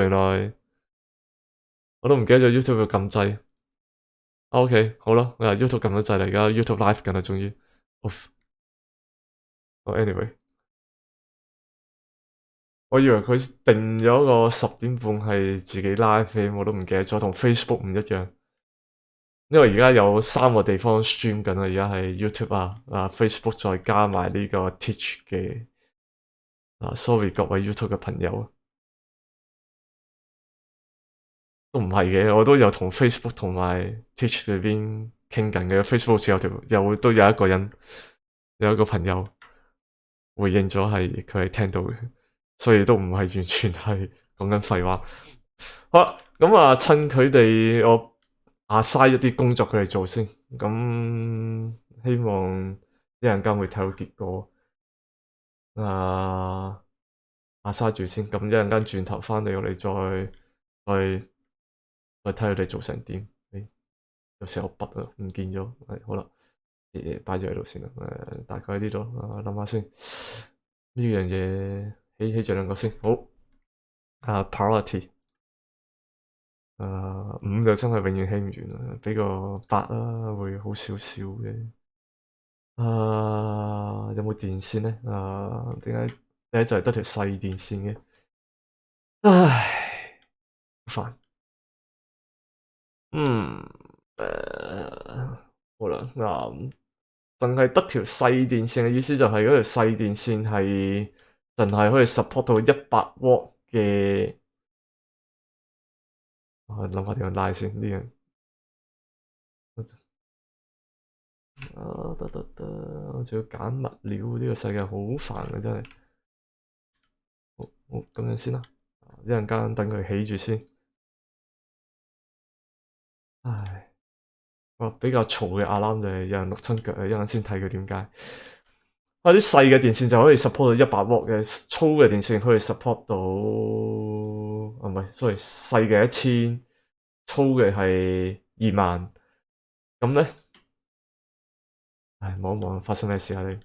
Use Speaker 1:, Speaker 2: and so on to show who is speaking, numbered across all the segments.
Speaker 1: 原來我都唔記得咗 YouTube 要撳掣。OK，好啦，YouTube 撳咗掣啦，而家 YouTube Live 緊啦，終於。Anyway，我以為佢定咗個10點半係自己 live，我都唔記得咗，同 Facebook 唔一樣。因為而家有3個地方 stream 緊啦，而家係 YouTube Facebook 再加埋呢個 Twitch 嘅。sorry 各位 YouTube 嘅朋友，都唔係嘅，我都有同 Facebook 同埋 Twitch 裏邊傾緊嘅。Facebook 好似都有一個人，有一個朋友回應咗係佢係聽到嘅，所以都唔係完全係講緊廢話。好啦，咁趁佢哋我嘥一啲工作佢哋做先，咁希望一陣間會睇到結果。嘥住先，咁一陣間轉頭返嚟，我哋再睇佢哋做成點。有時候筆唔見咗，好啦，擺咗喺度先啦。大概喺呢度，諗下先。呢樣嘢起咗兩個先，好。Priority， 5就真係永遠起唔完啦，俾個8啦，會好少少嘅。有冇電線呢？點解第一就係得條細電線嘅？唉，好煩。好啦，淨係得條細電線嘅意思就係嗰條細電線係淨係可以 support 到100W嘅。我諗下點樣拉先呢樣。我仲要揀物料，呢個世界好煩嘅真係。好，咁樣先啦，一陣間等佢起住先。唉，比較嘈嘅alarm就係有人碌親腳，一陣先睇佢點解。啲細嘅電線就可以 support 到100W嘅，粗嘅電線可以 support 到，唔係，sorry，細嘅1000，粗嘅係20000。咁咧，望一望發生咩事啊你？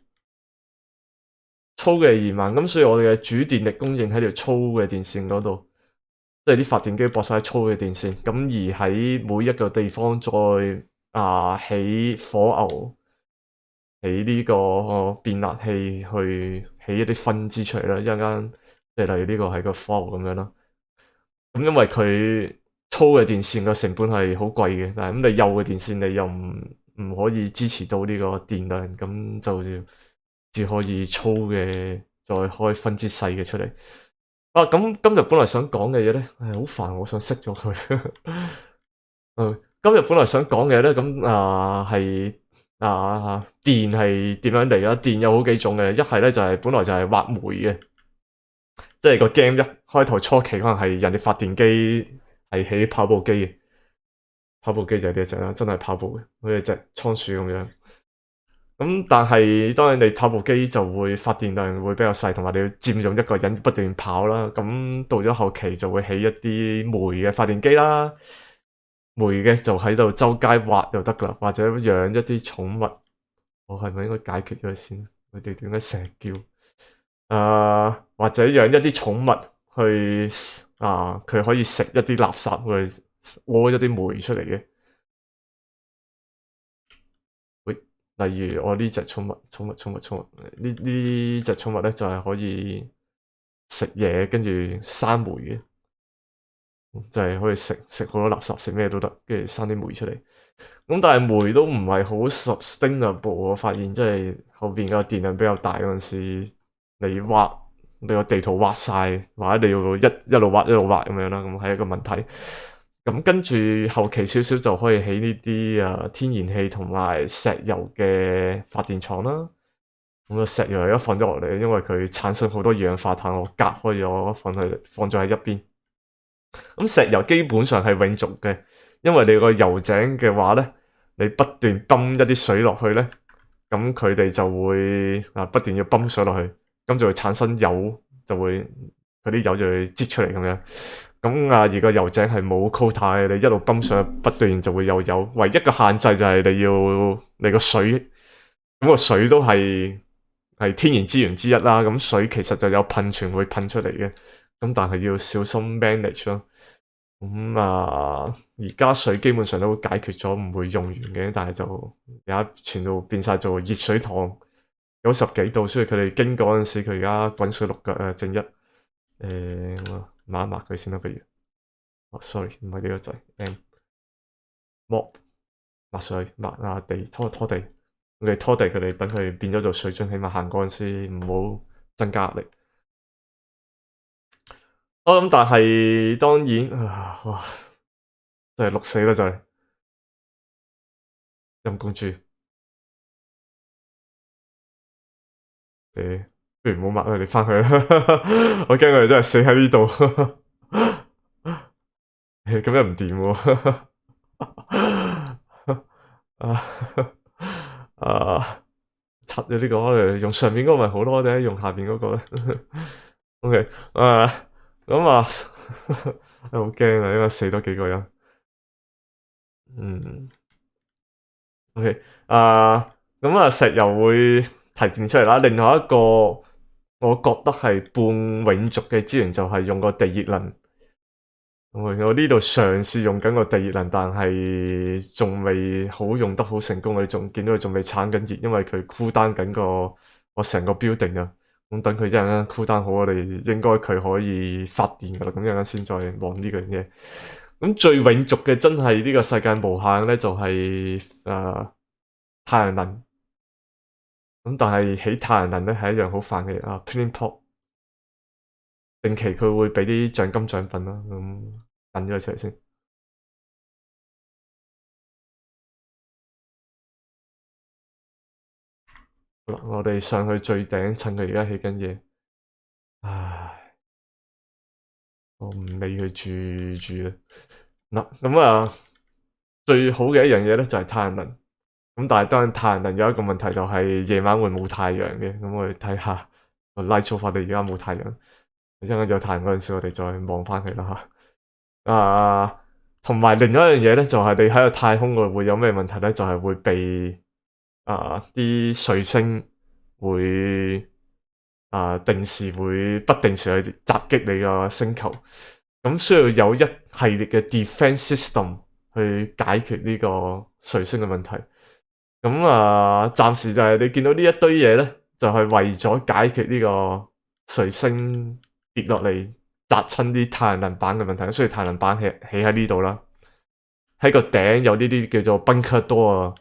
Speaker 1: 粗嘅係20000，咁所以我哋嘅主電力供應喺條粗嘅電線嗰度，即係啲發電機駁晒喺粗嘅電線，咁而喺每一個地方再起火牛。起呢個變壓器去起一啲分支出嚟啦，一陣間即係例如呢個係個 flow 咁樣啦。咁因為佢粗嘅電線個成本係好貴嘅，但係咁你幼嘅電線你又唔可以支持到呢個電量，咁就只可以粗嘅再開分支細嘅出嚟。咁今日本來想講嘅嘢咧，好煩，我想熄咗佢。今日本來想講嘅咧，咁係。電係點樣嚟啊？電有好幾種嘅，一係咧就係本來就係挖煤嘅，即係個 game 一開頭初期可能係人哋發電機係起跑步機嘅，跑步機就係呢一隻啦，真係跑步嘅，好似隻倉鼠咁樣。咁但係當然你跑步機就會發電量會比較細，同埋你要佔用一個人不斷跑啦。咁到咗後期就會起一啲煤嘅發電機啦。煤嘅就喺度周街挖就得噶啦，或者養一啲寵物。我係咪應該解決咗佢先？佢哋點解成日叫？或者養一啲寵物去佢可以食一啲垃圾去屙一啲煤出嚟嘅。例如我呢隻寵物呢隻寵物咧就係可以食嘢，跟住生煤嘅。就係可以食好多垃圾，食咩都得，跟住生啲煤出嚟。咁但係煤都唔係好 sustainable，我發現即係後邊個電量比較大嗰陣時，你個地圖挖晒，或者你要一路挖一路挖咁樣啦，咁係一個問題。咁跟住後期少少就可以起呢啲天然氣同埋石油嘅發電廠啦。咁個石油而家放咗落嚟，因為佢產生好多二氧化碳，我隔開咗放咗喺一邊。咁石油基本上係永續嘅，因為你個油井嘅話咧，你不斷泵一啲水落去咧，咁佢哋就會不斷要泵水落去，咁就會產生油，嗰啲油就會擠出嚟咁樣。咁而個油井係冇 quota 嘅，你一路泵水不斷就會有油。唯一嘅限制就係你個水，咁個水都係天然資源之一啦。咁水其實就有噴泉會噴出嚟嘅。咁但係要小心 manage 咯。而家水基本上都解決咗，唔會用完嘅，但係就而家全部變晒做熱水塘，90幾度，所以佢哋經過嗰陣時，佢而家滾水淥腳啊，正一我抹一抹佢先啦，不如。sorry，唔係呢個掣，mop 抹水抹下地拖地，我哋拖地佢哋等佢變咗做水樽，起碼行嗰陣時唔好增加壓力。咁但係當然哇，真係淥死啦就係陰公豬。不如唔好抹啦，你返去啦，我驚佢哋真係死喺呢度，咁樣唔掂喎。拆咗呢個，我哋用上面嗰個咪好咯，定係用下邊嗰個咧？OK，咁好驚啊，因為死多幾個人。OK，石油會提煉出嚟啦。另外一個我覺得係半永續嘅資源就係用個地熱能。我呢度嘗試用緊個地熱能，但係仲未好用得好成功。我哋仲見到佢仲未產緊熱，因為佢 cool down 緊我成個 building 啊。咁等佢一陣間 cool down好，我哋應該佢可以發電噶啦。咁一陣間先再望呢個嘢。咁最永續嘅真係呢個世界無限咧，就係太陽能。咁但係起太陽能咧係一樣好煩嘅嘢，Printing Pot 定期佢會俾啲獎金獎品啦，咁等咗佢出嚟先。好啦，我哋上去最頂，趁佢而家起緊嘢。唉，我唔理佢住啦。最好嘅一樣嘢咧就係太陽能。咁但係當然太陽能有一個問題就係夜晚會冇太陽嘅。咁我哋睇下個 light source，我哋而家冇太陽。一陣間有太陽嗰陣時，我哋再望翻佢啦吓。同埋另一樣嘢咧，就係你喺個太空度會有咩問題咧？就係會被啲彗星會定時會不定時去襲擊你個星球，咁需要有一系列嘅 defense system 去解決呢個彗星嘅問題。咁暫時就係你見到呢一堆嘢咧，就係為咗解決呢個彗星跌落嚟砸親啲太陽能板嘅問題，所以太陽能板起喺呢度啦。喺個頂有呢啲叫做 bunker door，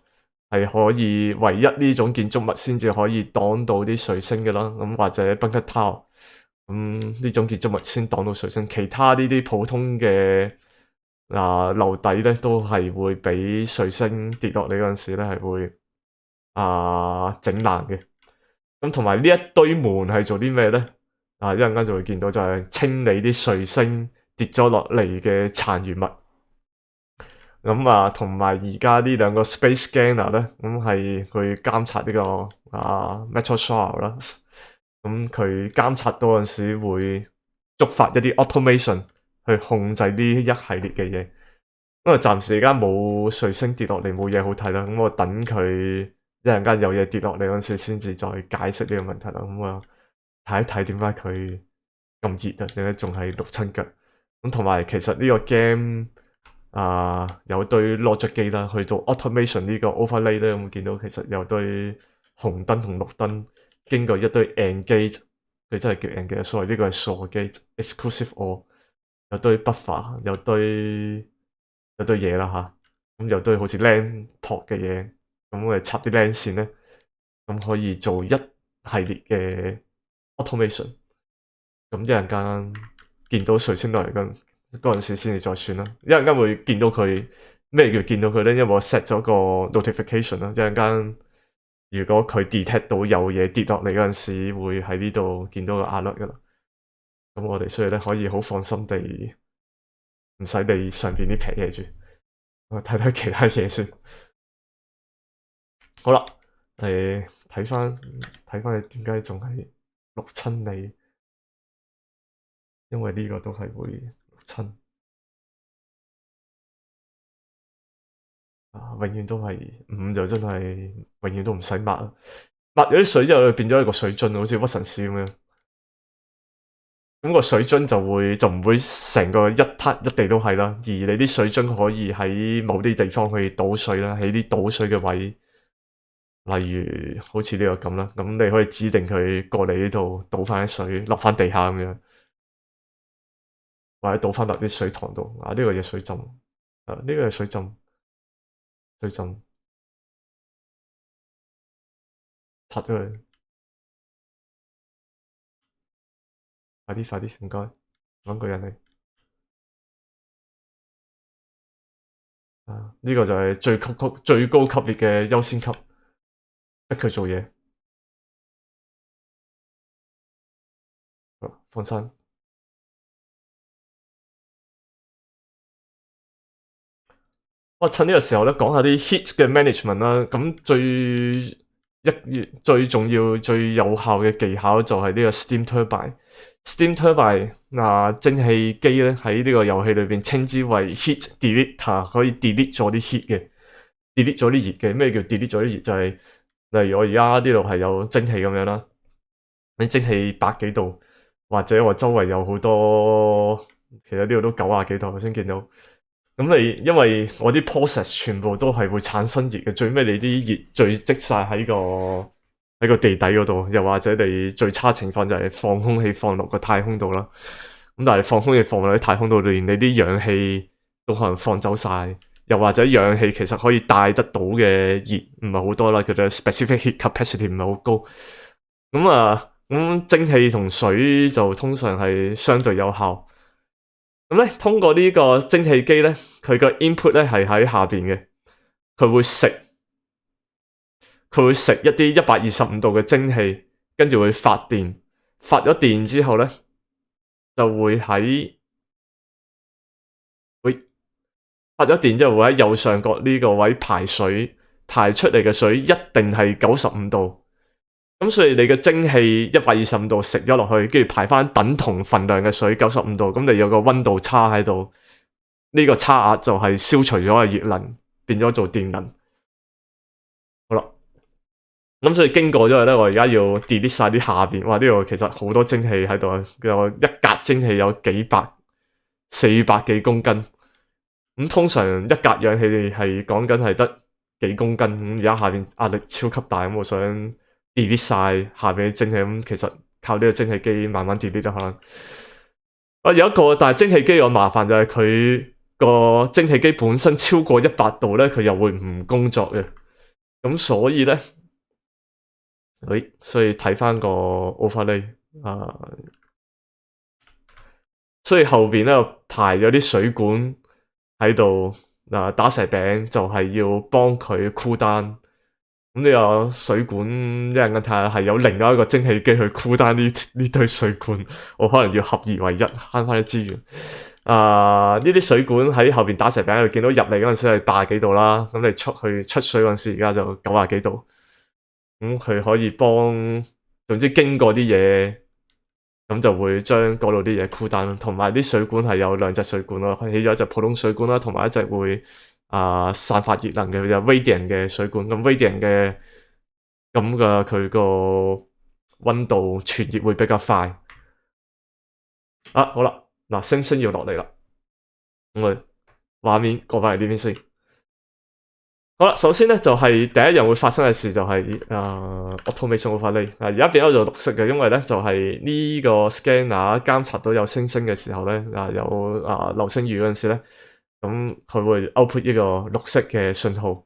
Speaker 1: 係可以唯一呢種建築物先至可以擋到啲彗星嘅啦。咁或者 bunker tower，咁呢種建築物先擋到彗星，其他呢啲普通嘅樓底咧都係會俾彗星跌落嚟嗰陣時咧係會整爛嘅。咁同埋呢一堆門係做啲咩咧？一陣間就會見到就係清理啲彗星跌咗落嚟嘅殘餘物。咁同埋而家呢兩個 space scanner 咧，咁係佢監察呢個meteor shower 啦。咁佢監察到嗰陣時會觸發一啲 automation 去控制呢一系列嘅嘢。因為暫時而家冇彗星跌落嚟，冇嘢好睇啦。咁我等佢一陣間有嘢跌落嚟嗰陣時，先至再解釋呢個問題啦。咁我睇一睇點解佢咁熱啊？點解仲係淥親腳？咁同埋其實呢個 game。有堆 logic 機啦，去做 automation 呢個 overlay 咧，咁見到其實有堆紅燈同綠燈，經過一堆 AND gate，佢真係叫 AND gate，所以呢個係 SOR gate，exclusive OR，有堆 buffer，有堆嘢啦吓，咁有堆好似 LAN port 嘅嘢，咁我哋插啲 LAN 線咧，咁可以做一系列嘅 automation，咁一陣間見到彗星落嚟嗰陣時先至再算啦，一陣間會見到佢咩叫見到佢咧？因為我 set 咗個 notification 啦，一陣間如果佢 detect 到有嘢跌落嚟嗰陣時，會喺呢度見到個 alert 噶啦。咁我哋所以咧可以好放心地唔使理上邊啲皮嘢住，我睇睇其他嘢先。好啦，睇翻你點解仲係淥親你？因為呢個都係會淥親。永遠都係5就真係永遠都唔使抹啦，抹咗啲水之後變咗一個水樽，好似屈臣氏咁樣。咁個水樽就唔會成個一灘一地都係啦，而你啲水樽可以喺某啲地方去倒水啦，喺啲倒水嘅位，例如好似呢個咁啦，咁你可以指定佢過嚟呢度倒翻啲水落翻地下咁樣，或者倒翻落啲水塘度。啊，呢個嘢水浸，啊呢個係水浸，水浸，拆咗佢，快啲快啲，唔該，揾個人嚟。啊，呢個就係最高級別嘅優先級，逼佢做嘢。放生。我趁呢個時候咧講下啲 heat 嘅 management 啦。咁最重要、最有效嘅技巧就係呢個 steam turbine。steam turbine 嗱，蒸汽機咧喺呢個遊戲裏邊稱之為 heat deleter，可以 delete 咗啲 heat 嘅，delete 咗啲熱嘅。咩叫 delete 咗啲熱？就係例如我而家呢度係有蒸汽咁樣啦，你蒸汽百幾度，或者我周圍有好多，其實呢度都90幾度，我先見到。咁你因為我啲 process 全部都係會產生熱嘅，最尾你啲熱聚積晒喺個地底嗰度，又或者你最差情況就係放空氣放落個太空度啦。咁但係放空氣放落喺太空度，連你啲氧氣都可能放走晒，又或者氧氣其實可以帶得到嘅熱唔係好多啦，佢嘅 specific heat capacity 唔係好高。咁蒸汽同水就通常係相對有效。咁咧，通過呢個蒸汽機咧，佢個 input 咧係喺下邊嘅，佢會食一啲125度嘅蒸汽，跟住會發電，發咗電之後咧，就會發咗電之後會喺右上角呢個位排水，排出嚟嘅水一定係95度。咁所以你嘅蒸汽125度食咗落去，跟住排翻等同份量嘅水95度，咁你有個溫度差喺度，呢個差額就係消除咗個熱能，變咗做電能。好啦，咁所以經過咗後咧，我而家要 delete 晒啲下邊，哇！呢度其實好多蒸汽喺度，有一格蒸汽有400幾公斤。咁通常一格氧氣係講緊係得幾公斤，咁而家下邊壓力超級大，咁我想 delete 晒下邊嘅蒸氣，咁其實靠呢個蒸汽機慢慢 delete 得可能。有一個，但係蒸汽機有麻煩就係佢個蒸汽機本身超過100度咧，佢又會唔工作嘅。咁所以咧，所以睇翻個 overlay 啊，所以後邊咧排咗啲水管喺度嗱，打蛇餅就係要幫佢 cool down。咁呢個水管一陣間睇下係有另外一個蒸汽機去 cool down呢堆水管，我可能要合二為一慳翻啲資源。呢啲水管喺後邊打蛇餅，你見到入嚟嗰陣時係80幾度啦，咁你出水嗰陣時而家就90幾度。咁佢可以幫，總之經過啲嘢，咁就會將嗰度啲嘢 cool down。同埋啲水管係有兩隻水管咯，起咗一隻普通水管啦，同埋一隻會散發熱能嘅，就 radiant 嘅水管。咁 radiant 嘅咁嘅佢個溫度傳熱會比較快。好啦，嗱星星要落嚟啦，咁我畫面過返嚟呢邊先。好啦，首先咧就係第一樣會發生嘅事就係automation overlay。而家變咗做綠色嘅，因為咧就係呢個 scanner 監察到有星星嘅時候咧，有流星雨嗰陣時咧，咁佢會 output 呢個綠色嘅信號。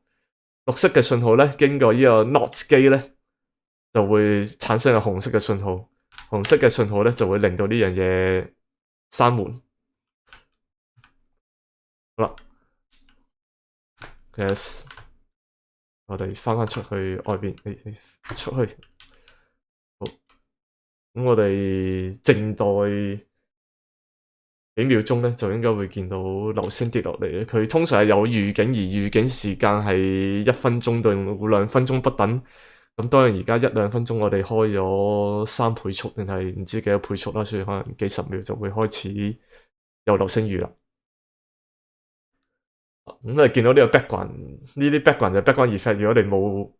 Speaker 1: 綠色嘅信號咧經過呢個 NOT 機咧就會產生個紅色嘅信號。紅色嘅信號咧就會令到呢樣嘢閂門。好啦，其實我哋翻出去外邊，出去。好，咁我哋靜待幾秒鐘咧，就應該會見到流星跌落嚟。佢通常係有預警，而預警時間係1分鐘到2分鐘不等。咁當然而家1-2分鐘，我哋開咗3倍速定係唔知幾多倍速啦，所以可能幾十秒就會開始有流星雨啦。咁你見到呢個 background，呢啲 background 就 background effect。如果你冇，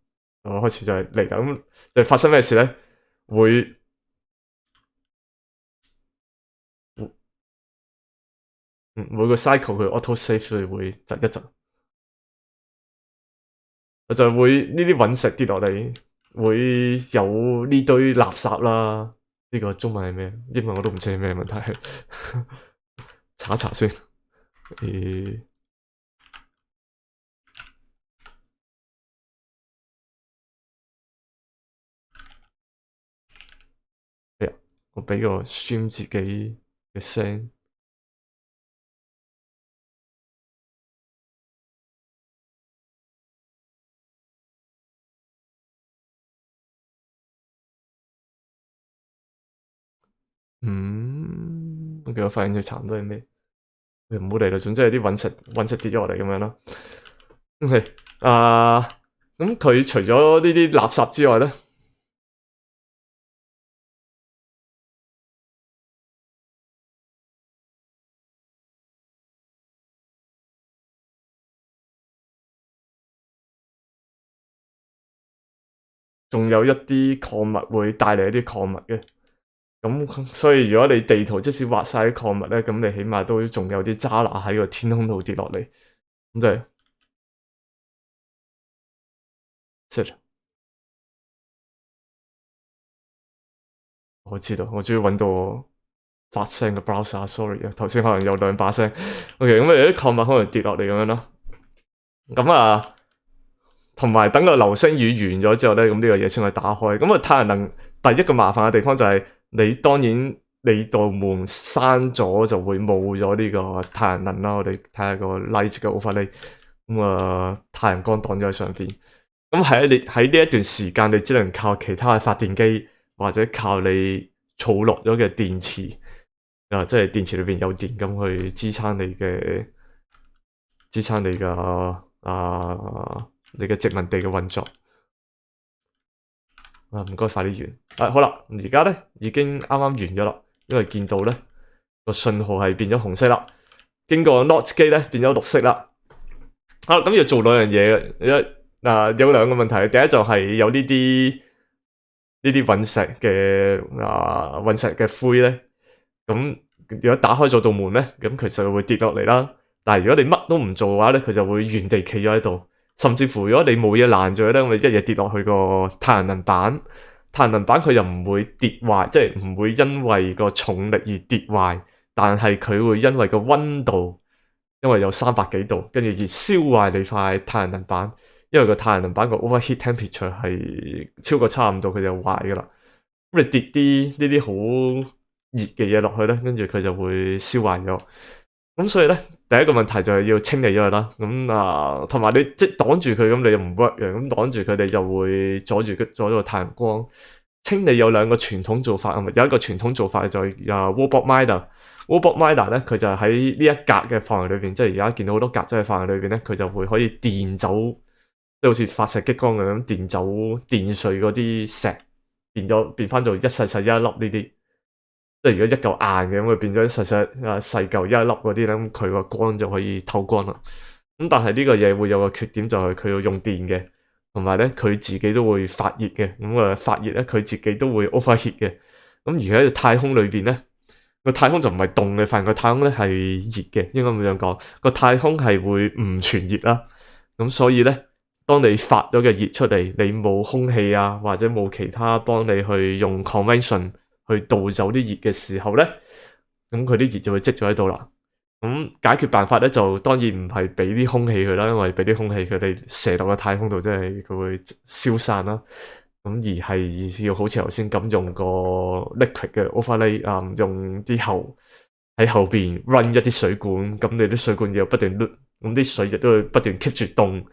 Speaker 1: 開始就係嚟緊，就發生咩事咧？會每個 cycle 佢 auto save 所以會窒一窒，就會呢啲隕石跌落嚟，會有呢堆垃圾啦。呢、個中文係咩？英文我都唔知係咩問題，查一查先。我俾個 stream 自己嘅聲。OK， 我發現佢差唔多係咩？唔好理啦，總之係啲隕石跌咗落嚟咁樣啦。OK，咁佢除咗呢啲垃圾之外咧，仲有一啲礦物會帶嚟一啲礦物嘅。咁所以如果你地圖即使畫晒啲礦物咧，咁你起碼都仲有啲渣拿喺個天空度跌落嚟，咁就係我知道，我終於揾到發聲嘅 browser，sorry 啊，頭先可能有兩把聲。OK， 咁有啲礦物可能跌落嚟咁樣咯。咁同埋等個流星雨完咗之後咧，咁呢個嘢先可以打開。咁太陽能第一個麻煩嘅地方就係你當然你道門閂咗就會冇咗呢個太陽能啦。我哋睇下個 light 嘅 overlay，咁太陽光擋咗喺上邊。咁喺呢一段時間，你只能靠其他嘅發電機或者靠你儲落咗嘅電池，即係電池裏邊有電咁去支撐你嘅你嘅殖民地嘅運作。唔該，快啲完。好啦，而家咧已經啱啱完咗啦，因為見到咧個信號係變咗紅色啦，經過 NOT 機咧變咗綠色啦。咁要做兩樣嘢嘅，有兩個問題。第一就係有呢啲隕石嘅灰咧，咁如果打開咗道門咧，咁其實會跌落嚟啦。但係如果你乜都唔做嘅話咧，佢就會原地企咗喺度。甚至乎如果你冇嘢攔住咧，咁你一嘢跌落去個太陽能板，佢又唔會跌壞，即係唔會因為個重力而跌壞，但係佢會因為個溫度，因為有300幾度，跟住而燒壞你塊太陽能板。因為個太陽能板個 overheat temperature 係超過75度，佢就壞噶啦。咁你跌啲呢啲好熱嘅嘢落去咧，跟住佢就會燒壞咗。咁所以咧，第一個問題就係要清理咗佢啦。咁同埋你即係擋住佢，咁你又唔 work 嘅。咁擋住佢哋就會阻咗個太陽光。清理有兩個傳統做法，有一個傳統做法就係Wallboard Miner。Wallboard Miner 咧，佢就喺呢一格嘅範圍裏邊，即係而家見到好多格仔嘅範圍裏邊咧，佢就會可以電走，即係好似發射激光咁電走電碎嗰啲石，變翻做一細細一粒呢啲。即係如果一嚿硬嘅，咁佢變咗細嚿一粒嗰啲咧，咁佢個光就可以透光啦。咁但係呢個嘢會有個缺點，就係佢要用電嘅，同埋咧佢自己都會發熱嘅。咁發熱咧，佢自己都會 overheat 嘅。咁而喺太空裏邊咧，個太空就唔係凍嘅，反而個太空咧係熱嘅。應該咁樣講，個太空係會唔傳熱啦。咁所以咧，當你發咗嘅熱出嚟，你冇空氣啊，或者冇其他幫你去用 convection去導走啲熱嘅時候咧，咁佢啲熱就會積咗喺度啦。咁解決辦法咧就當然唔係俾啲空氣佢啦，因為俾啲空氣佢哋射落個太空度，即係佢會消散啦。咁而係要好似頭先咁用個 liquid 嘅 overlay，用啲喺後邊 run 一啲水管，咁你啲水管要不斷咁啲水亦都會不斷 keep 住凍，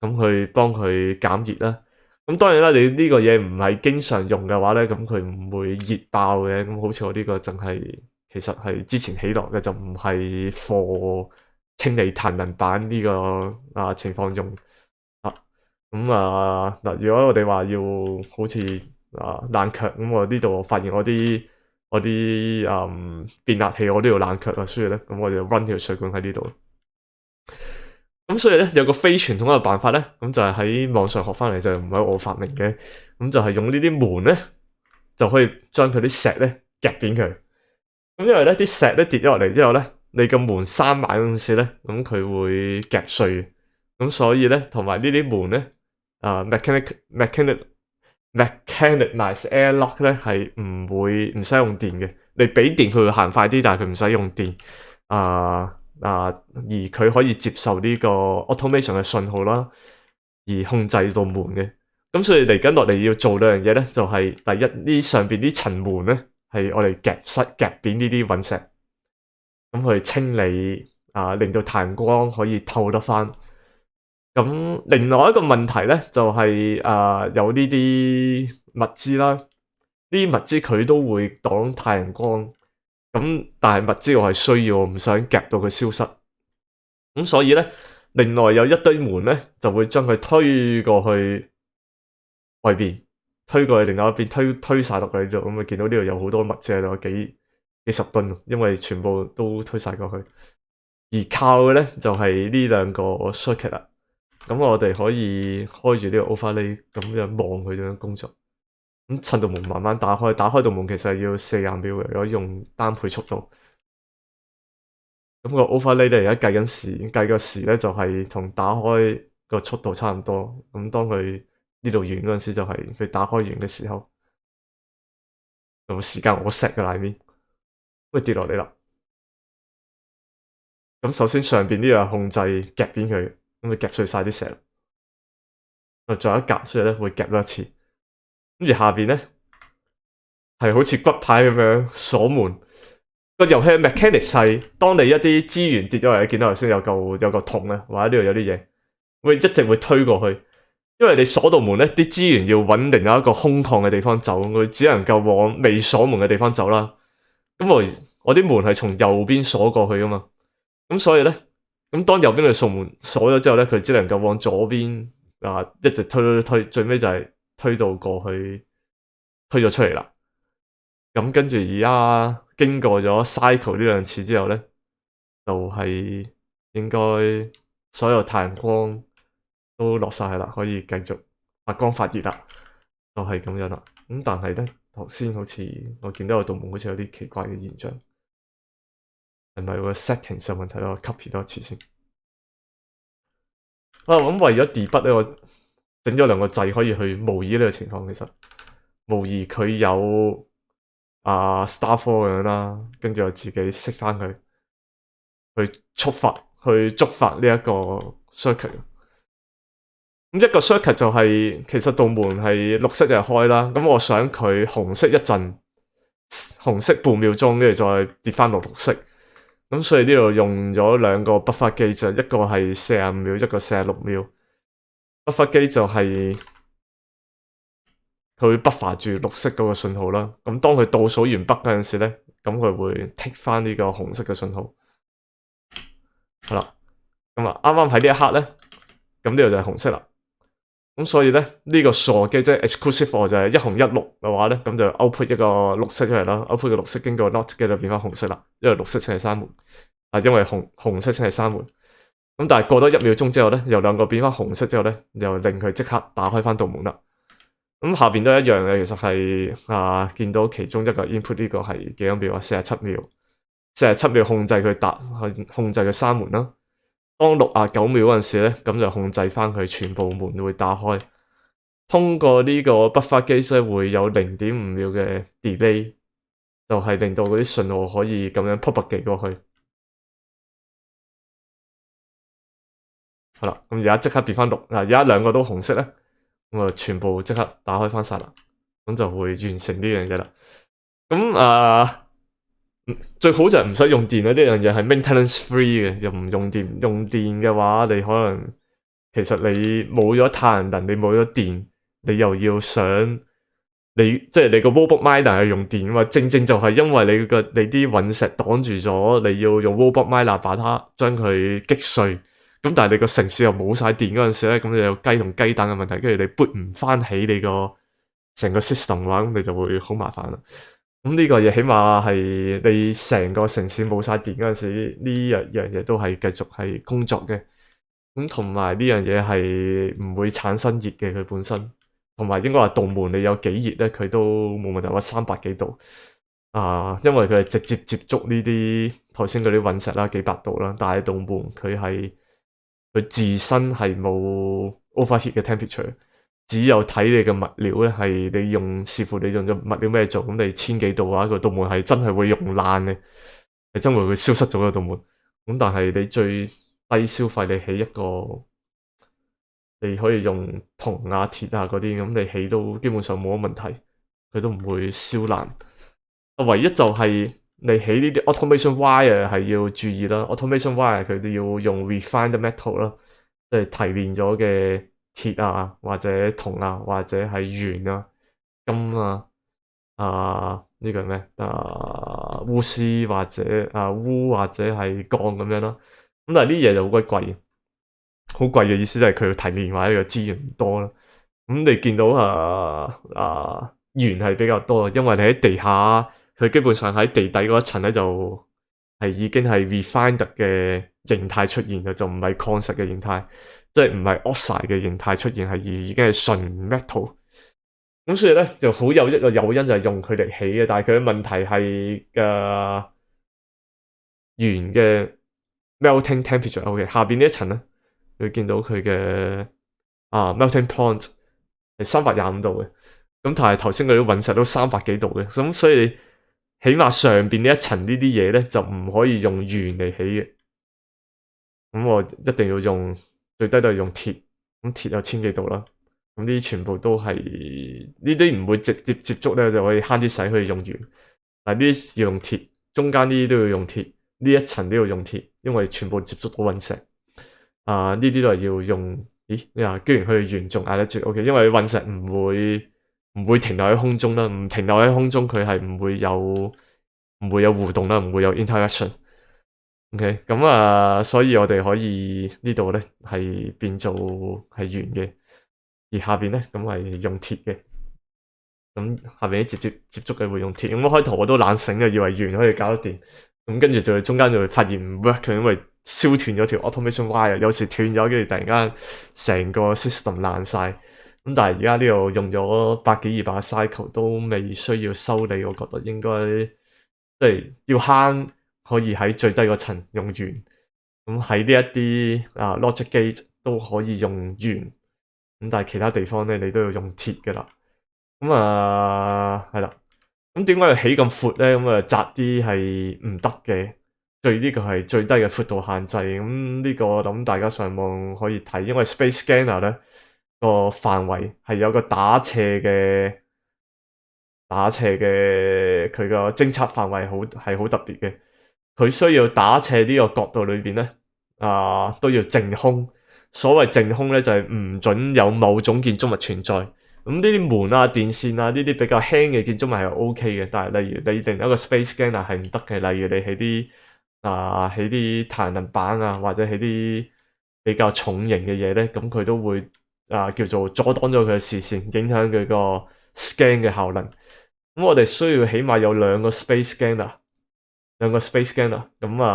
Speaker 1: 咁去幫佢減熱啦。咁當然啦，你呢個嘢唔係經常用嘅話咧，咁佢唔會熱爆嘅。咁好似我呢個淨係其實係之前起落嘅，就唔係 for 清理太陽能板呢個情況用。嗱，如果我哋話要好似冷卻，咁我呢度發現我啲變壓器我都要冷卻啊，所以咧咁我就 run 條水管喺呢度。咁所以咧有個非傳統嘅辦法咧，咁就係喺網上學翻嚟，就唔係我發明嘅。咁就係用呢啲門咧，就可以將佢啲石咧夾扁佢。咁因為咧啲石咧跌咗落嚟之後咧，你個門閂埋嗰陣時咧，咁佢會夾碎。咁所以咧，同埋呢啲門咧，mechanic、mechanized air lock 咧係唔使用電嘅。你俾電佢會行快啲，但係佢唔使用電。而佢可以接受呢個 automation 嘅信號啦，而控制到門嘅。咁所以嚟緊落嚟要做兩樣嘢咧，就係第一，呢上邊啲層門咧係我哋夾扁呢啲隕石，咁去清理令到太陽光可以透得翻。咁另外一個問題咧，就係有呢啲物資啦，呢啲物資佢都會擋太陽光。咁但係物資我係需要，我唔想夾到佢消失。咁所以咧，另外有一堆門咧，就會將佢推過去外邊，推過去另外一邊，推晒落去呢度。咁咪見到呢度有好多物資喺度，幾十噸，因為全部都推晒過去。而靠嘅咧就係呢兩個 circuit 啦。咁我哋可以開住呢個 overlay 咁樣望佢點樣工作。咁趁道門慢慢打開，打開道門其實係要40秒嘅，可以用單倍速度。咁個 overlay 咧而家計緊時，計個時咧就係同打開個速度差唔多。咁當佢呢度完嗰陣時，就係佢打開完嘅時候。有時間我 set 嘅裏面，咁跌落嚟啦。咁首先上邊呢個控制夾扁佢，咁佢夾碎晒啲石。仲有一格，所以咧會夾多一次。跟住下邊咧係好似骨牌咁樣鎖門。個遊戲嘅 mechanics 係，當你一啲資源跌咗嚟，你見到頭先有嚿桶咧，或者呢度有啲嘢，會一直會推過去。因為你鎖道門咧，啲資源要揾另外一個空曠嘅地方走，佢只能夠往未鎖門嘅地方走啦。咁我啲門係從右邊鎖過去噶嘛，咁所以咧，咁當右邊嘅門鎖咗之後咧，佢只能夠往左邊一直推，最尾就係推到過去，推咗出嚟啦。咁跟住而家經過咗 cycle 呢兩次之後咧，就係應該所有太陽光都落晒啦，可以繼續發光發熱啦，就係咁樣啦。咁但係咧，頭先好似我見到個道門好似有啲奇怪嘅現象，係咪個 settings 有問題咧？我 copy 多一次先。咁為咗 debug 咧，我整咗兩個掣可以去模擬呢個情況。其實模擬佢有Starfall 咁樣啦，跟住我自己熄翻佢，去觸發呢一個 circuit。咁一個 circuit 就係其實道門係綠色就開啦，咁我想佢紅色一陣，紅色半秒鐘，跟住再跌翻落綠色。咁所以呢度用咗兩個 buffer 機，就一個係45秒，一個46秒。buffer 機就係佢會 buffer 住綠色嗰個信號啦。咁當佢倒數完北嗰陣時咧，咁佢會 take 翻呢個紅色嘅信號。好啦，咁啱啱喺呢一刻咧，咁呢度就係紅色啦。咁所以咧，呢個傻機即係 exclusive for 就係一紅一綠嘅話咧，咁就 output 一個綠色出嚟啦。output 個綠色經過 not 嘅就變翻紅色啦，因為綠色先係閂門，因為紅色先係閂門。咁但係過多1秒鐘之後咧，由兩個變翻紅色之後咧，又令佢即刻打開翻道門啦。咁下邊都一樣嘅，其實係見到其中一個 input 呢個係幾多秒啊？47秒，47秒控制佢控制佢閂門啦。當69秒嗰陣時咧，咁就控制翻佢全部門會打開。通過呢個 buffer 機咧，會有0.5秒嘅 delay， 就係令到嗰啲信號可以咁樣 propagate 過去。好啦，咁而家即刻變翻綠，而家兩個都紅色咧，咁啊全部即刻打開翻晒啦，咁就會完成呢樣嘢啦。咁最好就係唔使用電啦，呢樣嘢係 maintenance free 嘅，又唔用電。用電嘅話，你可能其實你冇咗太陽能，你冇咗電，你又要想即係你個 robot miner 係用電啊嘛。正正就係因為你啲隕石擋住咗，你要用 robot miner 把它將佢擊碎。咁但係你個城市又冇晒電嗰陣時咧，咁你有雞同雞蛋嘅問題，跟住你 boot 唔翻起你個成個 system 嘅話，咁你就會好麻煩啦。咁呢個嘢起碼係你成個城市冇晒電嗰陣時，呢樣嘢都係繼續係工作嘅。咁同埋呢樣嘢係唔會產生熱嘅，佢本身，同埋應該話道門你有幾熱咧，佢都冇問題，話300幾度。因為佢係直接接觸呢啲頭先嗰啲隕石啦、幾百度啦，但係道門佢自身係冇 overheat 嘅 temperature，只有睇你嘅物料咧係你視乎你用嘅物料咩做，咁你1000幾度嘅話，個道門係真係會溶爛嘅，係真會消失咗個道門。咁但係你最低消費，你起一個你可以用銅啊、鐵啊嗰啲，咁你起都基本上冇乜問題，佢都唔會燒爛。唯一就係你起呢啲 automation wire 係要注意啦 ，automation wire 佢哋要用 refined metal 啦，即係提煉咗嘅鐵啊，或者銅啊，或者係鉛啊、金啊、呢個係咩鎢絲或者鎢或者係鋼咁樣啦。咁但係呢啲嘢就好鬼貴，好貴嘅意思就係佢要提煉或者個資源唔多啦。咁你見到鉛係比較多，因為你喺地下。佢基本上喺地底嗰一層咧，就係已經係 refined 嘅形態出現嘅，就唔係礦石嘅形態，即係唔係 oxide 嘅形態出現，係已經係純 metal。咁所以咧就好有一個誘因就係用佢嚟起嘅，但係佢嘅問題係鉛嘅 melting temperature。OK， 下邊呢一層咧，你會見到佢嘅melting point 係325度嘅，咁但係頭先嗰啲隕石都300幾度嘅，咁所以起碼上邊呢一層呢啲嘢咧就唔可以用鉛嚟起嘅，咁我一定要用最低都係用鐵，咁鐵有1000幾度啦，咁呢啲全部都係呢啲唔會直接接觸咧就可以慳啲使去用鉛，但呢啲要用鐵，中間呢啲都要用鐵，呢一層都要用鐵，因為全部接觸到隕石，呢啲都係要用，咦，居然佢鉛仲捱得住 ，OK， 因為隕石唔會停留喺空中啦，唔停留喺空中佢係唔會有互動啦，唔會有 interaction。OK， 咁所以我哋可以呢度咧係變做係鉛嘅，而下邊咧咁係用鐵嘅。咁下邊啲直接接觸嘅會用鐵。咁開頭我都懶醒嘅，以為鉛可以搞得掂。咁跟住就中間就會發現唔 work，因為燒斷咗條 automation wire，有時斷咗，跟住突然間成個 system 爛晒。咁但係而家呢度用咗100幾200個 cycle 都未需要修理，我覺得應該即係要慳，可以喺最低嗰層用鉛。咁喺呢一啲logic gate 都可以用鉛。咁但係其他地方咧，你都要用鐵㗎啦。咁係啦。咁點解要起咁闊咧？咁窄啲係唔得嘅。呢個係最低嘅闊度限制。咁呢個我諗大家上網可以睇，因為 Space Scanner 咧個範圍係有個打斜嘅佢個偵測範圍係好特別嘅。佢需要打斜呢個角度裏邊咧都要淨空。所謂淨空咧就係唔準有某種建築物存在。咁呢啲門啊、電線啊呢啲比較輕嘅建築物係 OK 嘅，但係例如你定一個 space scanner 係唔得嘅，例如你起啲太陽能板啊，或者起啲比較重型嘅嘢咧，咁佢都會叫做阻擋咗佢嘅視線，影響佢個 scan 嘅效能。咁我哋需要起碼有兩個 space scanner，咁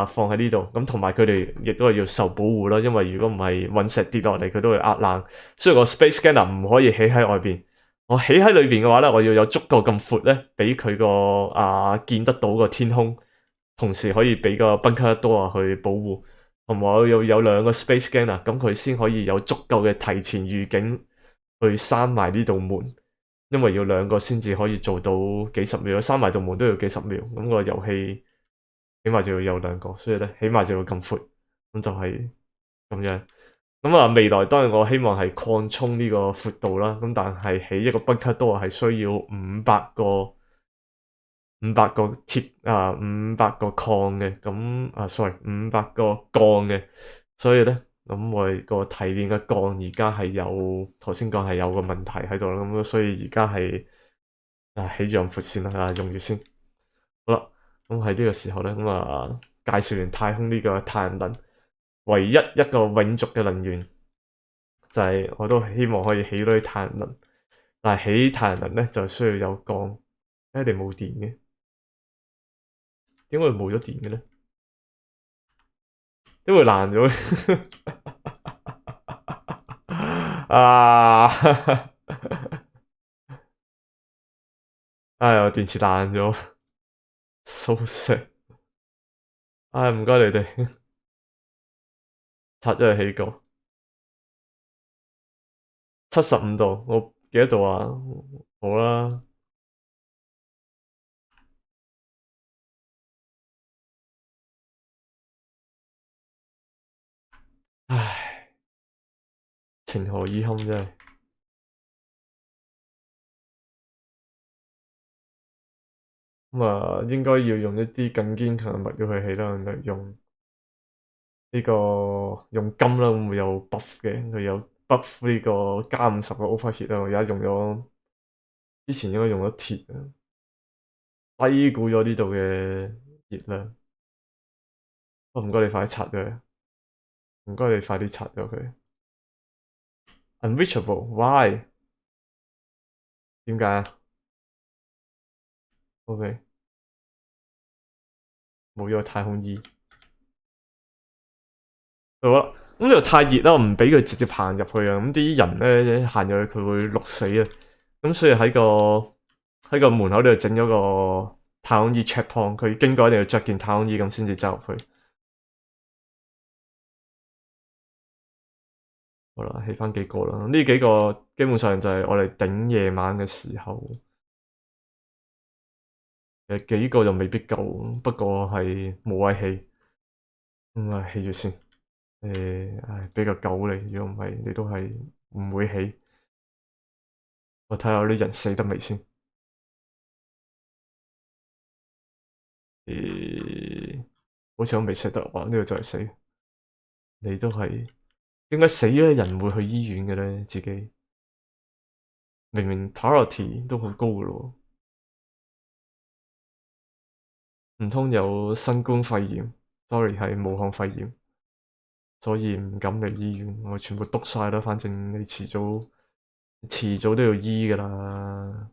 Speaker 1: 放喺呢度，咁同埋佢哋亦都係要受保護啦，因為如果唔係隕石跌落嚟，佢都會壓爛。所以個 space scanner 唔可以起喺外邊。我起喺裏邊嘅話咧，我要有足夠咁闊咧，俾佢個見得到個天空，同時可以俾個 bunker door 去保護。同埋我要有兩個 space scanner，咁佢先可以有足夠嘅提前預警去閂埋呢道門。因為要兩個先至可以做到幾十秒，閂埋道門都要幾十秒，咁個遊戲起碼就要有兩個，所以咧起碼就要咁闊，咁就係咁樣。咁未來當然我希望係擴充呢個闊度啦，咁但係起一個 bunker door 係需要500個鐵500個礦嘅，咁sorry 500個鋼嘅，所以咧咁我哋個提煉嘅鋼而家係有頭先講係有個問題喺度啦，咁所以而家係起住咁闊先啦，用住先。好啦，咁喺呢個時候咧，介紹完太空呢個太陽能，唯一一個永續嘅能源就係我都希望可以起到啲太陽能，但係起太陽能咧就需要有鋼，你冇電嘅，點解會冇咗電嘅咧？點會爛咗？哎呀，電池爛咗。So sad。唉，唔該你哋拆咗去起過75度，我幾多度啊？好啦，唉，情何以堪真係。咁啊，應該要用一啲更堅強嘅物料去起啦，用呢、個用金啦，會唔會有 buff 嘅？佢有 buff 呢個加50個 overheat 啊，我而家用咗之前應該用咗鐵啊，低估咗呢度嘅熱量。唔該你快啲拆咗佢，唔該你快啲拆咗佢。Unreachable，why？點解啊？OK，冇咗個太空衣。好啦，咁呢度太熱啦，我唔俾佢直接行入去啊。咁啲人咧行入去佢會淥死啊。咁所以喺個門口度整咗個太空衣 checkpoint，佢經過一定要着件太空衣咁先至走入去。好啦，起翻幾個啦，呢幾個基本上就係我哋頂夜晚嘅時候。幾個就未必夠，不過係冇位起，咁啊起住先。唉，俾個狗你，如果唔係你都係唔會起。我睇下啲人死得未先。好似我未死得喎，呢個就係死。你都係點解死咗人會去醫院嘅咧？自己明明 priority 都好高嘅咯，唔通有新冠肺炎？Sorry，係武漢肺炎，所以唔敢嚟醫院。我全部篤晒啦，反正你遲早都要醫噶啦。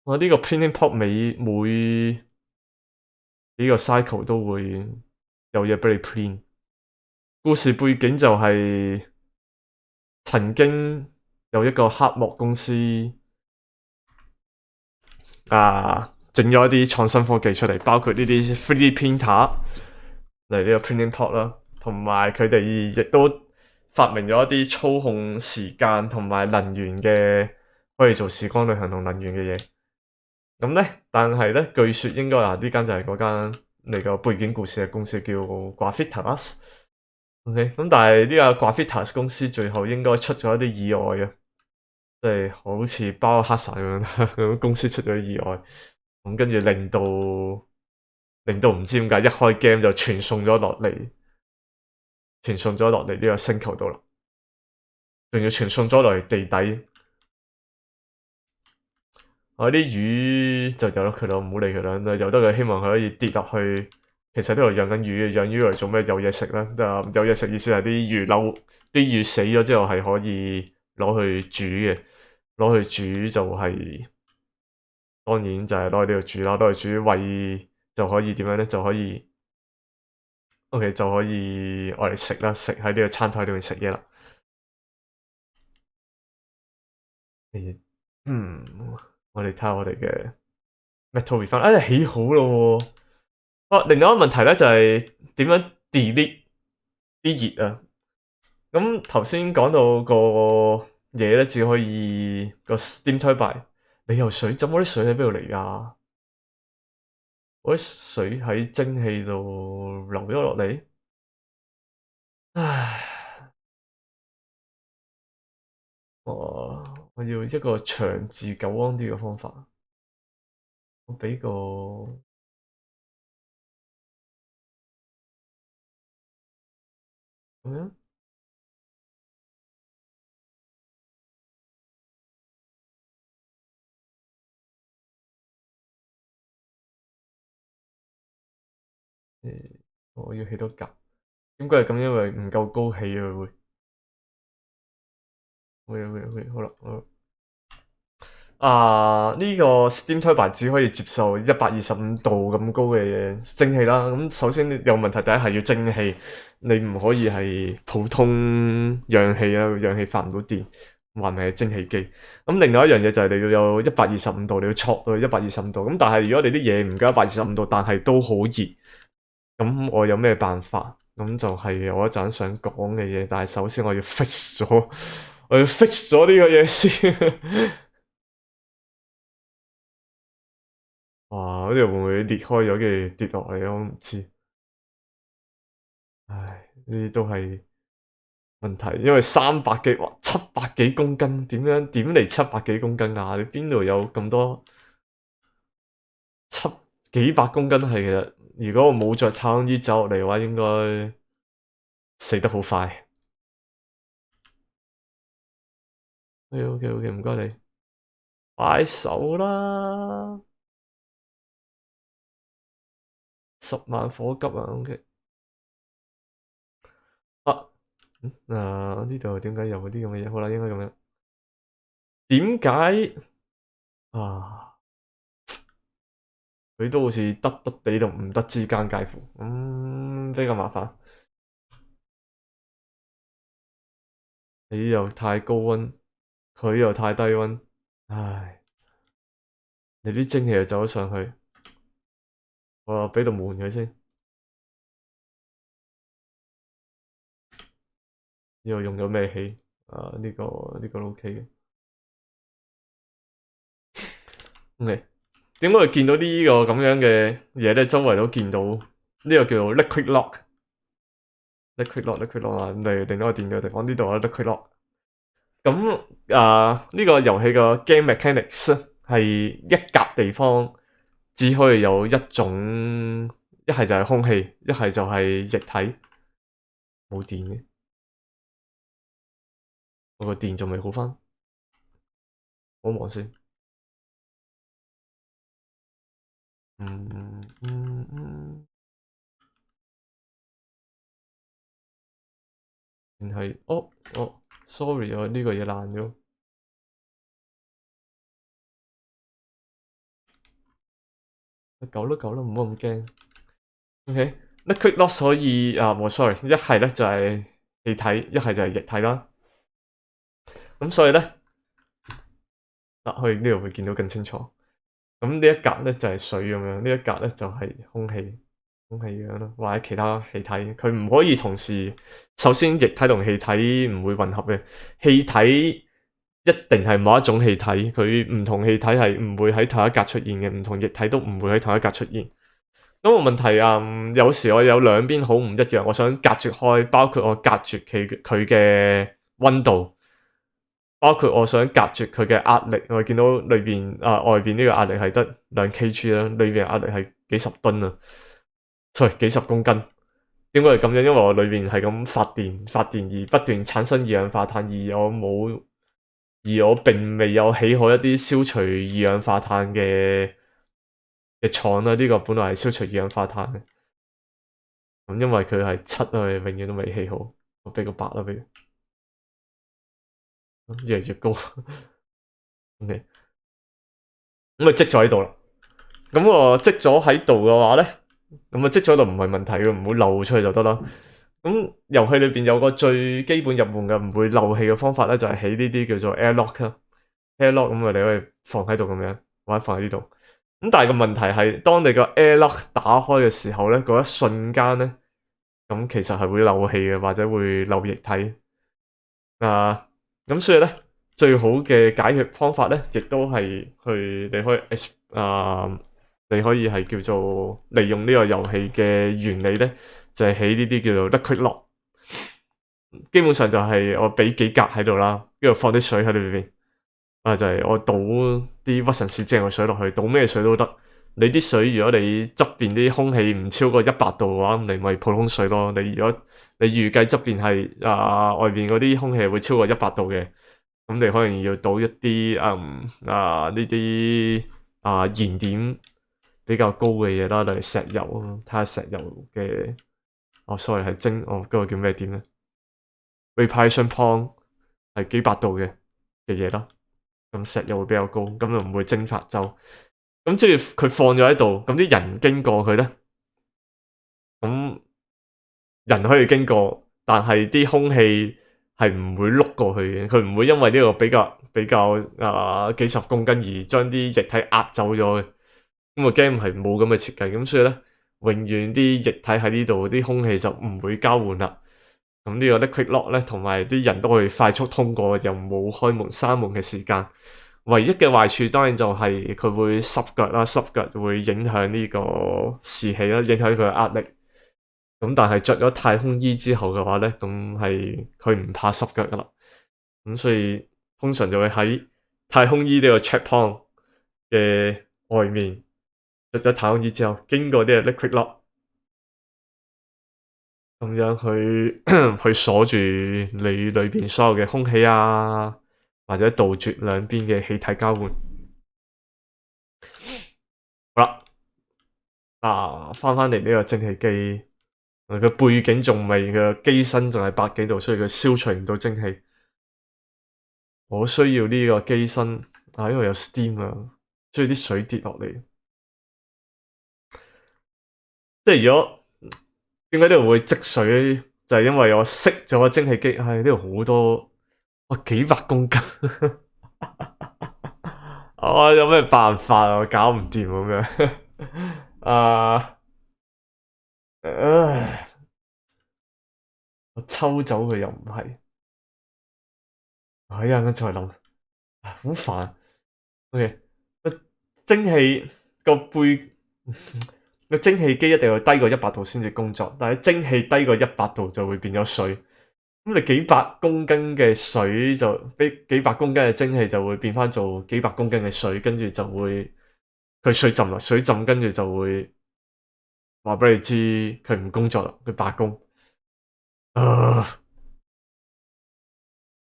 Speaker 1: 我呢個 printing pot 每幾個 cycle 都會有嘢俾你 print。故事背景就係曾經有一個黑幕公司整咗一啲創新科技出嚟，包括呢啲 3D printer 嚟呢個 printing pot 啦，同埋佢哋亦都發明咗一啲操控時間同埋能源嘅，可以做時光旅行同能源嘅嘢。咁咧，但係咧，據說應該呢間就係嗰間嚟個背景故事嘅公司叫 Gravitas。OK，咁但係呢個 Gravitas 公司最後應該出咗一啲意外啊，即係好似包黑晒咁樣，公司出咗意外，咁跟住令到唔知點解一開 game 就傳送咗落嚟，呢個星球度啦，仲要傳送咗落嚟地底。我啲魚就由得佢咯，唔好理佢啦，由得佢，希望佢可以跌落去。其實呢度養緊魚，養魚嚟做咩？有嘢食啦，有嘢食意思係啲魚漏，啲魚死咗之後係可以攞去煮嘅，攞去煮就係、當然就係攞去呢度煮啦，攞去煮餵就可以點樣咧？就可以 OK 就可以我嚟食啦，食喺呢個餐台裏面食嘢啦。我哋睇下我哋嘅 metal refine，起好咯喎。另外一個問題咧就係點樣 delete 啲熱啊？咁頭先講到個嘢咧，只可以個 steam turbine。你有水浸，嗰啲水喺邊度嚟㗎？嗰啲水喺蒸汽度流咗落嚟。唉，我要一個長治久安啲嘅方法。我俾個咁樣。我要起多格，應該係咁，因為唔夠高起啊會。好啦，呢個 steam turbine 只可以接受125度咁高嘅蒸汽啦。咁首先有問題，第一係要蒸汽，你唔可以係普通氧氣啦，氧氣發唔到電。還係蒸汽機。咁另外一樣嘢就係你要有125度，你要戳到125度。咁但係如果你啲嘢唔夠125度，但係都好熱，咁我有咩辦法？咁就係我一陣想講嘅嘢，但係首先我要 fix 咗，我要 fix 咗呢個嘢先。哇！呢度會唔會裂開咗嘅跌落嚟？我唔知。唉，呢啲都係問題，因為300幾，哇，700幾公斤，點嚟700幾公斤啊？你邊度有咁多幾百公斤係其實，如果我冇着撐衣走落嚟嘅話，應該死得好快。OK，唔該你，擺手啦，10萬火急啊！OK，呢度點解有啲咁嘅嘢？好啦，應該咁樣。點解啊？佢都好似得地同唔得之間介乎，比較麻煩。你又太高溫，佢又太低溫，唉！你啲蒸汽又走咗上去，我畀度悶佢先。呢度用咗咩氣？呢個都 OK 嘅。OK，點解會見到呢個咁樣嘅嘢咧？周圍都見到呢個叫做 liquid lock，liquid lock 啊！嚟另一個電嘅地方，呢度有 liquid lock。咁呢個遊戲嘅 game mechanics 係一格地方只可以有一種，一係就係空氣，一係就係液體，冇電嘅。我個電仲未好返，好忙先。然係sorry 啊，呢個嘢爛咗。夠啦，唔好咁驚。OK，liquid lock 可以sorry，一係咧就係氣體，一係就係液體啦。咁所以咧，去呢度會見到更清楚。咁呢一格咧就係水咁樣，呢一格咧就係空氣咁樣咯，或者其他氣體。佢唔可以同時，首先液體同氣體唔會混合嘅，氣體一定係某一種氣體，佢唔同氣體係唔會喺同一格出現嘅，唔同液體都唔會喺同一格出現。咁個問題有時我有兩邊好唔一樣，我想隔絕開，包括我隔絕佢嘅溫度。包括我想隔絕佢嘅壓力，我見到裏邊外邊呢個壓力係得2kg 啦，裏邊壓力係幾十噸啊，sorry，幾十公斤。點解係咁樣？因為我裏邊係咁發電而不斷產生二氧化碳，而我並未有起好一啲消除二氧化碳嘅廠啦。呢個本來係消除二氧化碳嘅，咁因為佢係7啊，永遠都未起好。我畀個8啦，畀越嚟越高。OK，咁咪積咗喺度啦。咁我積咗喺度嘅話咧，咁啊積咗喺度唔係問題嘅，唔會漏出去就得啦。咁遊戲裏邊有個最基本入門嘅唔會漏氣嘅方法咧，就係起呢啲叫做 air lock 啦。air lock 咁你可以放喺度咁樣，或者放喺呢度。咁但係個問題係，當你個 air lock 打開嘅時候咧，嗰一瞬間咧，咁其實係會漏氣嘅，或者會漏液體。咁所以咧，最好嘅解決方法咧，亦都係你可以係叫做利用呢個遊戲嘅原理咧，就係起呢啲叫做 liquid lock。基本上就係我畀幾格喺度啦，跟住放啲水喺裏邊。就係我倒啲屈臣氏淨嘅水落去，倒咩水都得。你啲水如果你側邊啲空氣唔超過100度嘅話，咁你咪普通水咯。如果你預計側邊係外邊嗰啲空氣會超過100度嘅，咁你可能要倒一啲呢啲燃點比較高嘅嘢啦，例如石油，睇下石油嘅sorry 係嗰個叫咩點咧 ？Vaporization point 係幾百度嘅嘢啦。咁石油會比較高，咁就唔會蒸發走。咁即係佢放咗喺度，咁啲人經過佢咧，咁人可以經過，但係啲空氣係唔會碌過去嘅，佢唔會因為呢個比較幾十公斤而將啲液體壓走咗嘅。咁個 game 係冇咁嘅設計，咁所以咧，永遠啲液體喺呢度，啲空氣就唔會交換啦。咁呢個 liquid lock 咧，同埋啲人都可以快速通過，又冇開門閂門嘅時間。唯一嘅壞處當然就係佢會濕腳啦，濕腳會影響呢個士氣啦，影響佢嘅壓力。咁但係着咗太空衣之後嘅話咧，咁係佢唔怕濕腳噶啦。咁所以通常就會喺太空衣呢個 checkpoint 嘅外面着咗太空衣之後，經過呢個 liquid lock，咁樣去去鎖住你裏邊所有嘅空氣啊，或者杜絕兩邊嘅氣體交換。好啦，翻嚟呢個蒸汽機。佢背景仲未，佢機身仲係100幾度，所以佢消除唔到蒸汽。我需要呢個機身因為有 steam 啊，需要啲水跌落嚟。即係如果點解呢度會積水？就係因為我熄咗蒸汽機。呢度好多幾百公斤，有咩辦法啊？我搞唔掂咁樣。我抽走佢又唔係，一陣間再諗，好煩。OK，蒸汽個背個蒸汽機一定要低過100度先至工作，但係蒸汽低過100度就會變咗水。咁你幾百公斤嘅水就俾幾百公斤嘅蒸汽就會變翻做幾百公斤嘅水，跟住就會佢水浸啦，水浸跟住就會話俾你知佢唔工作啦，佢罷工。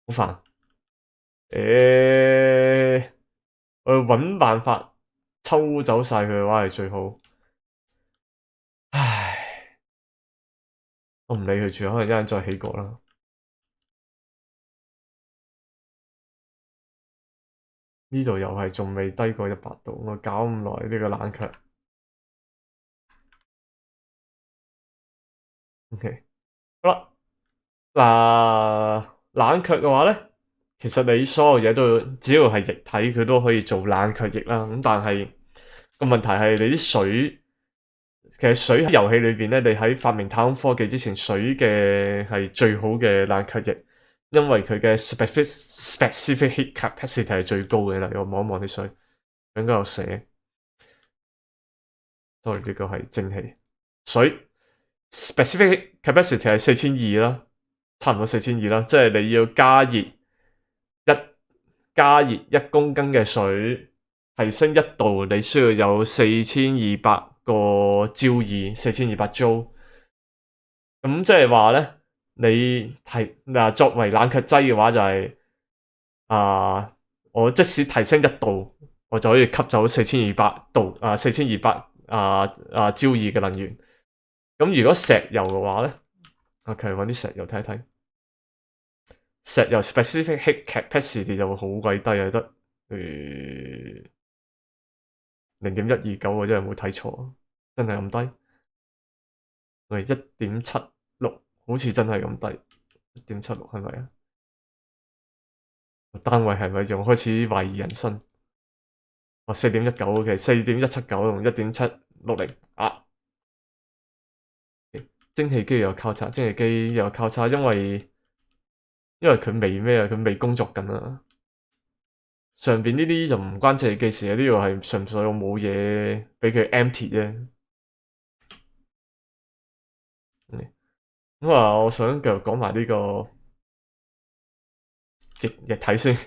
Speaker 1: 好煩。我要搵辦法抽走晒佢嘅話係最好。唉，我唔理佢住，可能一陣再起過啦。呢度又係仲未低過100度，我搞咁耐呢個冷卻。OK，好啦，冷卻嘅話咧，其實你所有嘢都只要係液體，佢都可以做冷卻液啦。咁但係個問題係你啲水，其實水喺遊戲裏邊咧，你喺發明太空科技之前，水嘅係最好嘅冷卻液，因為佢嘅 specific heat capacity 係最高嘅。例如我望一望啲水，應該有寫。sorry，呢個係蒸汽水 specific capacity 係4200啦，差唔多4200啦，即係你要加熱1公斤嘅水，提升1度，你需要有4200個焦耳，4200 Joule。咁即係話咧，你作為冷卻劑嘅話就係我即使提升1度，我就可以吸走4200度4200焦耳嘅能源。咁如果石油嘅話咧，OK，搵啲石油睇一睇。石油 specific heat capacity 就會好鬼低啊，得0.129，我真係冇睇錯，真係咁低。喂，1.76，好似真係咁低。1.76係咪啊？單位係咪仲開始懷疑人生？4.19 OK， 4.179同1.760蒸汽機又有交叉，蒸汽機又有交叉，因為佢未咩啊？佢未工作緊啊。上邊呢啲就唔關蒸汽機事啊，呢個係純粹我冇嘢俾佢 empty 啫。咁我想繼續講埋呢個液體先。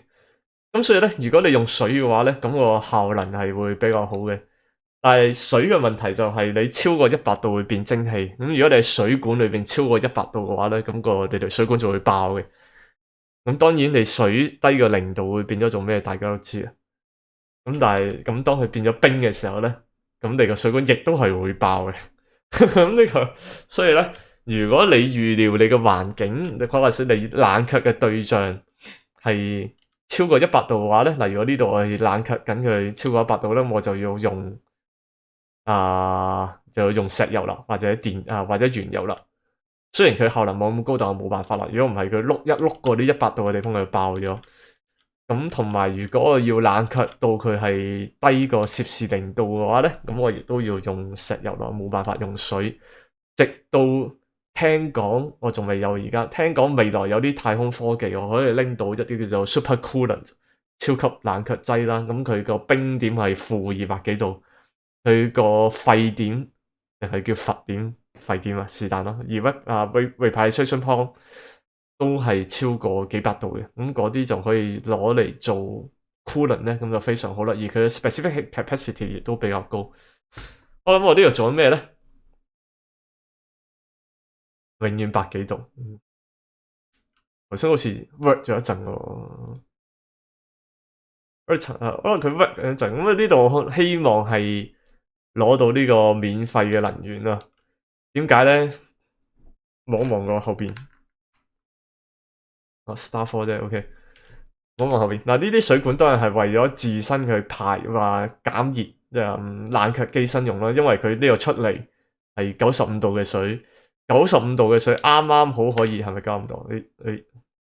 Speaker 1: 咁所以咧，如果你用水嘅話咧，咁個效能係會比較好嘅。但係水嘅問題就係你超過100度會變蒸汽。咁如果你喺水管裏邊超過100度嘅話咧，咁你條水管就會爆嘅。咁當然你水低過0度會變咗做咩？大家都知啊。咁但係當佢變咗冰嘅時候咧，咁你個水管亦都係會爆嘅。咁所以咧，如果你預料你個環境，或者是你冷卻嘅對象係超過100度嘅話咧，例如我呢度我係冷卻緊佢超過100度咧，我就要用石油啦，或者或者原油啦。雖然佢效能冇咁高，但我冇辦法啦。如果唔係佢碌一碌過啲100度嘅地方，佢就爆咗。咁同埋如果我要冷卻到佢係低過攝氏0度嘅話咧，咁我亦都要用石油咯，冇辦法用水。直到聽講我仲未有，而家聽講未來有啲太空科技，我可以拎到一啲叫做 super coolant 超級冷卻劑啦。咁佢個冰點係-200幾度，佢個沸點定係叫沸點？沸點啊，是但啦。而reparation point 都係超過幾百度嘅，咁嗰啲就可以攞嚟做 coolant 咧，咁就非常好啦。而佢嘅 specific capacity 亦都比較高。我諗我呢度做緊咩咧？永遠100幾度。頭先好似 work 咗一陣喎。可能佢 work 一陣，咁呢度我希望係攞到呢個免費嘅能源啊。點解咧？望望我後邊。Star 4啫 ，OK。望望後邊嗱，呢啲水管當然係為咗自身去排話減熱，冷卻機身用啦。因為佢呢個出嚟係95度嘅水，95度嘅水啱啱好可以係咪95度？你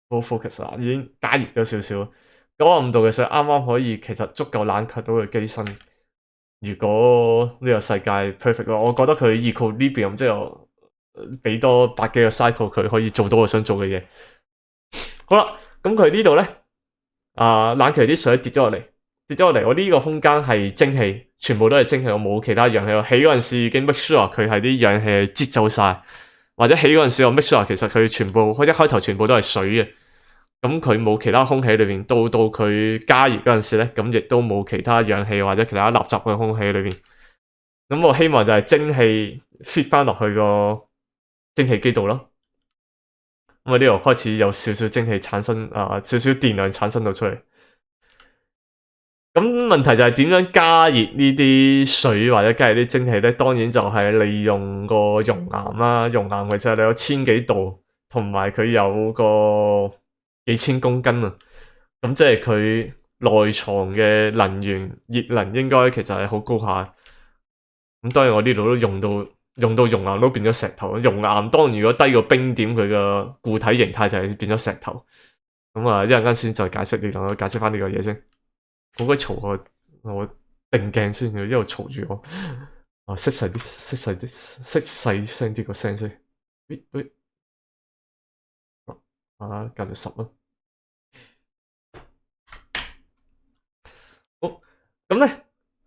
Speaker 1: full focus 啦，已經加熱咗少少。95度嘅水啱啱可以，其實足夠冷卻到佢機身。如果呢個世界 perfect 咯，我覺得佢 equilibrium 即係俾多100幾個 cycle，佢可以做到我想做嘅嘢。好啦，咁佢呢度咧，冷卻啲水跌咗落嚟，我呢個空間係蒸氣，全部都係蒸氣，我冇其他氧氣。我起嗰陣時已經 make sure 佢係啲氧氣擠走晒，或者起嗰陣時我 make sure 其實佢全部一開頭全部都係水嘅，咁佢冇其他空氣裏邊，到佢加熱嗰陣時咧，咁亦都冇其他氧氣或者其他垃圾嘅空氣裏邊。咁我希望就係蒸氣 fit 翻落去個蒸汽機度咯。咁啊呢度開始有少少蒸汽產生，少少電量產生到出嚟。咁問題就係點樣加熱呢啲水或者加熱啲蒸汽咧？當然就係利用個熔岩啦。熔岩其實你有1000幾度，同埋佢有個幾千公斤啊。咁即係佢內藏嘅能源熱能應該其實係好高下。咁當然我呢度都用到熔岩都變咗石頭。熔岩當然如果低過冰點，佢個固體形態就係變咗石頭。咁一陣間先再解釋，你同我解釋翻呢個嘢先。好鬼嘈，我定鏡先，一路嘈住我。熄細聲啲個聲先。喂，繼續10啦。好，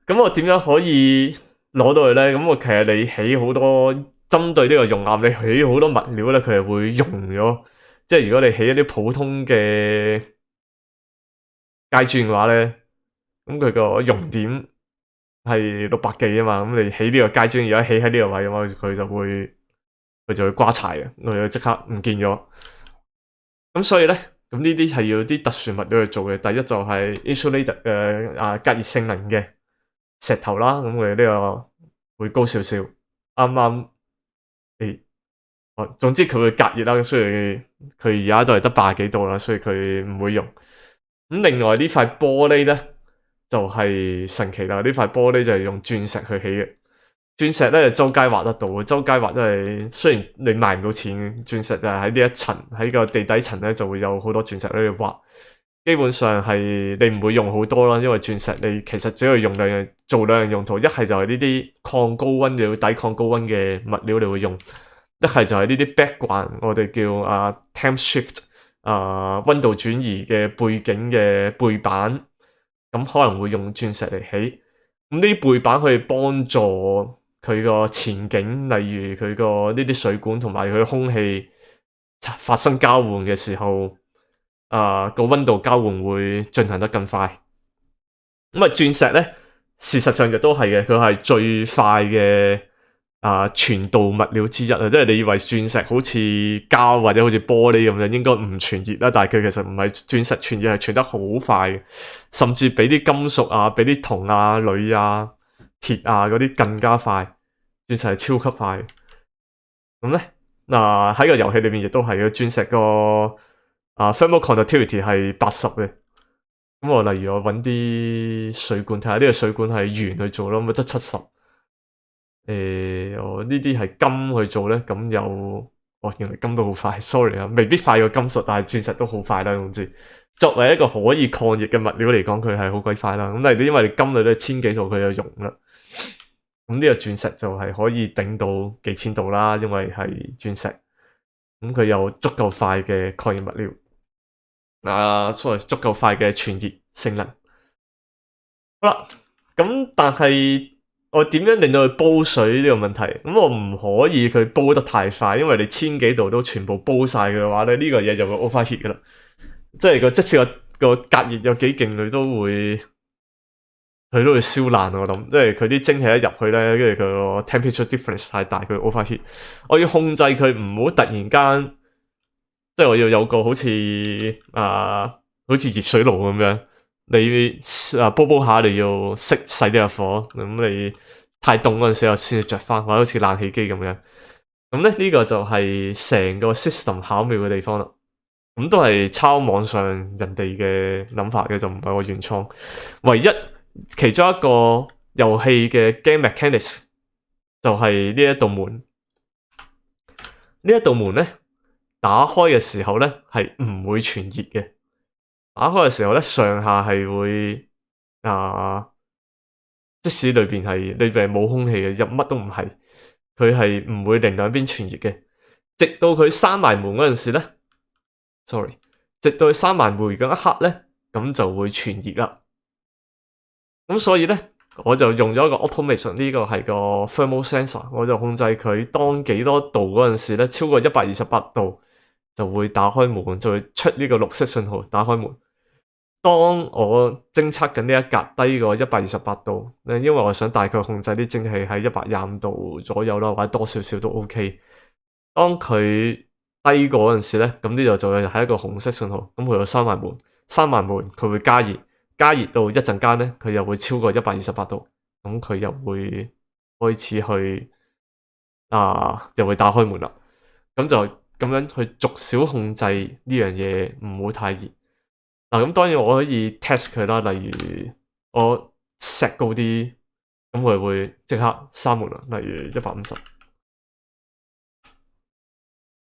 Speaker 1: 咁我點樣可以攞到佢咧？咁我其實你起好多針對呢個熔岩，你起好多物料咧，佢係會溶咗。即係如果你起一啲普通嘅階磚嘅話咧，咁佢個熔點係600幾啊嘛。咁你起呢個階磚，如果起喺呢個位嘅話，佢就會瓜柴嘅，佢就即刻唔見咗。咁所以咧，咁呢啲係要啲特殊物料去做嘅。第一就係 insulated 嘅隔熱性能嘅石頭啦，咁佢呢個會高少少，啱啱總之佢會隔熱啦，所以佢而家都係得80幾度啦，所以佢唔會溶。咁另外呢塊玻璃咧就係神奇啦，呢塊玻璃就係用鑽石去起嘅。鑽石咧周街挖得到，周街挖都係，雖然你賣唔到錢，鑽石就係喺呢一層，喺個地底層咧就會有好多鑽石喺度挖。基本上係你唔會用好多啦，因為鑽石你其實只可以用做兩樣用途，一係就係呢啲抗高溫要抵抗高溫嘅物料你會用，一係就係呢啲 background 我哋叫temp shift 溫度轉移嘅背景嘅背板，咁可能會用鑽石嚟起。咁呢啲背板可以幫助佢個前景，例如佢個呢啲水管同埋佢空氣發生交換嘅時候，個溫度交換會進行得更快。咁鑽石咧，事實上亦都係嘅，佢係最快嘅傳導物料之一啊！即係你以為鑽石好似膠或者好似玻璃咁樣，應該唔傳熱啦，但係佢其實唔係，鑽石傳熱係傳得好快嘅，甚至比啲金屬比啲銅鋁鐵嗰啲更加快。鑽石係超級快嘅。咁咧喺個遊戲裏面亦都係嘅，鑽石個thermal conductivity 係80嘅。咁我例如我揾啲水管睇下，呢個水管係鉛去做咯，咁得70。我呢啲係金去做咧，咁有原來金都好快 ，sorry 啊，未必快過金屬，但係鑽石都好快啦。總之，作為一個可以抗熱嘅物料嚟講，佢係好鬼快啦。咁但係因為你金類都係1000幾度，佢就溶啦。咁呢個鑽石就係可以頂到幾千度啦，因為係鑽石。咁佢有足夠快嘅抗熱物料，所謂足夠快嘅傳熱性能。好啦，咁但係我點樣令到佢煲水呢個問題？咁我唔可以佢煲得太快，因為你1000幾度都全部煲晒嘅話咧，呢個嘢就會 overheat 噶啦。即係即使個隔熱有幾勁，佢都會燒爛。我諗，即係佢啲蒸汽一入去咧，跟住佢個 temperature difference 太大，佢 overheat。我要控制佢唔好突然間，即係我要有個好似熱水爐咁樣。你煲煲下，你要熄細啲嘅火，咁你太凍嗰陣時候先至着翻，或者好似冷氣機咁樣。咁咧呢個就係成個 system 巧妙嘅地方啦。咁都係抄網上人哋嘅諗法嘅，就唔係我原創。唯一其中一個遊戲嘅 game mechanics 就係呢一道門。呢一道門咧打開嘅時候咧係唔會傳熱嘅。打開嘅時候咧，上下係會即使裏邊係冇空氣嘅，入乜都唔係，佢係唔會令兩邊傳熱嘅。直到佢閂埋門嗰陣時咧，sorry， 直到佢閂埋門嗰一刻咧，咁就會傳熱啦。咁所以咧，我就用咗一個 automation， 呢個係個 thermal sensor， 我就控制佢當幾多度嗰陣時咧，超過128度就會打開門，就會出呢個綠色信號打開門。當我偵測緊呢一格低過128度，因為我想大概控制啲蒸汽喺125度左右啦，或者多少少都 OK。當佢低過嗰陣時咧，咁呢度就係一個紅色信號，咁佢就閂埋門，閂埋門佢會加熱，加熱到一陣間咧，佢又會超過128度，咁佢又會開始去又會打開門啦。咁就咁樣去逐少控制呢樣嘢，唔好太熱。咁當然我可以 test 佢啦，例如我 set 高啲，咁佢會即刻閂門啦。例如150，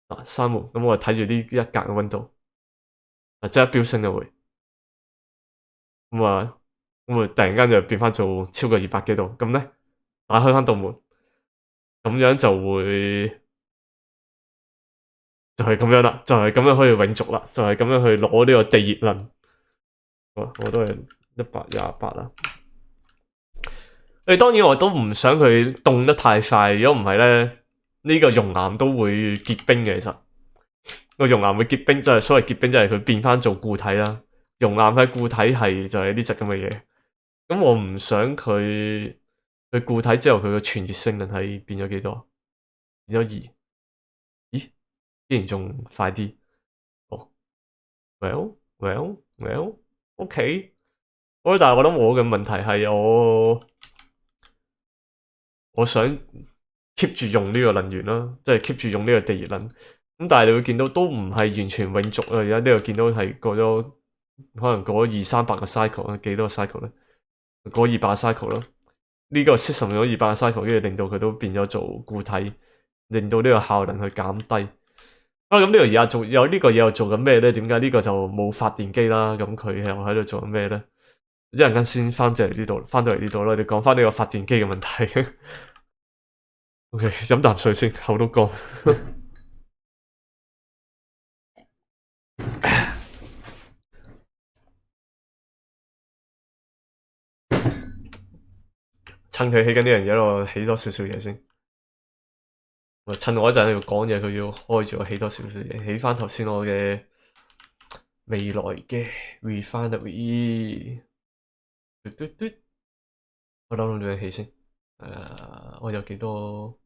Speaker 1: 閂門，咁我睇住呢一格嘅溫度，即刻飆升就會，咁突然間就變翻做超過200幾度，咁咧打開翻道門，咁樣就會就係咁樣啦，就係咁樣可以永續啦，就係咁樣去攞呢個地熱能。我都係128啦。當然我都唔想佢凍得太快，如果唔係咧，呢個熔岩都會結冰嘅。其實個熔岩會結冰，即係所謂結冰，即係佢變翻做固體啦。熔岩嘅固體係就係呢隻咁嘅嘢。咁我唔想佢固體之後佢嘅傳熱性能係變咗幾多？變咗2。咦？竟然仲快啲？哦 ，well，OK。但係我諗我嘅問題係我想 keep 住用呢個能源啦，即係 keep 住用呢個地熱能。咁但係你會見到都唔係完全永續啊！而家呢度見到係過咗可能過咗200-300個 cycle 啦，幾多個 cycle 咧？過200個 cycle 啦。呢個 system 用咗200個 cycle，跟住令到佢都變咗做固體，令到呢個效能去減低。咁呢個而家有呢個嘢又做緊咩咧？點解呢個就冇發電機啦？咁佢又喺度做緊咩咧？一陣間先翻到嚟呢度啦，你講翻呢個發電機嘅問題。OK， 飲啖水先，口都乾。趁佢起緊呢樣嘢，我起多少少嘢先。趁我一陣喺度講嘢，佢要開住我起多少少嘢，起翻頭先我嘅未來嘅 refinery。我諗兩樣起先。我有幾多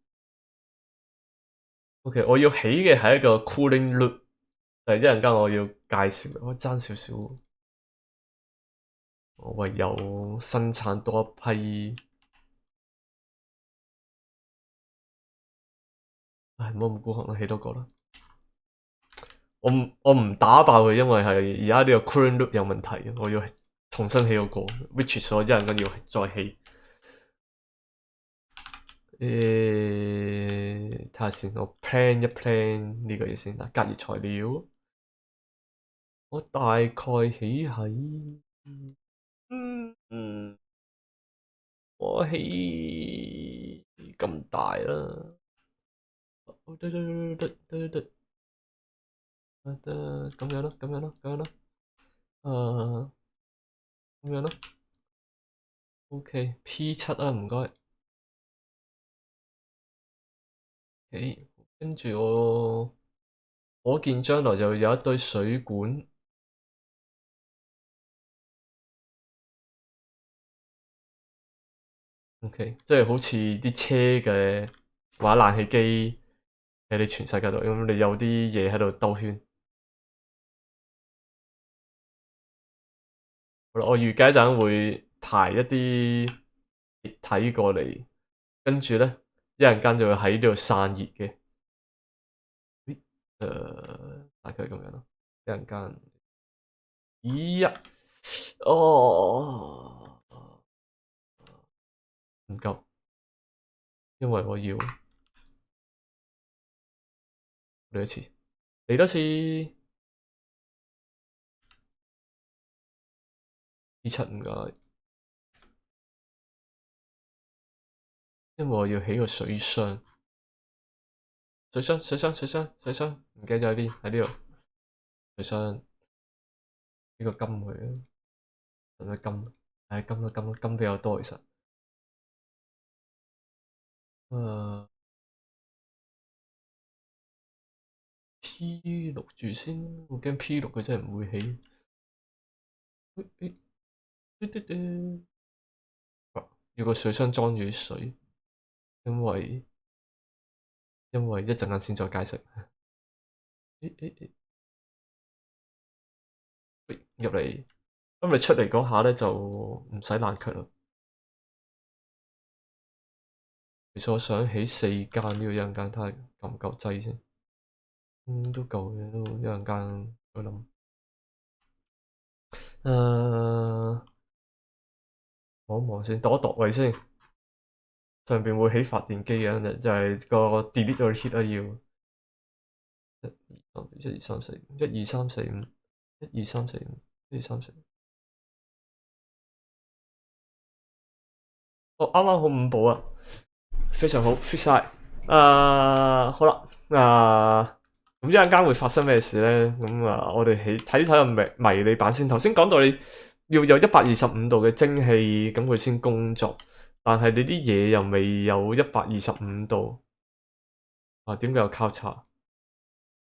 Speaker 1: ？OK， 我要起嘅係一個 cooling loop， 但係一陣間我要介紹，我爭少少，我唯有生產多一批。唉，唔好咁孤寒啦，起多個啦。我唔打爆佢，因為係而家呢個 cooling loop 有問題，我要重新起個，which is 我一陣間要再起。睇下先，我 plan 一 plan 呢個嘢先啦。隔熱材料，我大概起喺我起咁大啦。得咁樣咯，咁樣咯，咁樣咯，咁樣咯。OK，P7 啊，唔該。跟住我可見將來就有一堆水管。OK，即係好似啲車嘅或者冷氣機喺你全世界度，咁你有啲嘢喺度兜圈。好啦，我預計一陣會排一啲液體過嚟，跟住咧一陣間就會喺呢度散熱嘅。大概咁樣咯。一陣間，咦呀，哦，唔夠，因為我要嚟一次，嚟多次，P7唔該，因為我要起個水箱。水箱，唔記得咗喺邊？喺呢度。水箱呢個金佢啊，使唔使金？係金啦，金啦，金比較多其實。P6住先，我驚 P6佢真係唔會起。要個水箱裝住啲水，因為一陣間先再解釋。入嚟，咁你出嚟嗰下咧就唔使冷卻啦。其實我想起4間呢個，一陣間睇下夠唔夠劑先。都夠嘅，都一陣間我諗。望一望先，度一度位先。上邊會起發電機嘅，就係個 delete 咗 heat 啊要。1 2 3 4 5 1 2 3 4 5 1 2 3 4 5 1 2 3 4 5。哦，啱啱好5部啊，非常好 fit 晒。好啦，咁一陣間會發生咩事咧？咁我哋睇個迷你版先。頭先講到你要有125度嘅蒸汽，咁佢先工作。但係你啲嘢又未有125度，點解有交叉？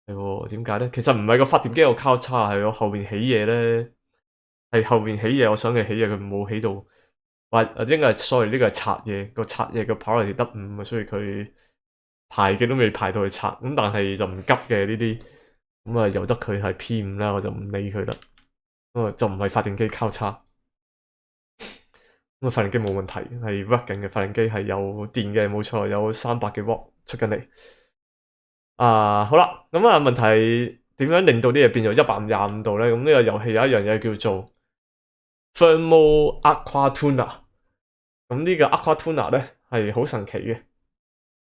Speaker 1: 係喎，點解咧？其實唔係個發電機有交叉，係我後面起嘢咧，係後面起嘢，我想佢起嘢，佢冇起到，或應該係 sorry 呢個係拆嘢，個拆嘢個 power 得5，所以佢排嘅都未排到去拆，咁但係就唔急嘅呢啲，咁由得佢係 P5啦，我就唔理佢啦，就唔係發電機交叉。咁發電機冇問題，係 work 緊嘅，發電機係有電嘅，冇錯，有300幾瓦出緊嚟。好啦，咁問題點樣令到啲嘢變咗125度咧？咁呢個遊戲有一樣嘢叫做 Thermal Aqua Tuner。咁呢個 Aqua Tuner 咧係好神奇嘅，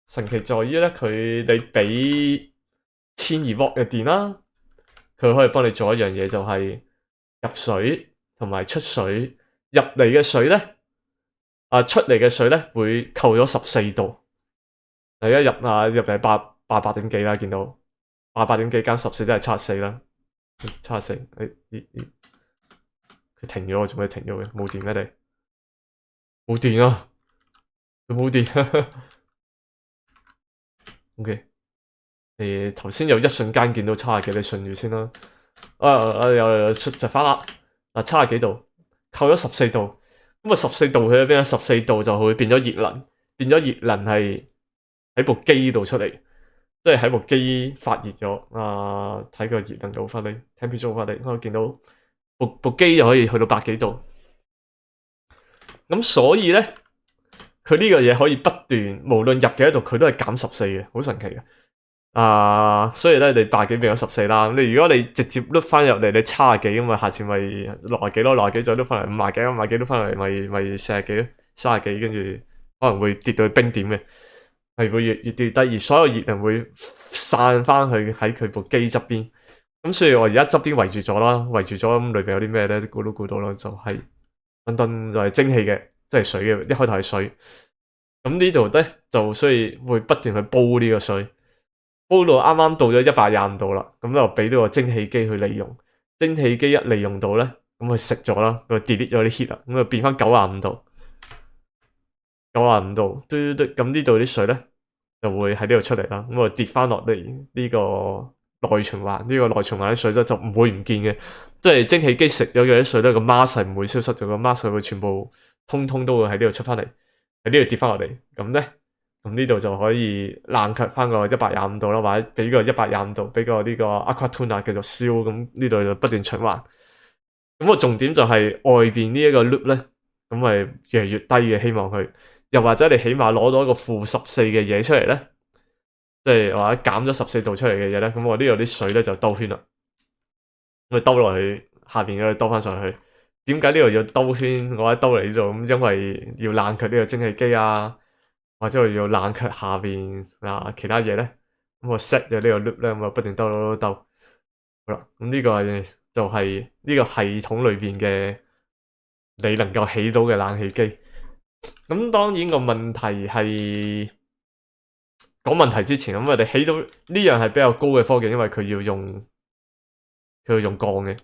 Speaker 1: 神奇在於咧你俾1200瓦嘅電啦，佢可以幫你做一樣嘢，就係入水同埋出水。入嚟嘅水咧，出嚟嘅水咧會扣咗14度。一入嚟88點幾啦，見到88點幾加14真係74啦，74。佢停咗，做咩停咗嘅？冇電咩你？冇電啊！佢冇電。OK，頭先有一瞬間見到70幾，你順住先啦。又出就翻啦。70幾度，扣咗14度。咁14度去咗邊啊？14度就會變咗熱能，變咗熱能係喺部機度出嚟，即係喺部機發熱咗。睇個熱能度翻嚟 temperature 翻嚟，我見到部機就可以去到100幾度。咁所以咧，佢呢個嘢可以不斷，無論入幾多度，佢都係減14嘅，好神奇嘅。所以咧，你80幾變咗14啦。如果你直接碌翻入嚟，你70幾咁嘛，下次咪60幾咯，60幾再碌翻嚟50幾，50幾碌翻嚟咪40幾咯，30幾，跟住可能會跌到去冰點嘅。係會越跌越低，而所有熱能會散翻去喺佢部機側邊。咁所以我而家側邊圍住咗啦，圍住咗咁裏邊有啲咩咧？估都估到啦，就係等等就係蒸汽嘅，即係水嘅。一開頭係水，咁呢度咧就所以會不斷去煲呢個水，煲到啱啱到咗125度啦，咁就俾呢個蒸汽機去利用。蒸汽機一利用到咧，咁佢食咗啦，佢 delete 咗啲 heat 啦，咁就變翻95度。95度，嘟嘟嘟，咁呢度啲水咧就會喺呢度出嚟啦，咁啊跌翻落嚟呢個內循環，呢個內循環啲水咧就唔會唔見嘅，即係蒸汽機食咗嘅啲水咧個 mass 係唔會消失咗，個 mass 會全部通通都會喺呢度出翻嚟，喺呢度跌翻落嚟，咁咧，咁呢度就可以冷卻翻個125度啦，或者俾個125度，俾個呢個 aqua tuna 繼續燒，咁呢度就不斷循環。咁個重點就係外邊呢一個 loop 咧，咁咪越嚟越低嘅，希望佢。又或者你起碼攞到一個-14嘅嘢出嚟咧，即係或者減咗14度出嚟嘅嘢咧，咁我呢度啲水咧就兜圈啦，咁兜落去下邊嗰度兜翻上去。點解呢度要兜圈？我喺兜嚟呢度，咁因為要冷卻呢個蒸汽機啊，或者我要冷卻下邊其他嘢咧，咁我 set 咗呢個 loop 咧，咁啊不斷兜。好啦，咁呢個就係呢個系統裏邊嘅你能夠起到嘅冷氣機。咁當然個問題係講問題之前，咁我哋起到呢樣係比較高嘅科技，因為佢要用鋼嘅，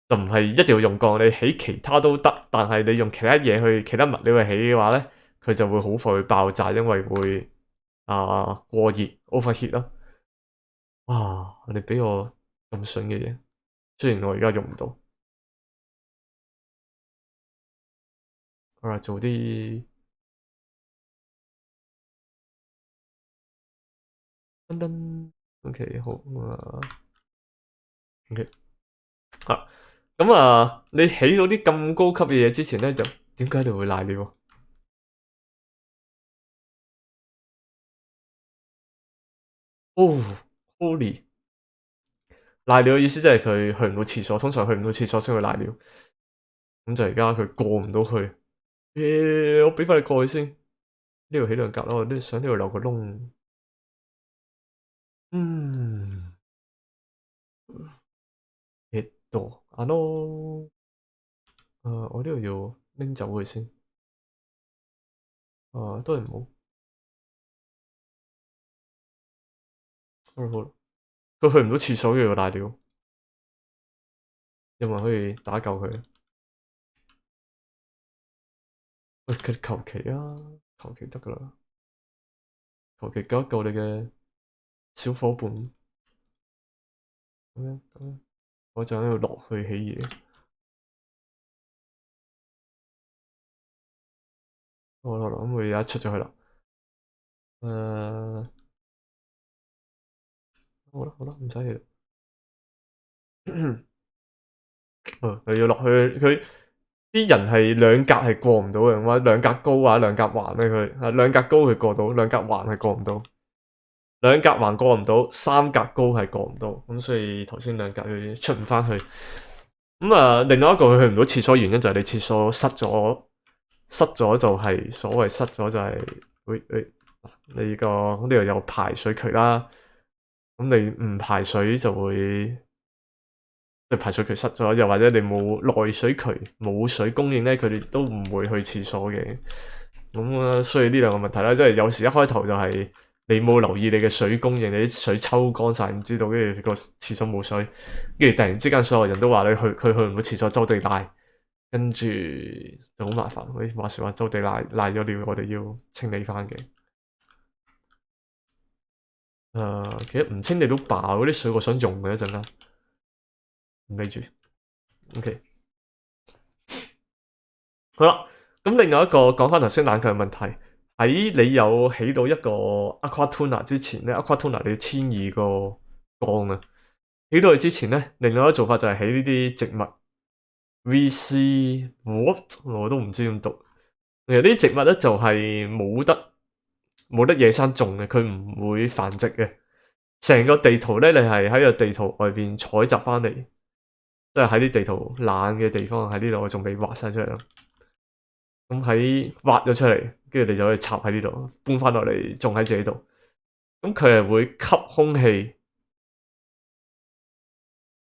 Speaker 1: 就唔係一定要用鋼，你起其他都得，但係你用其他嘢去其他物料去起嘅話咧，佢就會好快會爆炸，因為會過熱 overheat 咯。哇！你俾我咁筍嘅嘢，雖然我而家用唔到。好啦，做啲噔噔 ，OK 好，OK 咁你起到啲咁高級嘅嘢之前咧，就點解你會瀨尿？哦，Holy！瀨尿嘅意思即係佢去唔到廁所，通常去唔到廁所先會瀨尿。咁就而家佢過唔到去，我俾翻你過去先。呢度起兩格咯，我想呢度留個窿。我呢度要拎走佢先。都係唔好。好，佢去唔到廁所嘅要瀨尿，有冇人可以打救佢？喂，佢求其啊，求其得噶啦，求其救一救你嘅小伙伴。咁樣，我就喺度落去起嘢。好啦，咁佢而家出咗去啦。好啦，唔使理啦。佢要落去，佢啲人係兩格係過唔到嘅，或者兩格高或者兩格橫咧，佢兩格高佢過到，兩格橫係過唔到。兩格橫過唔到，三格高係過唔到，咁所以頭先兩格佢出唔翻去。另外一個佢去唔到廁所原因就係你廁所塞咗就係所謂塞咗就係你呢度有排水渠啦，咁你唔排水就會即排水渠塞咗，又或者你冇內水渠冇水供應咧，佢哋都唔會去廁所嘅。咁所以呢兩個問題啦，即係有時一開頭就係你冇留意你嘅水供應，你啲水抽乾晒，唔知道，跟住個廁所冇水，跟住突然之間所有人都話佢去唔到廁所，周地瀨，跟住就好麻煩。喂，話時話周地瀨咗尿，我哋要清理翻嘅。其實唔清理都爆嗰啲水，我想用嘅一陣啦，唔理住。OK， 好啦，咁另外一個講翻頭先冷卻嘅問題，喺你有起到一個 aqua tuna 之前咧，aqua tuna 你要遷移個缸啊。起到佢之前咧，另外一個做法就係起呢啲植物 VC what 我都唔知點讀。其實呢啲植物咧就係冇得野生種嘅，佢唔會繁殖嘅。成個地圖咧，你係喺個地圖外邊採集翻嚟，即係喺啲地圖冷嘅地方喺呢度，我仲未畫晒出嚟咯。咁喺挖咗出嚟跟住你就可以插喺呢度，搬翻落嚟種喺自己度。咁佢係會吸空氣，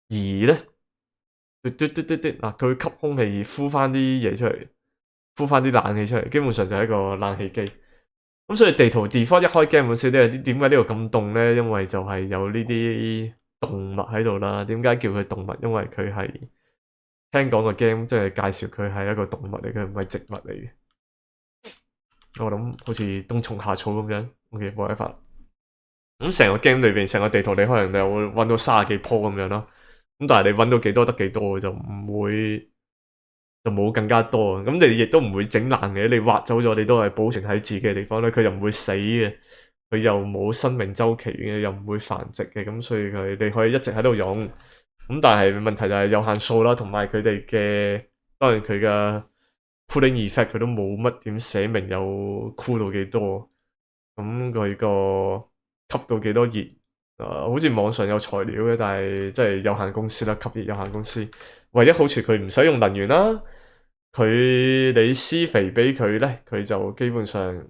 Speaker 1: 而咧，嗱，佢會吸空氣而呼翻啲嘢出嚟，呼翻啲冷氣出嚟，基本上就係一個冷氣機。咁所以地圖 default 一開 game 本身咧，點解呢度咁凍咧？因為就係有呢啲動物喺度啦。點解叫佢動物？因為佢係聽講個 game 即係介紹佢係一個動物嚟嘅，唔係植物嚟嘅。我諗好似冬蟲夏草咁樣。OK， 冇辦法。咁成個 game 裏邊，成個地圖你可能你會搵到30幾棵咁樣咯。咁但係你搵到幾多得幾多，就唔會就冇更加多。咁你亦都唔會整爛嘅，你挖走咗，你都係保存喺自己嘅地方咧，佢又唔會死嘅，佢又冇生命周期嘅，又唔會繁殖嘅，咁所以你可以一直喺度用。咁但係問題就係有限數啦，同埋佢哋嘅當然佢嘅 cooling effect 佢都冇乜點寫明有 cool 到幾多。咁佢個吸到幾多熱？好似網上有材料嘅，但係即係有限公司啦，吸熱有限公司。唯一好處佢唔使用能源啦，你施肥俾佢咧，佢就基本上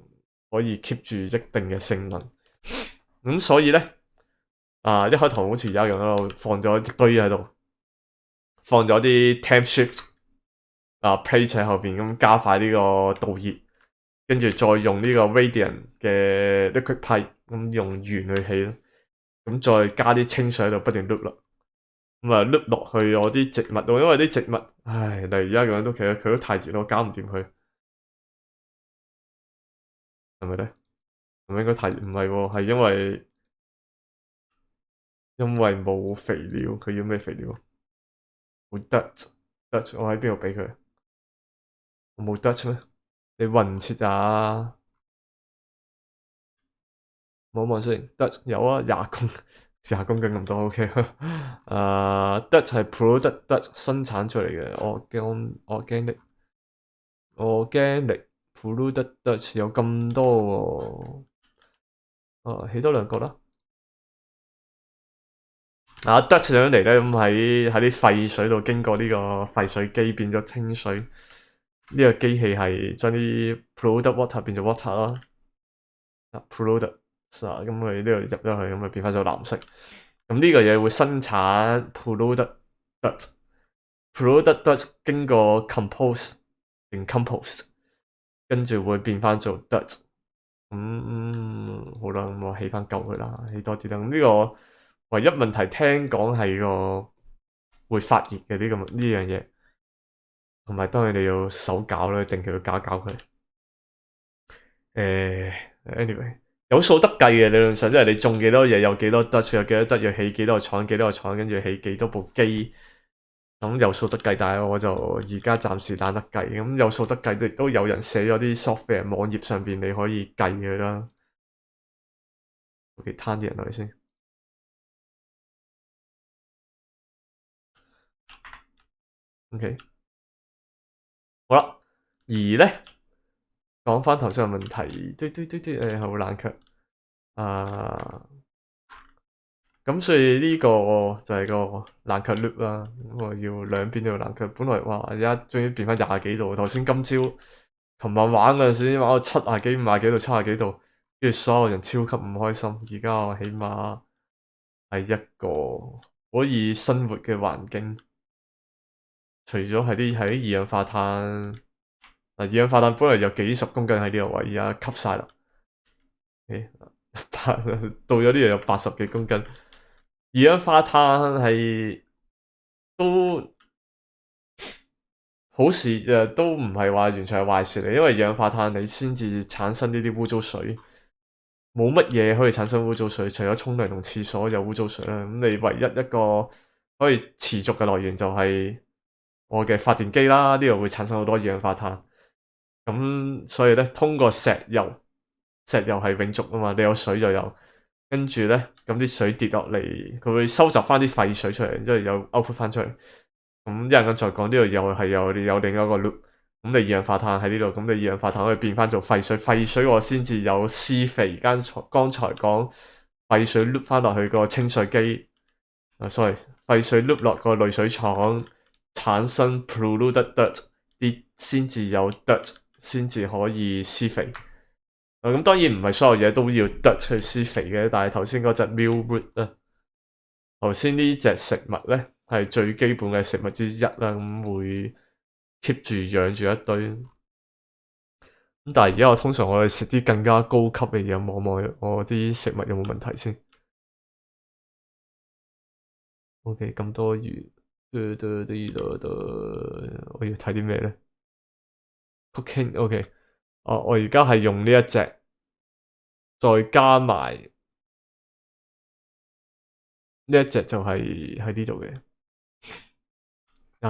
Speaker 1: 可以 keep 住一定嘅性能。咁所以咧，一開頭好似而家咁喺度放咗一堆喺度，放咗啲 temp shift plate 喺後邊，咁加快呢個導熱，跟住再用呢個 radiant 嘅 liquid pipe，咁用鉛去起咯。咁再加啲清水喺度不斷碌落，咁啊碌落去我啲植物度，因為啲植物，唉，例如而家咁樣都其實佢都太熱咯，搞唔掂佢，係咪咧？係咪應該太熱？唔係喎，係因為冇肥料，佢要咩肥料？冇 dirt，我喺邊度俾佢？我冇 dirt 咩？你運唔切咋？望望先 ，dirt 有啊，20公斤咁多 ，OK。dirt 係 product dirt 生產出嚟嘅organic product dirt 有咁多喎，起多2個啦。dirt 上嚟咧，咁喺啲廢水度經過呢個廢水機變咗清水，呢個機器係將啲 product water 變做 water 啦，product。咁佢呢度入咗去，咁就變翻咗藍色。咁呢個嘢會生產 polluted dirt，polluted dirt 經過 compost 變 compost， 跟住會變翻做 dirt。好啦，咁我起翻舊佢啦，起多啲啦。咁呢個唯一問題聽講係個會發熱嘅呢樣嘢，同埋當然你要手搞啦，定期要搞佢。anyway。有數得計嘅，理論上，即係你種幾多嘢，有幾多得，有幾多得，要起幾多個廠，幾多個廠，跟住起幾多部機，咁有數得計。但係我就而家暫時懶得計，咁有數得計，亦都有人寫咗啲 software 網頁上邊你可以計佢啦。OK， 攤啲人落嚟先。OK， 好啦，而咧講翻頭先個問題，好冷卻。咁所以呢個就係個冷卻 loop 啦。咁我要兩邊都要冷卻。本來哇，而家終於變翻20幾度。頭先今朝琴晚玩嗰陣時，玩到70幾、50幾度、70幾度，跟住所有人超級唔開心。而家我起碼係一個可以生活嘅環境，除咗係啲二氧化碳。二氧化碳本來有幾十公斤喺呢個位，而家吸晒啦。到咗呢度有80幾公斤。二氧化碳係都好事，都唔係話完全係壞事嚟，因為二氧化碳你先至產生呢啲污糟水，冇乜嘢可以產生污糟水，除咗沖涼同廁所有污糟水啦。咁你唯一一個可以持續嘅來源就係我嘅發電機啦，呢度會產生好多二氧化碳。咁所以咧，通過石油係永續啊嘛，你有水就有。跟住咧，咁啲水跌落嚟，佢會收集翻啲廢水出嚟，之後又 output 翻出嚟。咁一陣間再講，呢度又係有另一個 loop。咁你二氧化碳喺呢度，咁你二氧化碳可以變翻做廢水，廢水我先至有施肥。剛才講廢水 loop 翻落去個清水機，sorry， 廢水 loop 落個濾水廠，產生 polluted dirt，啲先至有 dirt，先至可以施肥。咁當然唔係所有嘢都要得去施肥嘅，但係頭先嗰隻 milkweed 咧，頭先呢隻食物咧係最基本嘅食物之一啦，咁會 keep 住養住一堆。咁但係而家我通常我係食啲更加高級嘅嘢，望望我啲食物有冇問題先。OK， 咁多餘，我要睇啲咩咧 ？Cooking OK， 我而家係用呢一隻，再加埋呢一隻就係喺呢度嘅。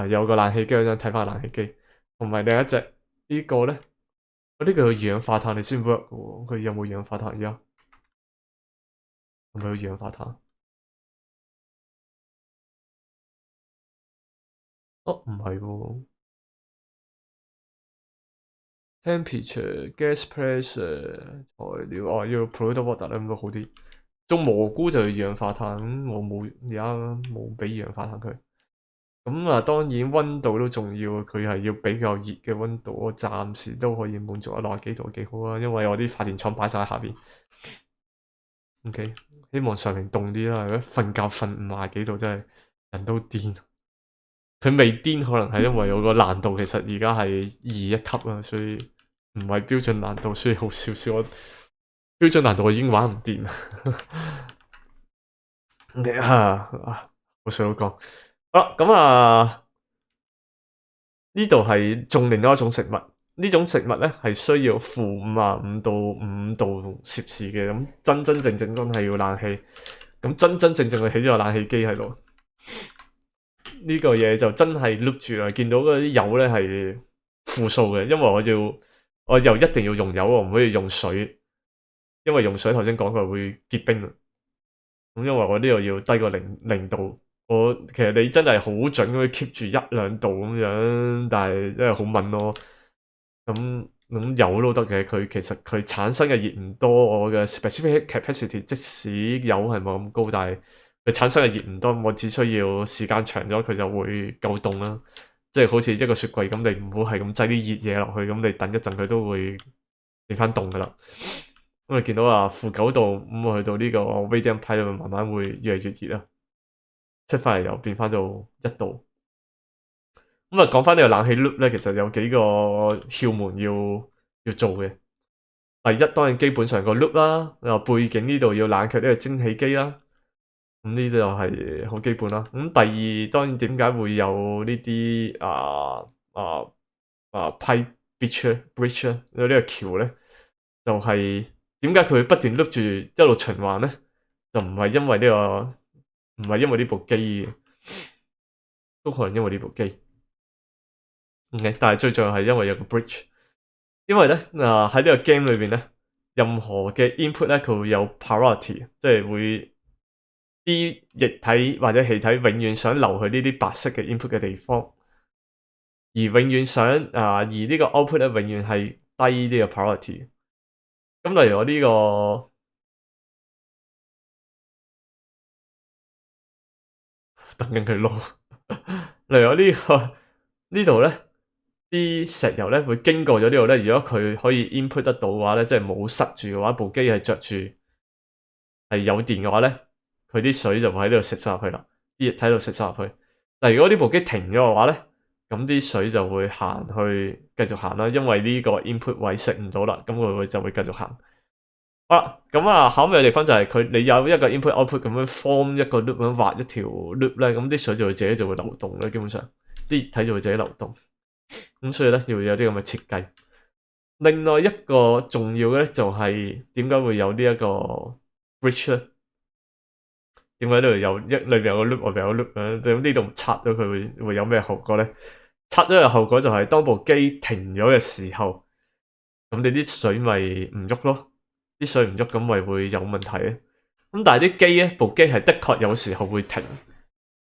Speaker 1: 有個冷氣機，我想睇翻冷氣機，同埋另一隻呢個咧，呢個有二氧化碳你先 work 嘅喎，佢有冇二氧化碳而家？係咪有二氧化碳？哦，唔係喎。Temperature、gas pressure、材料要 polluted water 咧，咁都好啲。種蘑菇就要二氧化碳，我冇而家冇俾二氧化碳佢。咁當然溫度都重要，佢係要比較熱嘅溫度，我暫時都可以滿足60幾度幾好啊，因為我啲發電廠擺晒喺下邊。OK， 希望上面凍啲啦，如果瞓覺瞓50幾度真係人都癲。佢未癲，可能係因為我個難度其實而家係2.1級啊，所以唔係標準難度，所以好少少。我標準難度我已經玩唔掂。好想講，好咁呢度係種另外一種食物，呢種食物咧係需要-55到5度攝氏嘅，咁真正真係要冷氣，咁真正佢起咗個冷氣機喺度。呢個嘢就真係 loop 住啦，見到嗰啲油咧係負數嘅，因為我又一定要用油，我唔可以用水，因為用水頭先講過會結冰。咁因為我呢度要低過零度，其實你真係好準咁 keep 住1-2度咁樣，但係真係好悶咯。咁油都得嘅，其實佢產生嘅熱唔多，我嘅 specific capacity 即使油係冇咁高，但係佢產生嘅熱唔多，我只需要時間長咗佢就會夠凍啦。即係好似一個雪櫃咁，你唔好係咁擠啲熱嘢落去，咁你等一陣佢都會變翻凍噶啦。咁你見到-9度，咁我去到呢個 radiant 批度，慢慢會越嚟越熱啦。出翻嚟又變翻到1度。咁講翻呢個冷氣 loop 咧，其實有幾個竅門要做嘅。第一當然基本上個 loop 啦，背景呢度要冷卻呢個蒸汽機啦。咁呢啲就係好基本啦。咁第二當然點解會有呢啲pipe bridge 有呢個橋咧？就係點解佢會不斷 loop 住一路循環咧？就唔係因為呢部機嘅，都可能因為呢部機。Okay，但係最重要係因為有個 bridge，因為咧喺呢個 game 裏邊咧，任何嘅 input 咧佢會有 priority，即係會啲液體或者氣體永遠想流去呢啲白色嘅 input 嘅地方，而永遠想而呢個 output 咧永遠係低呢個 priority。咁例如我呢個等緊佢撈，例如我呢度咧。啲石油咧會經過咗呢度咧，如果佢可以 input 得到嘅話咧，即係冇塞住嘅話，部機係着住係有電嘅話咧，佢啲水就會喺呢度食晒入去啦，啲液體喺度食晒入去。但係如果呢部機停咗嘅話咧，咁啲水就會行去繼續行啦，因為呢個 input 位食唔到啦，咁佢就會繼續行。咁巧妙嘅地方就係你有一個 input output 咁樣 form 一個 loop 咁畫一條 loop 咧，咁啲水就會自己就會流動咧，基本上啲液體就會自己流動。咁所以咧要有啲咁嘅設計。另外一個重要嘅咧就係點解會有呢一個 bridge 咧？點解呢度裏邊有個 loop，外邊有個 loop 咧？咁呢度拆咗佢會有咩後果咧？拆咗嘅後果就係當部機停咗嘅時候，咁你啲水咪唔喐咯？啲水唔喐咁咪會有問題咧。咁但係啲機咧，部機係的確有時候會停。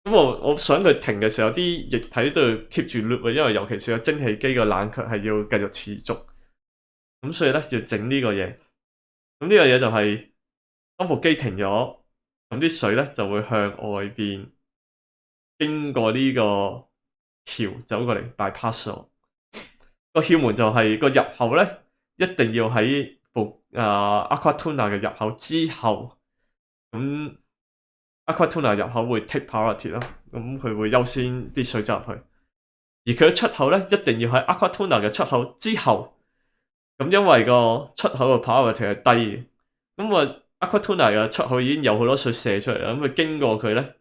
Speaker 1: 咁我想佢停嘅時候，啲液體都要 keep 住 loop，因為尤其是個蒸汽機個冷卻係要繼續持續。咁所以咧要整呢個嘢。咁呢個嘢就係當部機停咗，咁啲水咧就會向外邊經過呢個橋走過嚟 bypass 咗。個竅門就係個入口咧，一定要喺 Aquatuna 嘅入口之後，咁 Aquatuna 入口會 take priority 啦，咁佢會優先啲水走入去。而佢嘅出口咧，一定要喺 Aquatuna 嘅出口之後。咁因為個出口嘅 priority 係低嘅，咁Aquatuna 嘅出口已經有好多水射出嚟啦，咁佢經過佢咧，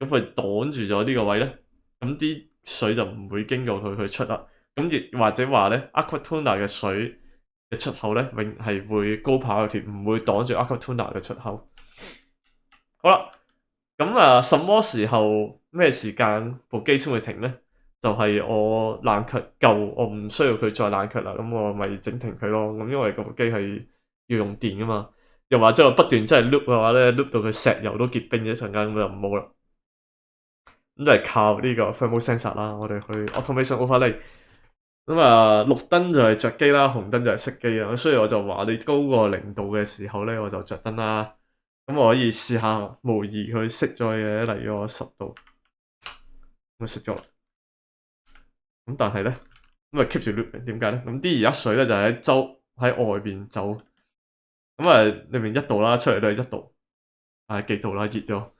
Speaker 1: 咁佢擋住咗呢個位咧，咁啲水就唔會經過佢去出啦。咁亦或者話咧 ，Aquatuna 嘅水嘅出口咧，永係會高 priority，唔會擋住 Aquatuna 嘅出口。好啦，咁什麼時候咩時間部機先會停咧？就係我冷卻夠，我唔需要佢再冷卻啦，咁我咪整停佢咯。咁因為部機係要用電噶嘛，又或者我不斷真係 loop 嘅話咧 ，loop 到佢石油都結冰一陣間咁就唔好啦。咁都係靠呢個 thermal sensor 啦，我哋去 automation overlay。咁綠燈就係着機啦，紅燈就係熄機啊。所以我就話你高過0度嘅時候咧，我就着燈啦。咁我可以試下模擬佢熄咗嘅，例如我10度，咁熄咗。咁但係咧，咁keep 住 loop 點解咧？咁啲而家水咧就喺外邊走，咁裏面1度啦，出嚟都係1度，幾度啦，熱咗。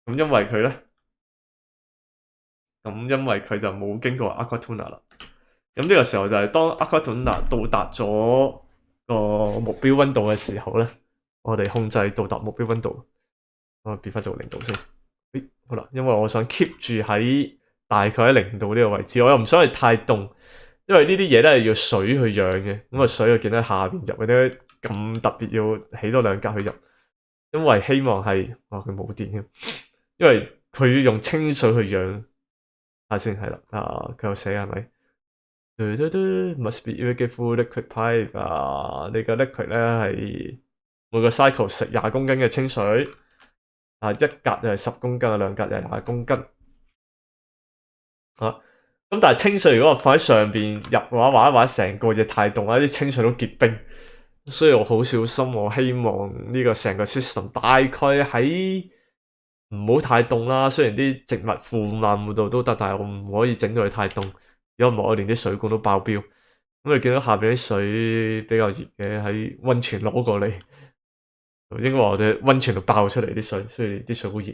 Speaker 1: 咁因為佢就冇經過 Aquatuna 啦。咁呢個時候就係當 Aquatuna 到達咗個目標溫度嘅時候咧，我哋控制到達目標溫度，我變翻做0度先。好啦，因為我想 keep 住喺大概喺0度呢個位置，我又唔想係太凍，因為呢啲嘢都係要水去養嘅。咁水我見到下邊入嗰啲咁特別要起多2格去入，因為希望係佢冇電嘅，因為佢要用清水去養。下先係啦，佢有寫係咪？Must be irrigated through liquid pipe。你個 liquid 咧係每個 cycle 食20公斤嘅清水，1格就係10公斤，2格就係20公斤。咁但係清水如果我放喺上邊入嘅話，或者成個嘢太凍啦，啲清水都結冰，所以我好小心。我希望呢個成個 system 大概喺唔好太凍啦。雖然啲植物負度都得，但係我唔可以整到佢太凍，如果唔係我連啲水管都爆標。咁你見到下邊啲水比較熱嘅，喺溫泉攞過嚟，應該話我哋溫泉度爆出嚟啲水，所以啲水好熱。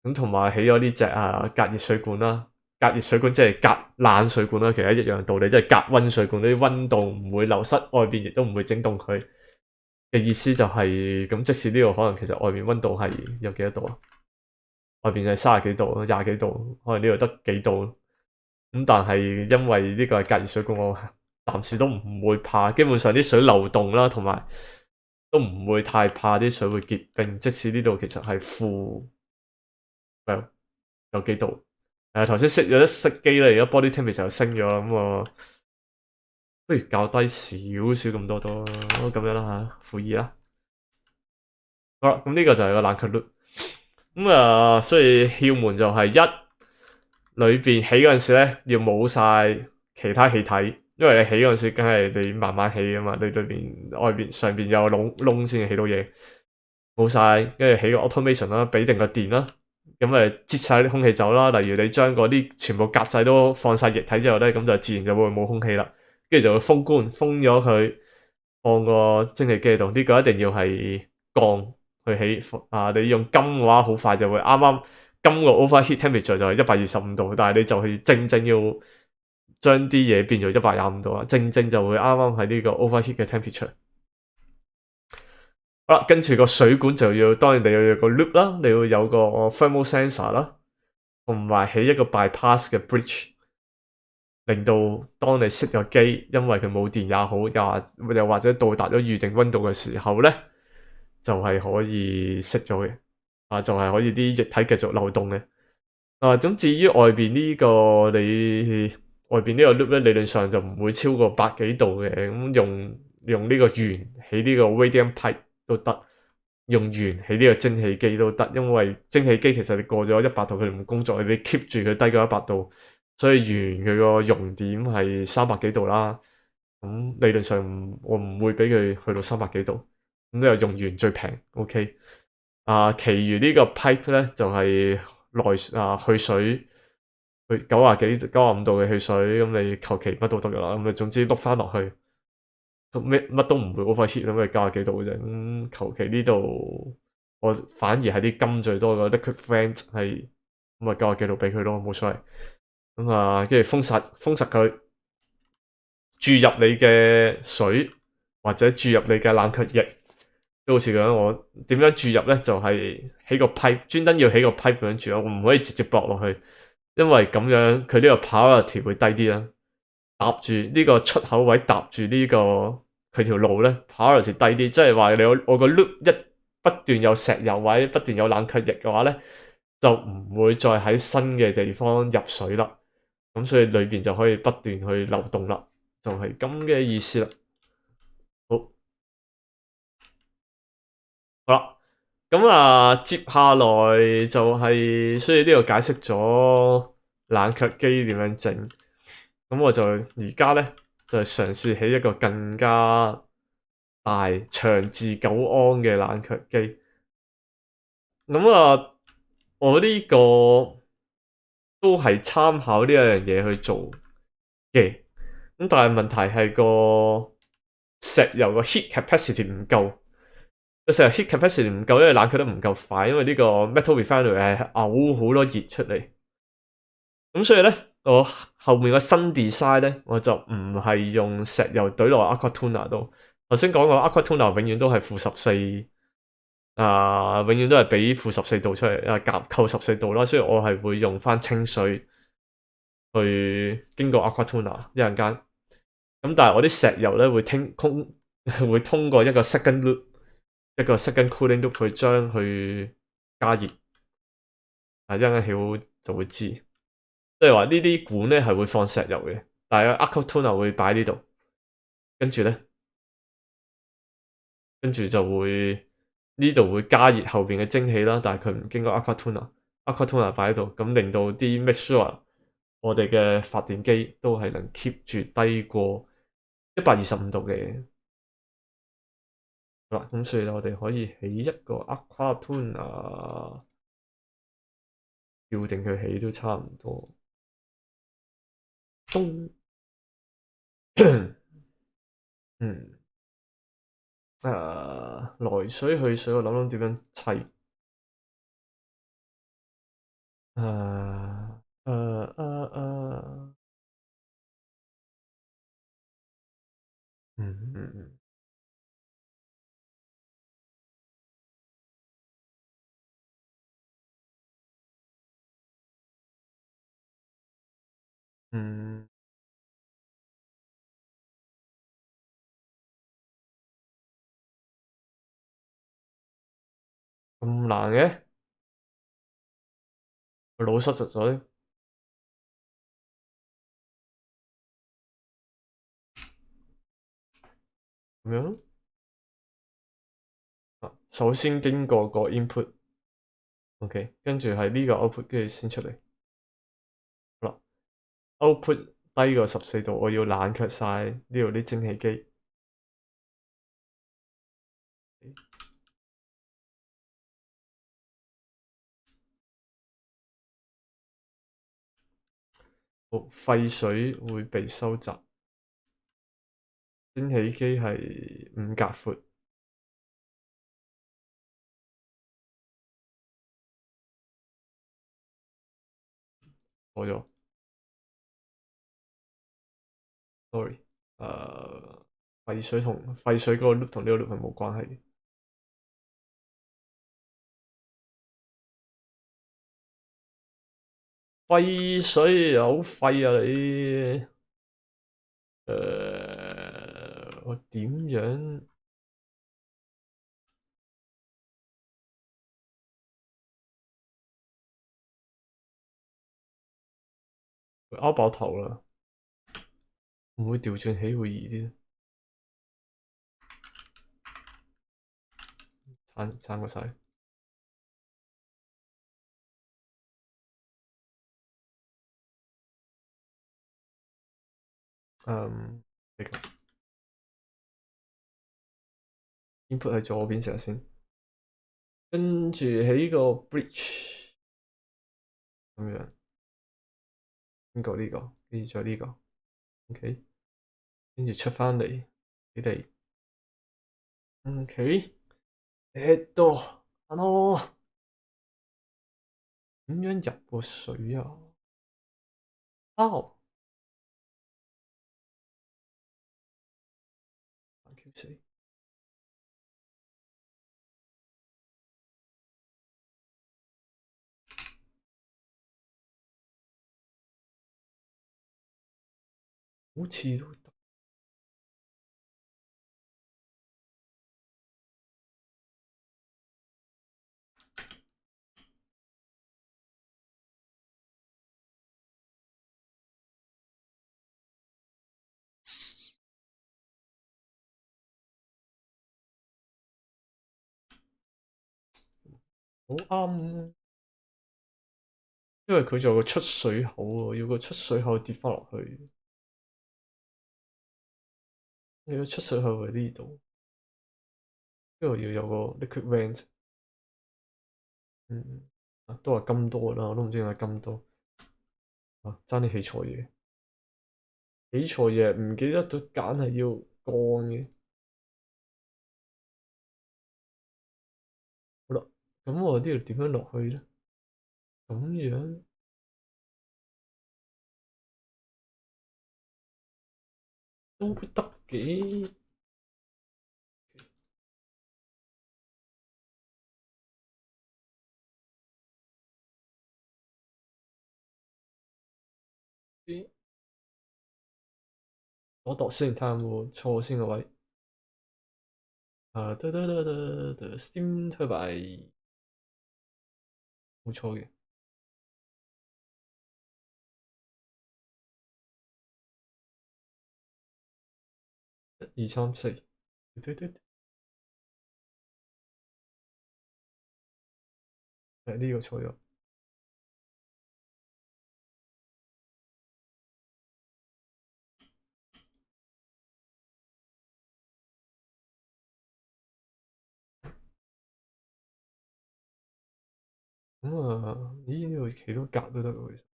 Speaker 1: 咁同埋起咗呢隻隔熱水管啦。隔熱水管即係隔冷水管啦，其實一樣道理，即係隔溫水管，啲溫度唔會流失，外邊亦都唔會整凍佢嘅意思就係咁。即使呢度可能其實外面溫度係有幾多度啊？外邊係30幾度、20幾度，可能呢度得幾度。咁但係因為呢個係隔熱水管，我暫時都唔會怕，基本上啲水流動啦，同埋都唔會太怕啲水會結冰。即使呢度其實係負有幾度。頭先熄機啦，而家 body temperature 就升咗啦，咁我不如較低少少咁多咁樣啦吓，-2啦。好啦，咁呢個就係個冷卻 loop。咁所以竅門就係裏邊起嗰陣時咧，要冇晒其他氣體，因為你起嗰陣時，梗係你慢慢起㗎嘛，你裏邊外邊上邊有窿先起到嘢，冇晒，跟住起個 automation 啦，俾定個電啦。咁擠晒啲空氣走啦，例如你將嗰啲全部格仔都放晒液體之後咧，咁就自然就會冇空氣啦，跟住就會封罐封咗佢，放個蒸汽機度。呢個一定要係鋼去起你用金嘅話，好快就會啱啱金個 overheat temperature 就係125度，但係你就係正要將啲嘢變做125度啦，正就會啱啱喺呢個 overheat 嘅 temperature。好啦，跟住個水管就要，當然你要有個 loop 啦，你要有個 thermal sensor 啦，同埋起一個 bypass 嘅 bridge， 令到當你熄咗機，因為佢冇電也好，又或者到達咗預定溫度嘅時候咧，就係可以熄咗嘅，就係可以啲液體繼續流動嘅。咁至於外邊呢個外邊呢個 loop 咧，理論上就唔會超過100幾度嘅，咁用呢個鉛起呢個 radiant pipe 都得，用鉛起呢個蒸汽機都得，因為蒸汽機其實你過咗100度佢唔工作，你 keep 住佢低過100度，所以鉛佢個熔點係300幾度啦。咁理論上我唔會俾佢去到300幾度，咁呢個用鉛最平 ，OK。其餘呢個 pipe 咧就係去水，去95度嘅去水，咁你求其乜都得噶啦，咁你總之碌翻落去。乜都唔會 overheat 咁，咪90幾度嘅啫。咁求其呢度我反而係啲金最多嘅 liquid vent 係咁咪90幾度俾佢咯，冇所謂。咁啊，跟住封實佢，注入你嘅水或者注入你嘅冷卻液，都好似咁樣。我點樣注入咧？就係起個 pipe，專登要起個 pipe 咁樣注，我唔可以直接駁落去，因為咁樣佢呢個 priority 會低啲啦。搭住呢個出口位，搭住呢個佢條路咧 priority 低啲，即係話我個 loop 一不斷有石油位，不斷有冷卻液嘅話咧，就唔會再喺新嘅地方入水啦。咁所以裏邊就可以不斷去流動啦，就係咁嘅意思啦。好，好啦，咁啊，接下來就係需要呢度解釋咗冷卻機點樣整。咁我就而家咧就係嘗試起一個更加大、長治久安嘅冷卻機。咁啊，我呢個都係參考呢樣嘢去做嘅。咁但係問題係個石油個 heat capacity 唔夠，個石油 heat capacity 唔夠，因為冷卻得唔夠快，因為呢個 metal refinery 係嘔好多熱出嚟。咁所以咧，我後面個新 design 咧，我就唔係用石油懟落 Aqua Tuner 度。頭先講過 Aqua Tuner 永遠都係-14，永遠都係俾-14度出嚟，夾扣14度啦。所以我係會用翻清水去經過 Aqua Tuner 一陣間。咁但係我啲石油咧會通過一個 second loop，一個 second cooling loop 去將佢加熱。一陣間曉就會知，即係話呢啲管咧係會放石油嘅，但係 Aqua Tuner 會擺呢度，跟住咧，跟住就會呢度會加熱後邊嘅蒸汽啦，但係佢唔經過 Aqua Tuner，Aqua Tuner 擺喺度，咁令到啲 make sure 我哋嘅發電機都係能 keep 住低過125度嘅。好啦，咁所以我哋可以起一個 Aqua Tuner，叫定佢起都差唔多。嗯，來水去水，我諗點樣砌？嗯，嗯，咁難嘅，個腦失實咗，咁樣。首先經過個 input，OK，跟住係呢個 output 跟住先出嚟。好啦，output 低過14度，我要冷卻晒呢度啲蒸汽機。好，廢水會被收集，蒸汽機係5格闊，錯咗，sorry，廢水嗰個 loop 同呢個 loop 係冇關係嘅。廢水好廢啊你！我點樣？拗爆頭啦！唔會調轉起會易啲，撐過晒。呢個 input 喺左邊成先，跟住起個 bridge 咁樣，經過呢個，跟住再呢個，OK，跟住出返嚟。你哋，OK，點樣入個水啊？哦，Q 死，好似都得。好啱，因為佢仲有個出水口喎，要個出水口跌翻落去。你個出水口喺呢度，因為要有個 liquid vent。嗯，都係金多啦，我都唔知點解金多。啊，爭啲起錯嘢，起錯嘢唔記得咗揀係要乾嘅。好啦，咁我呢度點樣落去咧？咁樣都得嘅。我度先，睇下有冇錯先個位。Steam turbine 冇錯嘅，一二三四，對對對，係呢個錯咗。咁啊，咦呢度幾多格都得喎，其實。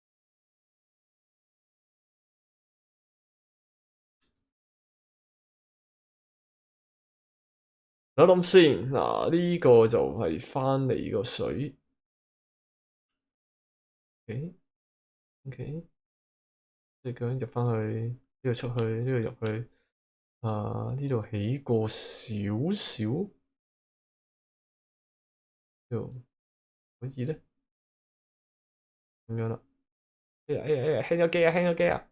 Speaker 1: 諗諗先，嗱呢個就係翻嚟個水，OK OK，即係咁樣入翻去，呢度出去，呢度入去，呢度起過少少，呢度可以咧，咁樣啦。哎呀哎呀哎呀，輕咗機啊輕咗機啊！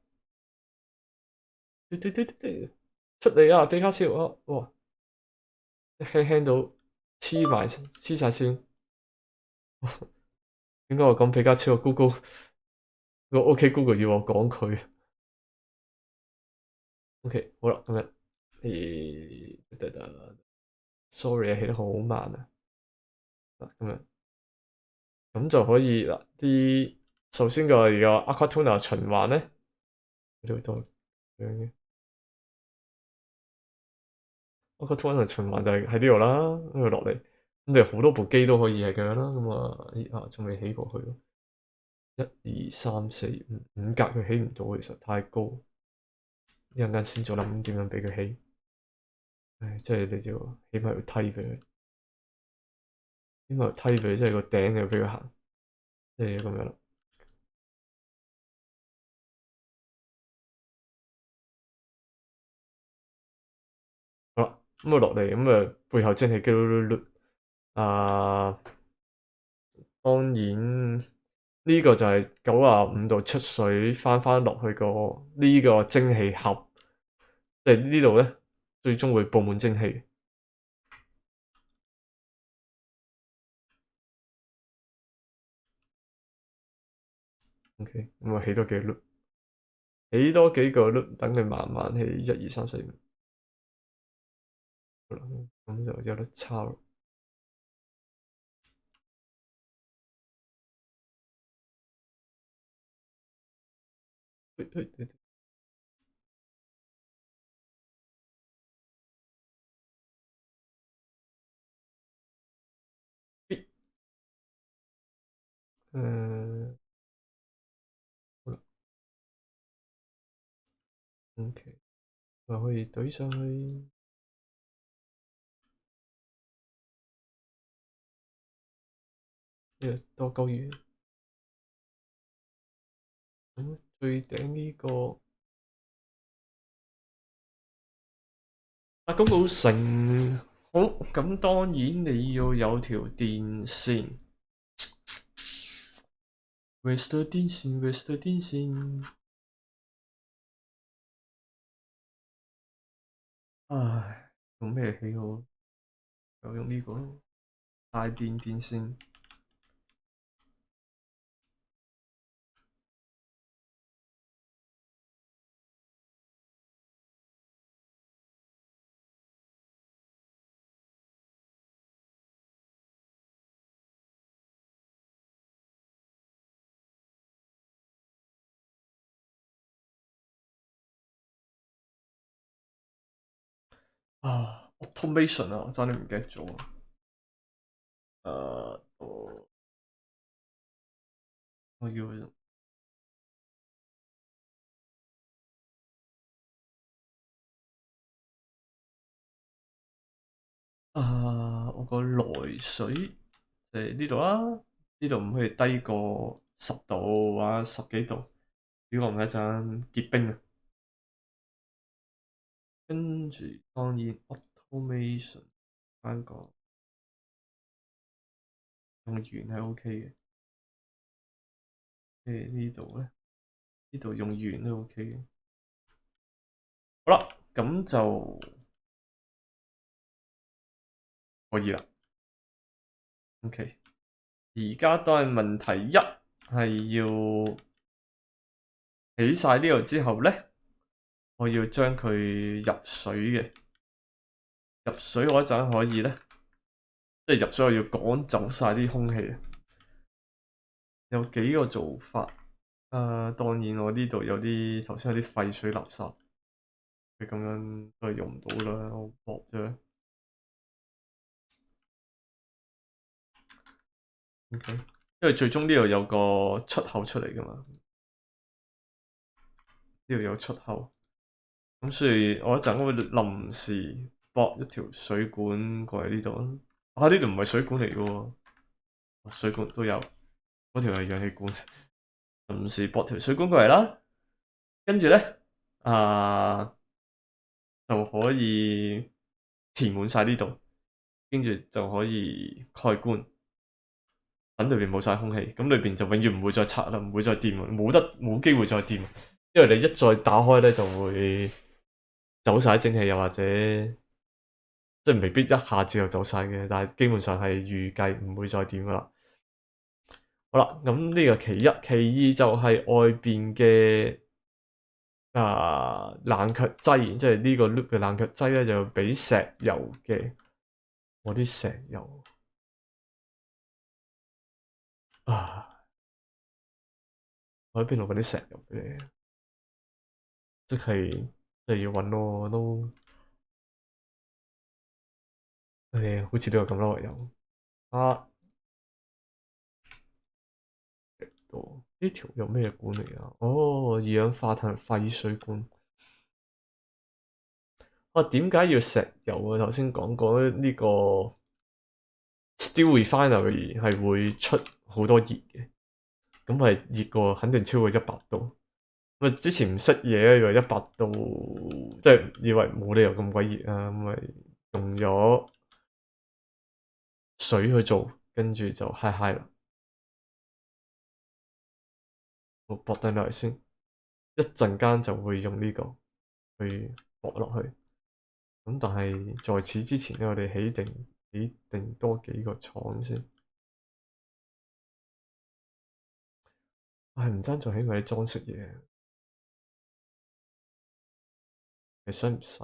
Speaker 1: 對對對對對，出嚟啊！比卡超啊！哇，輕輕到黐晒線。點解我講比卡超？Google 個 OK Google 要我講佢。OK 好啦，咁樣，sorry 啊，起得好慢啊。咁樣咁就可以啦。首先個而家 Aquatona 循環咧，呢度多樣嘅 Aquatona 循環就係喺呢度啦，呢度落嚟。咁你好多部機都可以係咁樣啦。咁啊，仲未起過去咯。一二三四五格佢起唔到，其實太高。一陣間先再諗點樣畀佢起。唉，即係你就起埋條梯畀佢，起埋條梯畀佢，即係個頂你要畀佢行，即係咁樣啦。好啦，咁啊落嚟，咁啊背後蒸汽機碌碌碌，啊當然呢個就係95度出水翻落去呢個蒸汽盒，即係呢度咧最終會佈滿蒸汽。OK，咁啊起多幾個 loop，起多幾個 loop，等佢慢慢起，一二三四五，好啦，咁就有得抄。誒誒誒誒，好啦，OK，就可以懟上去。多鳩魚。咁最頂呢個公路城，好咁當然你要有條電線。Where's the 電線？Where's the 電線？唉，用咩起好？就用呢個咯，大電電線。automation 啊，我真係唔記得咗。我要我個來水就係呢度啦，呢度唔可以低過10度或者10幾度，如果唔係一陣結冰啊。跟住當然 automation 翻個用鉛係 OK 嘅，呢度咧，呢度用鉛都 OK 嘅。好啦，咁就可以啦。OK，而家都係問題一係要起晒呢度之後咧，我要將佢入水嘅。入水嗰陣可以咧，即係入水我要趕走晒啲空氣。有幾個做法。當然我呢度有啲頭先有啲廢水垃圾，佢咁樣都係用唔到啦，我搏啫。OK，因為最終呢度有個出口出嚟噶嘛，呢度有出口，咁所以我一陣會臨時駁一條水管過嚟呢度。呢度唔係水管嚟嘅喎，水管都有，嗰條係氧氣管。臨時駁條水管過嚟啦，跟住咧就可以填滿晒呢度，跟住就可以開關，等裏邊冇晒空氣，咁裏邊就永遠唔會再拆啦，唔會再掂，冇機會再掂，因為你一再打開咧就會走晒蒸氣，又或者即係未必一下子就走晒嘅，但係基本上係預計唔會再掂噶啦。好啦，咁呢個其一，其二就係外邊嘅冷卻劑，即係呢個 loop 嘅冷卻劑咧，就俾石油嘅。我啲石油我喺邊度揾啲石油俾你？即係要揾咯，都好似都有咁多油。呢條有咩管嚟啊？二氧化碳廢水管。點解要石油啊？頭先講過呢個 steel refinery 係會出好多熱嘅，咁係熱過肯定超過100度。之前唔識嘢，以為100度，即係以為冇理由咁鬼熱啊，咁咪用咗水去做，跟住就嗨嗨啦。我駁低落嚟先，一陣間就會用呢個去駁落去。咁但係在此之前咧，我哋起定多幾個廠先。唔爭在起埋啲裝飾嘢，你使唔使？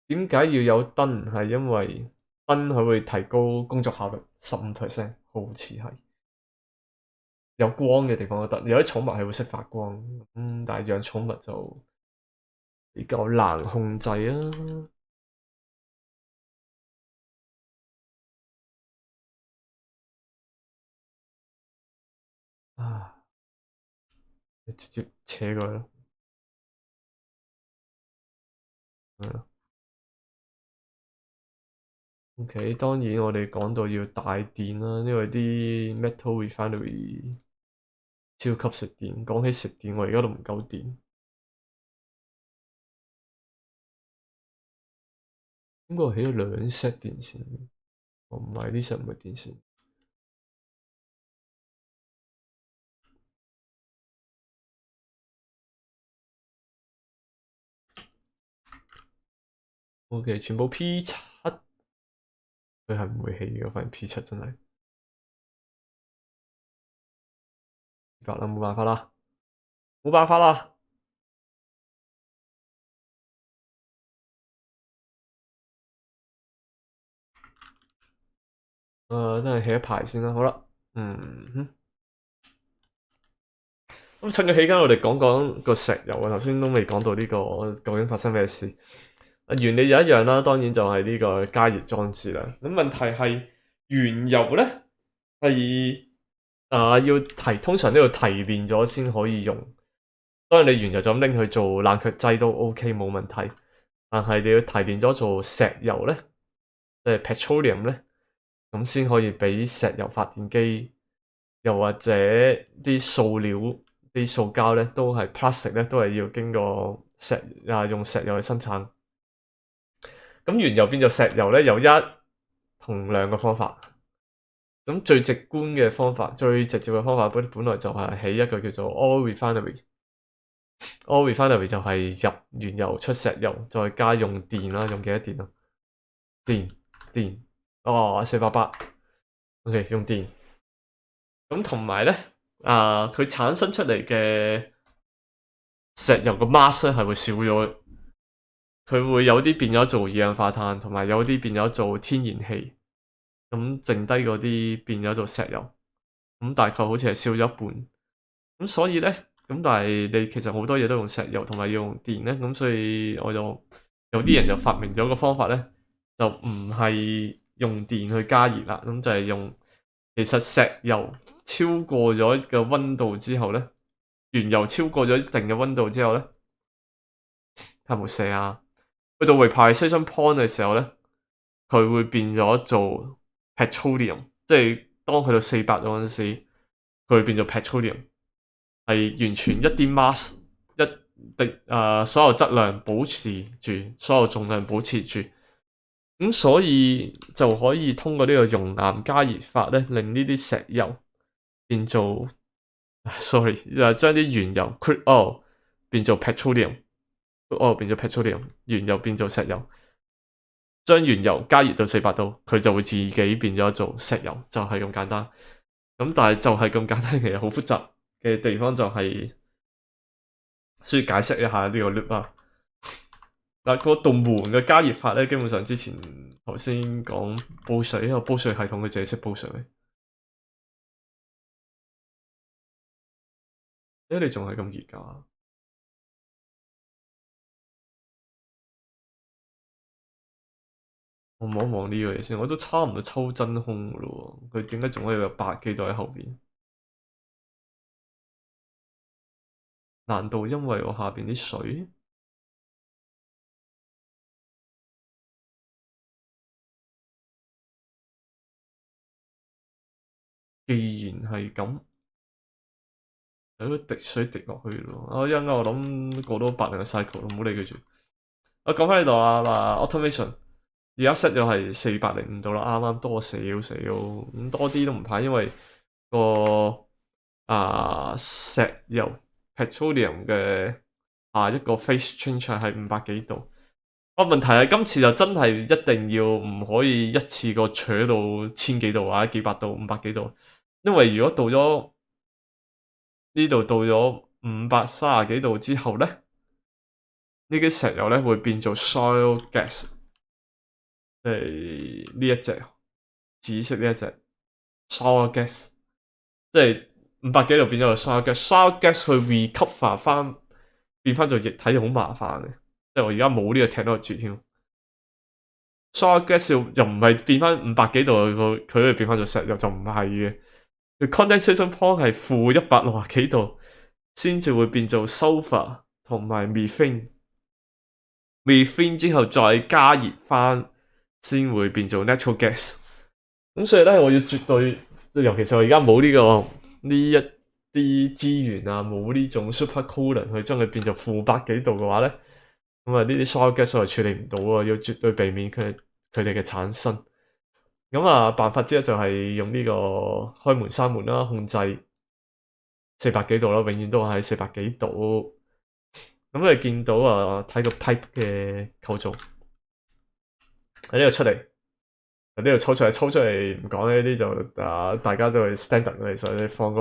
Speaker 1: 點解要有燈？係因為燈佢會提高工作效率15%，好似係有光嘅地方都得。有啲寵物係會識發光，但係養寵物就比較難控制啊。你直接扯佢咯，係咯。OK， 當然我哋講到要大電啦，因為啲 metal refinery 超級食電。講起食電，我而家都唔夠電。應該起咗2 set 電線，哦唔係呢 set 唔係電線。OK， 全部 P7，佢係唔會起嘅，反正 P7真係。白啦，冇辦法啦，冇辦法啦。真係起一排先啦，好啦，咁趁佢起緊，我哋講講個石油啊。頭先都未講到呢個究竟發生咩事。原理就一樣啦，當然就係呢個加熱裝置啦。咁問題係原油咧係通常都要提煉咗先可以用。當然你原油就咁拎去做冷卻劑都 OK 冇問題，但係你要提煉咗做石油咧，即係 petroleum 咧，咁先可以俾石油發電機，又或者啲塑料、啲塑膠咧，都係 plastic 咧，都係要經過用石油去生產。咁原油變做石油咧，有1同2個方法。咁最直觀嘅方法、最直接嘅方法，本來就係起一個叫做 oil refinery。oil refinery 就係入原油出石油，再加用電啦，用幾多電啊？電488。OK， 用電。咁同埋咧，佢產生出嚟嘅石油個 mass 咧係會少咗，佢會有啲變咗做二氧化碳，同埋有啲變咗做天然氣，咁剩低嗰啲變咗做石油，咁大概好似係少咗一半。咁所以咧，咁但係你其實好多嘢都用石油同埋要用電咧，咁所以有啲人就發明咗個方法咧，就唔係用電去加熱啦，咁就係用。其實石油超過咗個溫度之後咧，原油超過咗一定嘅溫度之後咧，係冇射啊！去到 vaporization point 嘅時候咧，佢會變咗做 petroleum， 即係當去到400嗰陣時，佢會變做 petroleum， 係完全一啲 mass 所有質量保持住，所有重量保持住。咁所以就可以通過呢個熔岩加熱法咧，令呢啲石油變做，sorry， 就係將啲原油 crude oil 變做 petroleum，crude oil 變做 petroleum， 原油變做石油，將原油加熱到400度，佢就會自己變咗做石油，就係咁簡單。咁但係就係咁簡單，其實好複雜嘅地方就係需要解釋一下呢個 loop 啊。嗱，嗰道門嘅加熱法咧，基本上之前頭先講煲水，因為煲水系統佢淨係識煲水。你仲係咁熱㗎？我望一望呢個嘢先，我都差唔多抽真空㗎咯喎，佢點解仲可以有100幾度喺後邊？難道因為我下邊啲水？既然係咁，有啲滴水滴落去咯。一陣間我諗過多8個 cycle，唔好理佢住。講返呢度啊，automation 而家 set 咗係405度啦，啱啱多少少，咁多啲都唔怕，因為個石油 petroleum 嘅一個 phase change 係500幾度。問題係今次就真係一定要唔可以一次過扯到1000幾度或者幾百度、500幾度，因為如果到咗呢度到咗530幾度之後咧，呢啲石油咧會變做 soil gas，即係呢一隻紫色呢一隻 soil gas，即係500幾度變咗個 soil gas，soil gas 去 recover 翻變翻做液體好麻煩嘅，即係我而家冇呢個 technology 添。soil gas 又唔係變翻500幾度，佢可以變翻做石油就唔係嘅。condensation point 係負160幾度先至會變做 sulfur 同埋 methane，methane 之後再加熱翻先會變做 natural gas。咁所以咧，我要絕對，尤其是我而家冇呢一啲資源啊，冇呢種 supercoolant 去將佢變做-100幾度嘅話咧，咁啊呢啲 soil gas 我係處理唔到啊，要絕對避免佢哋嘅產生。咁啊，辦法之一就係用呢個開門閂門啦，控制400幾度啦，永遠都係400幾度。咁你見到啊，睇個 pipe 嘅構造喺呢度出嚟，喺呢度抽出嚟唔講呢啲就大家都係 standard 嘅，其實你放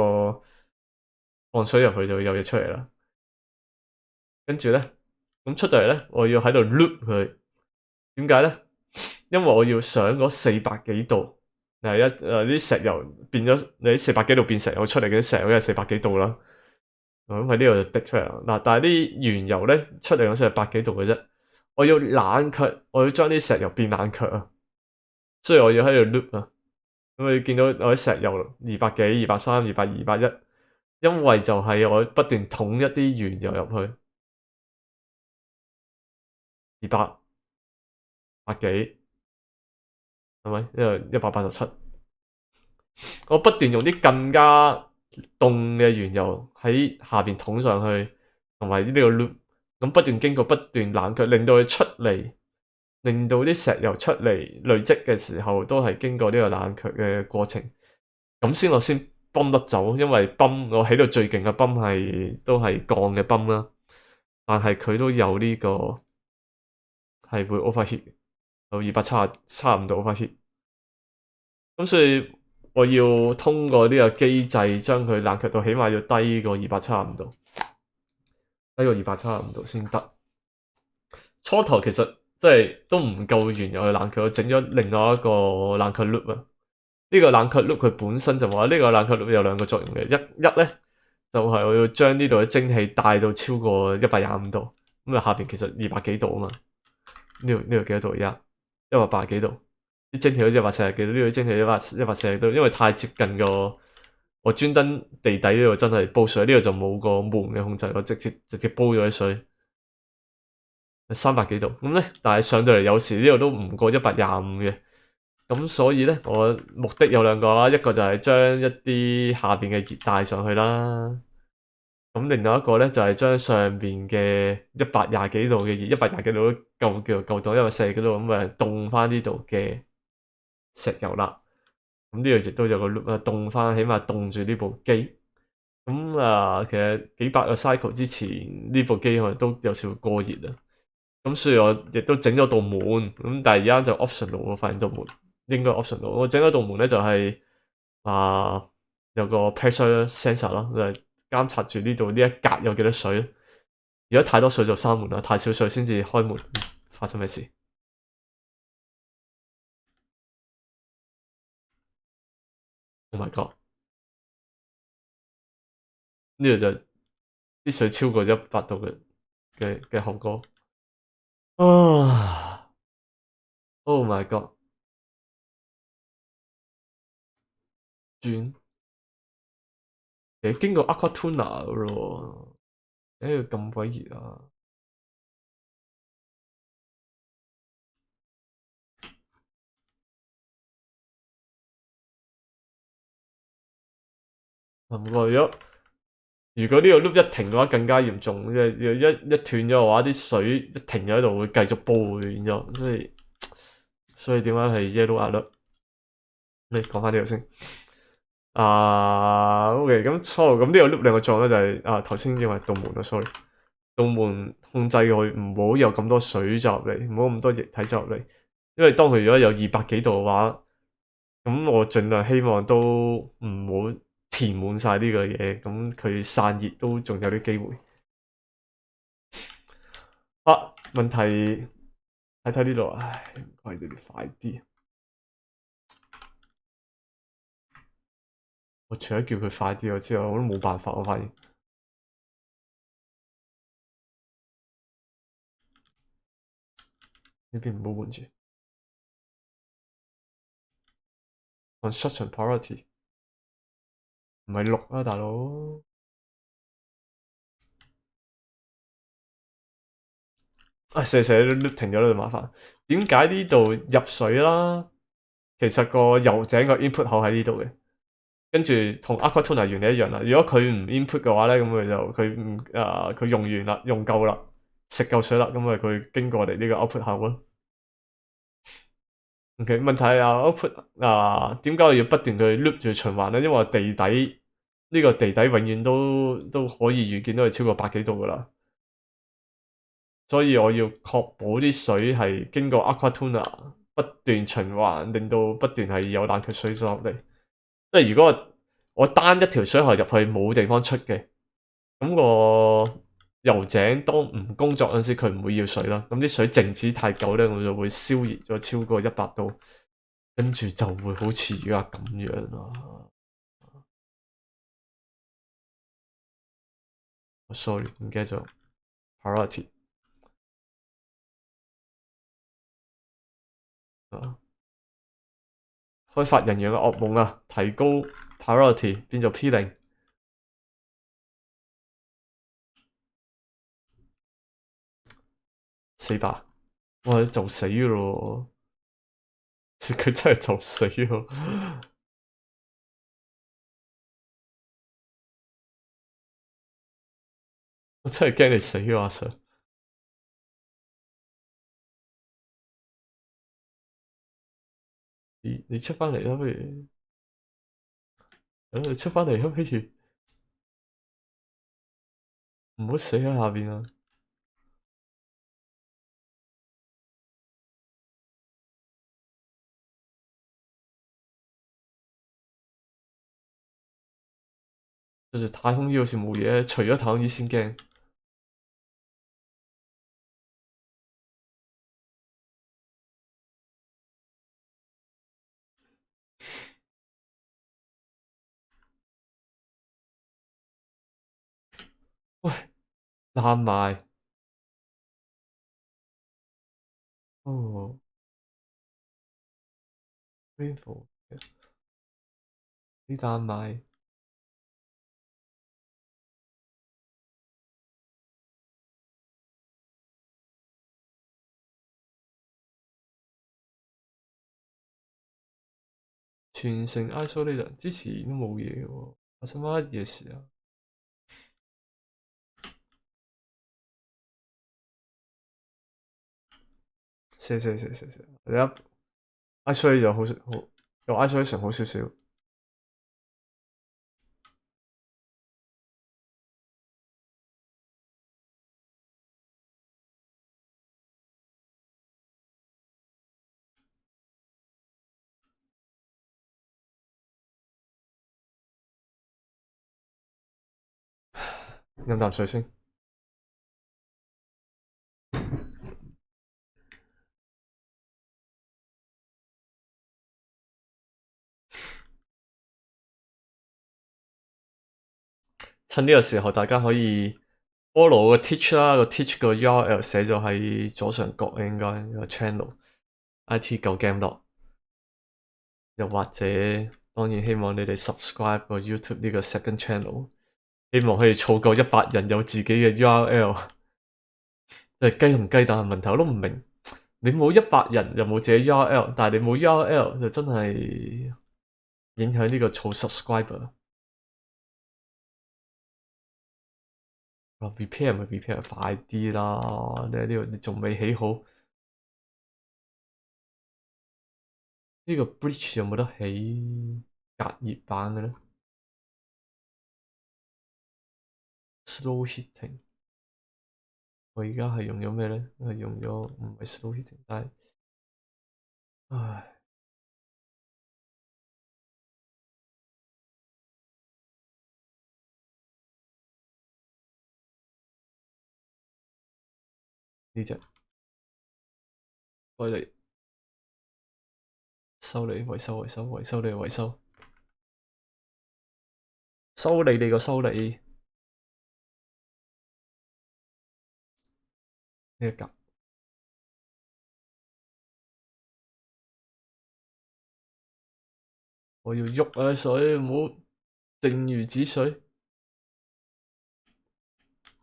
Speaker 1: 水入去就會有嘢出嚟啦。跟住咧，咁出到嚟咧，我要喺度 loop 佢，點解咧？因為我要上嗰400幾度。啲石油變咗，你400幾度變石油出嚟嘅啲石油梗係400幾度啦。咁喺呢度就滴出嚟啦。嗱，但係啲原油咧出嚟嗰時係100幾度嘅啫。我要冷卻，我要將啲石油變冷卻啊。所以我要喺度 loop 啊。咁你見到我啲石油200幾、230、200、210，因為就係我不斷捅一啲原油入去，200、100幾，係咪？因為187。我不斷用啲更加凍嘅原油喺下邊捅上去，同埋呢個 loop，咁不斷經過不斷冷卻，令到佢出嚟，令到啲石油出嚟累積嘅時候都係經過呢個冷卻嘅過程，咁我先泵得走。因為我起到最勁嘅泵都係鋼嘅泵啦，但係佢都有呢個係會 overheat，有275度 overheat，咁所以我要通過呢個機制將佢冷卻到起碼要低過275度，低過275度先得。初頭其實即係都唔夠原油去冷卻，我整咗另外一個冷卻 loop 啊。呢個冷卻 loop 佢本身就話呢個冷卻 loop 有兩個作用嘅，一咧就係我要將呢度嘅蒸汽帶到超過125度，咁啊下邊其實200幾度啊嘛，呢度幾多度而家？180幾度。啲蒸汽好似140幾度，呢度蒸汽140幾度，因為太接近我專登地底呢度真係煲水，呢度就冇個門嘅控制，我直接煲咗啲水300幾度，咁咧，但係上到嚟有時呢度都唔過125嘅，咁所以咧我目的有兩個啦，一個就係將一啲下邊嘅熱帶上去啦，咁另外一個咧就係將上邊嘅120幾度嘅熱，120幾度都叫做夠凍，140幾度咁啊凍翻呢度嘅石油啦，咁呢度亦都有個 loop 啊，凍翻，起碼凍住呢部機。咁其實幾百個 cycle 之前呢部機可能都有少少過熱啦。咁所以我亦都整咗道門，咁但係而家就 optional，我發現道門應該 optional。我整咗道門咧就係有個 pressure sensor 咯，就係監察住呢度呢一格有幾多水。如果太多水就閂門啦，太少水先至開門。發生咩事？Oh my god！呢度就啲水超過100度嘅後果。Oh my god！轉經過 Aqua Tuna 嘅咯喎，咁鬼熱啊！唔過如果呢個 loop 一停嘅話，更加嚴重。一斷咗嘅話，啲水一停咗喺度會繼續煲嘅，然之後所以點解係 yellow alert？你講翻呢度先。OK，咁呢個 loop 兩個作用咧就係頭先因為道門啊，sorry，道門控制佢唔好有咁多水入嚟，唔好咁多液體入嚟。因為當佢如果有200幾度嘅話，咁我盡量希望都唔好填滿晒呢個嘢，咁佢散熱都仲有啲機會。問題睇呢度，唉，唔該你哋快啲。我除咗叫佢快啲之外，我都冇辦法。我發現呢邊唔好換住。Construction priority 唔係6啊，大佬。射都停咗啦，麻煩。點解呢度入水啦？其實個油井個 input 口喺呢度嘅，跟住同 aqua tuner 原理一樣啦。如果佢唔 input 嘅話咧，咁佢用完啦，用夠啦，食夠水啦，咁咪佢經過我哋呢個 output 口咯。OK，問題係output 點解我要不斷去 loop 住循環咧？因為呢個地底永遠都可以預見到係超過百幾度噶啦。所以我要確保啲水係經過 aqua tuner 不斷循環，令到不斷係有冷卻水落嚟。即係如果我單一條水喉入去冇地方出嘅，咁個油井當唔工作嗰陣時，佢唔會要水啦。咁啲水靜止太久咧，我就會燒熱咗超過100度，跟住就會好似而家咁樣啦。sorry，唔記得咗 priority 啊。開發人員嘅噩夢啊！提高 priority 變做 P0，死吧！我就死咯，佢真係就死咯！我真係驚你死啊，阿 Sir！你出返嚟啦，不如，你出返嚟啦，不如，唔好死喺下邊啊！就是太空衣好似冇嘢，除咗太空衣先驚。喂，爛埋，哦，rainfall，呢爛埋，全城 isolated，之前都冇嘢喎，發生乜嘢事啊？射，你一 isolate 就好好，有 isolation 好少少。飲啖水先。趁呢個時候，大家可以 follow 我個 Teach 啦，個 Teach 個 URL 寫咗喺左上角應該個 channel IT 9 Game 咯。又或者當然希望你哋 subscribe 個 YouTube 呢個 second channel，希望可以儲夠100人有自己嘅 URL。即係雞同雞蛋嘅問題，我都唔明。你冇100人又冇自己 URL，但係你冇 URL 就真係影響呢個儲 subscriber。repair 咪 repair 快啲啦！你呢度你仲未起好，呢個 bridge 有冇得起隔熱板嘅咧 ？slow heating，我而家係用咗咩咧？係用咗唔係 slow heating，但係唉呢隻開嚟修理維修你維修，修理你個修理呢一格。我要喐啊水，唔好靜如止水。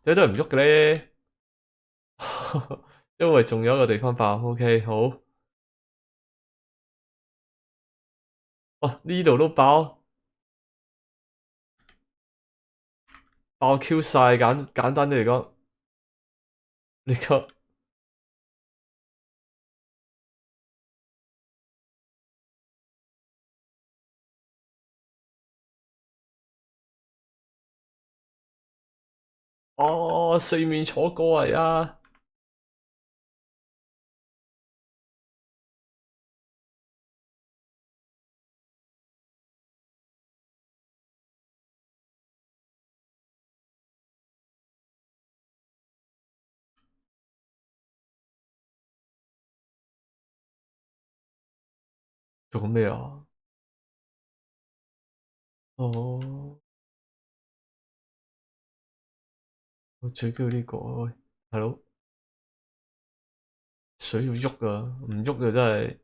Speaker 1: 你都係唔喐嘅咧。因為仲有一個地方爆，OK 好。哇！呢度都爆，爆 Q 晒，簡單啲嚟講，呢個哦四面楚歌嚟啊！做緊咩啊？哦，我最緊要呢個，喂，係佬水要喐啊，唔喐就真係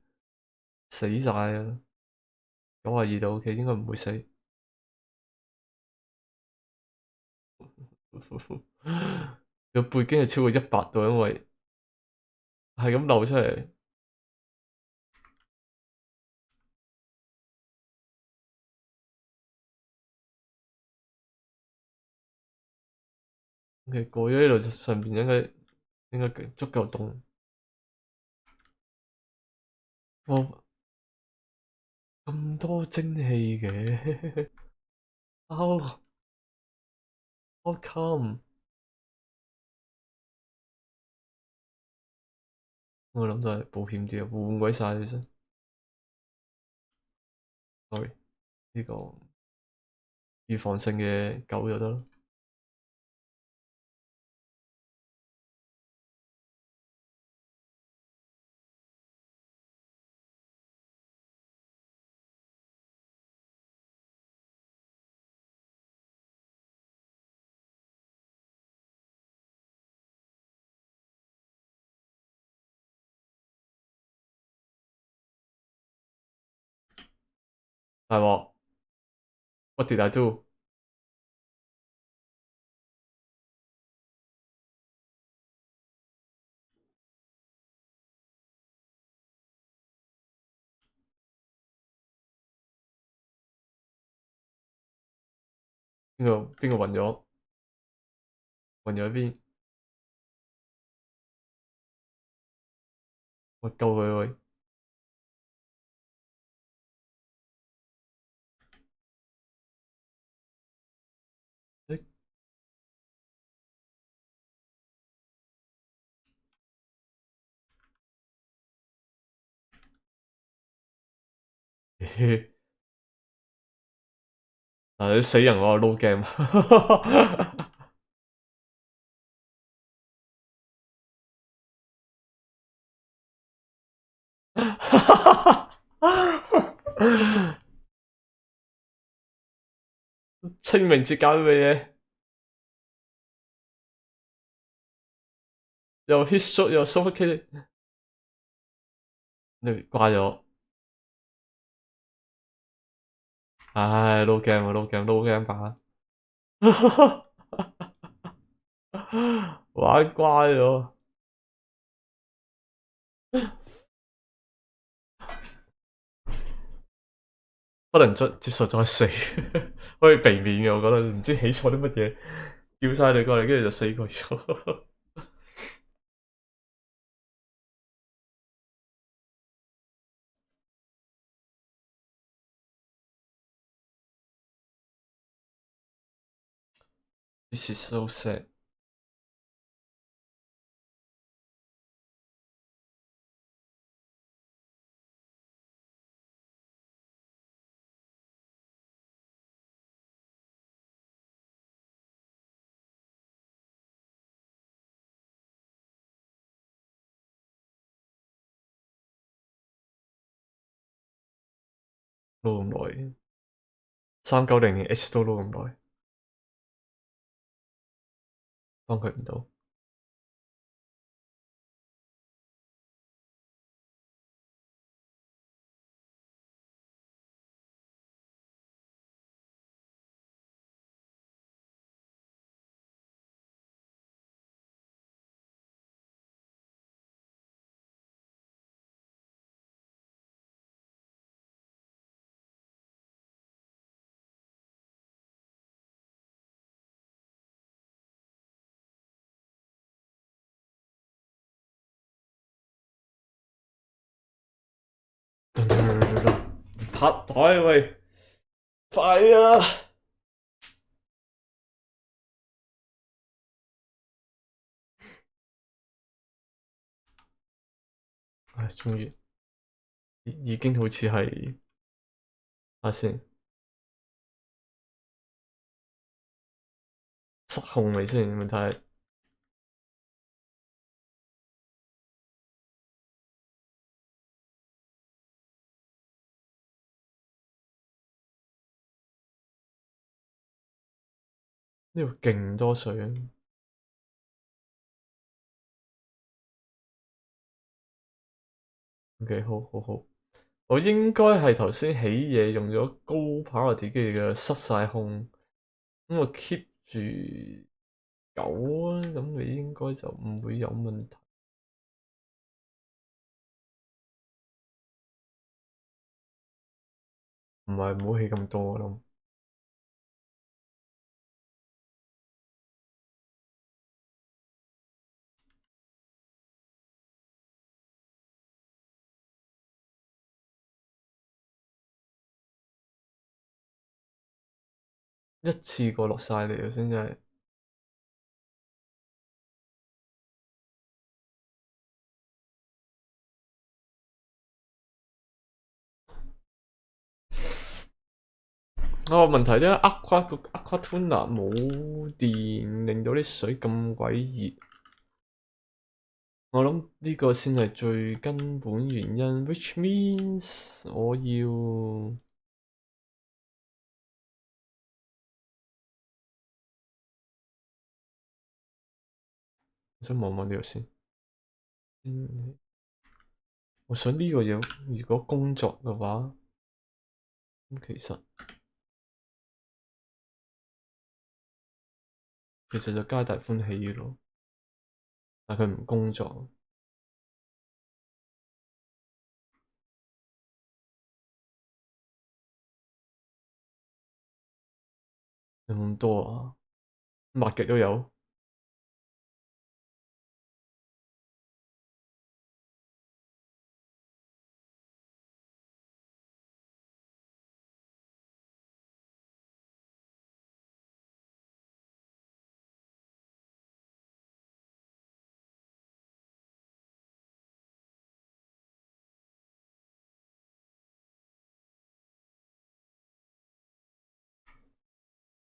Speaker 1: 死晒啊！92度 OK，應該唔會死。個背景係超過100度，因為係咁流出嚟。OK，過咗呢度上邊應該足夠凍。哇！咁多蒸汽嘅，How how come？我諗都係保險啲啊，換鬼晒你先。sorry，呢個預防性嘅狗就得啦。大鑊，what did I do？邊個暈咗？暈咗喺邊？我救佢喂！你死人我撈 game。清明節搞啲咩嘢？又 hit shot 又 suffocate，你掛咗。唉，撈 game 啊，撈 game，撈 game 吧。玩乖咗，不能接受再死，可以避免嘅。我覺得唔知起錯啲乜嘢，叫晒你過嚟，跟住就死過咗。This is so sad。撈咁耐，390H 都撈咁耐，幫佢唔到。拍台喂，快啊！唉，終於已經好似係下先失控未先？問題呢度勁多水啊！OK，好好好，我應該係頭先起嘢用咗高跑嘅電機嘅失晒控，咁我 keep 住9啊，咁你應該就唔會有問題。唔係唔好起咁多咯。一次過落晒嚟啊！先真係問題咧，Aquatuna 冇電，令到啲水咁鬼熱。我諗呢個先係最根本原因，which means 我想望望呢度先。我想呢個嘢如果工作嘅話，咁其實就皆大歡喜嘅咯。但佢唔工作，有冇咁多啊？抹極都有。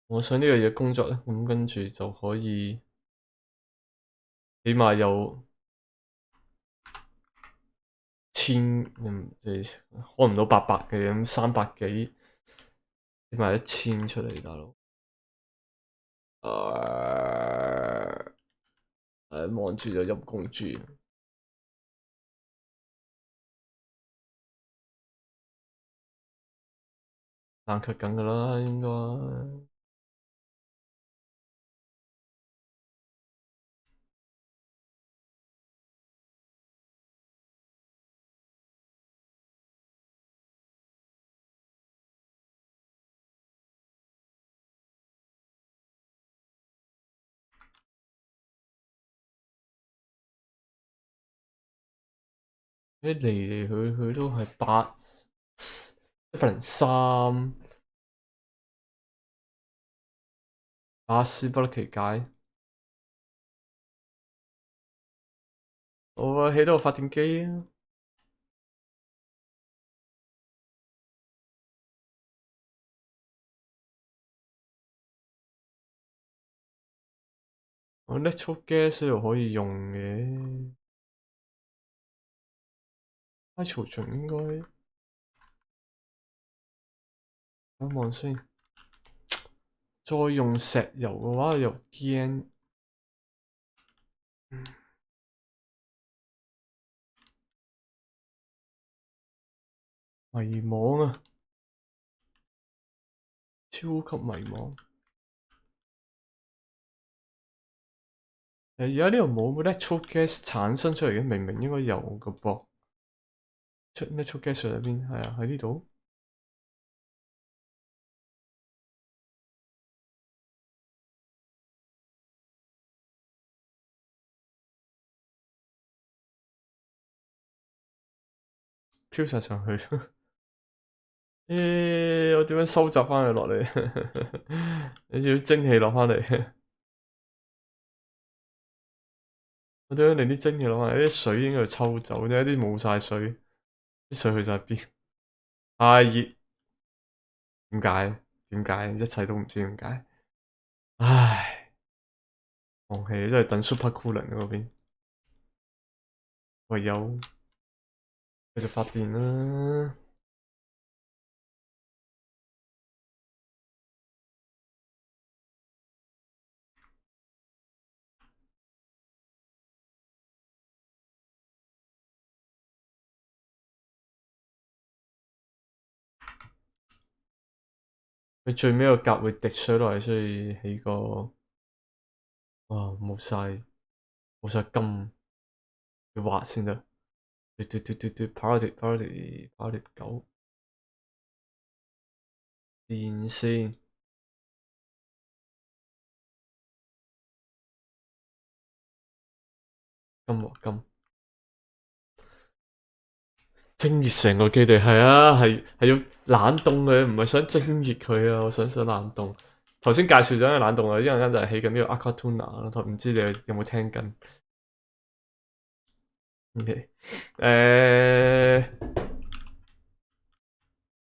Speaker 1: 我想呢個嘢工作咧，咁跟住就可以起碼有開唔到800嘅，咁300幾，起碼1000出嚟，大佬。望住就陰公豬，冷卻緊㗎啦，應該。嚟嚟去去都係103，巴斯不得其解。我起到個發電機啊！我 natural gas 呢度可以用嘅，hydrogen 應該等望先。再用石油嘅話又驚。迷惘啊！超級迷惘。而家呢度冇 natural gas 產生出嚟嘅，明明應該有嘅噃。natural gas 喺邊？係啊，喺呢度。飄晒上去。我點樣收集翻佢落嚟？你要蒸氣落翻嚟。我點樣令啲蒸氣落翻嚟？啲水應該要抽走，點解啲冇晒水？啲水去晒邊？太熱，點解？點解？一切都唔知點解。唉，放棄，真係等 Super Cooling 嗰邊，唯有繼續發電啦。佢最尾個格會滴水落嚟，所以起個冇晒金，要畫先得。嘟 party 9電線金和金。蒸熱成個基地係啊，係要冷凍佢，唔係想蒸熱佢啊！我想冷凍。頭先介紹咗個冷凍啊，一陣間就係起緊呢個 Aquatuna 啦，唔知你有冇聽緊？OK，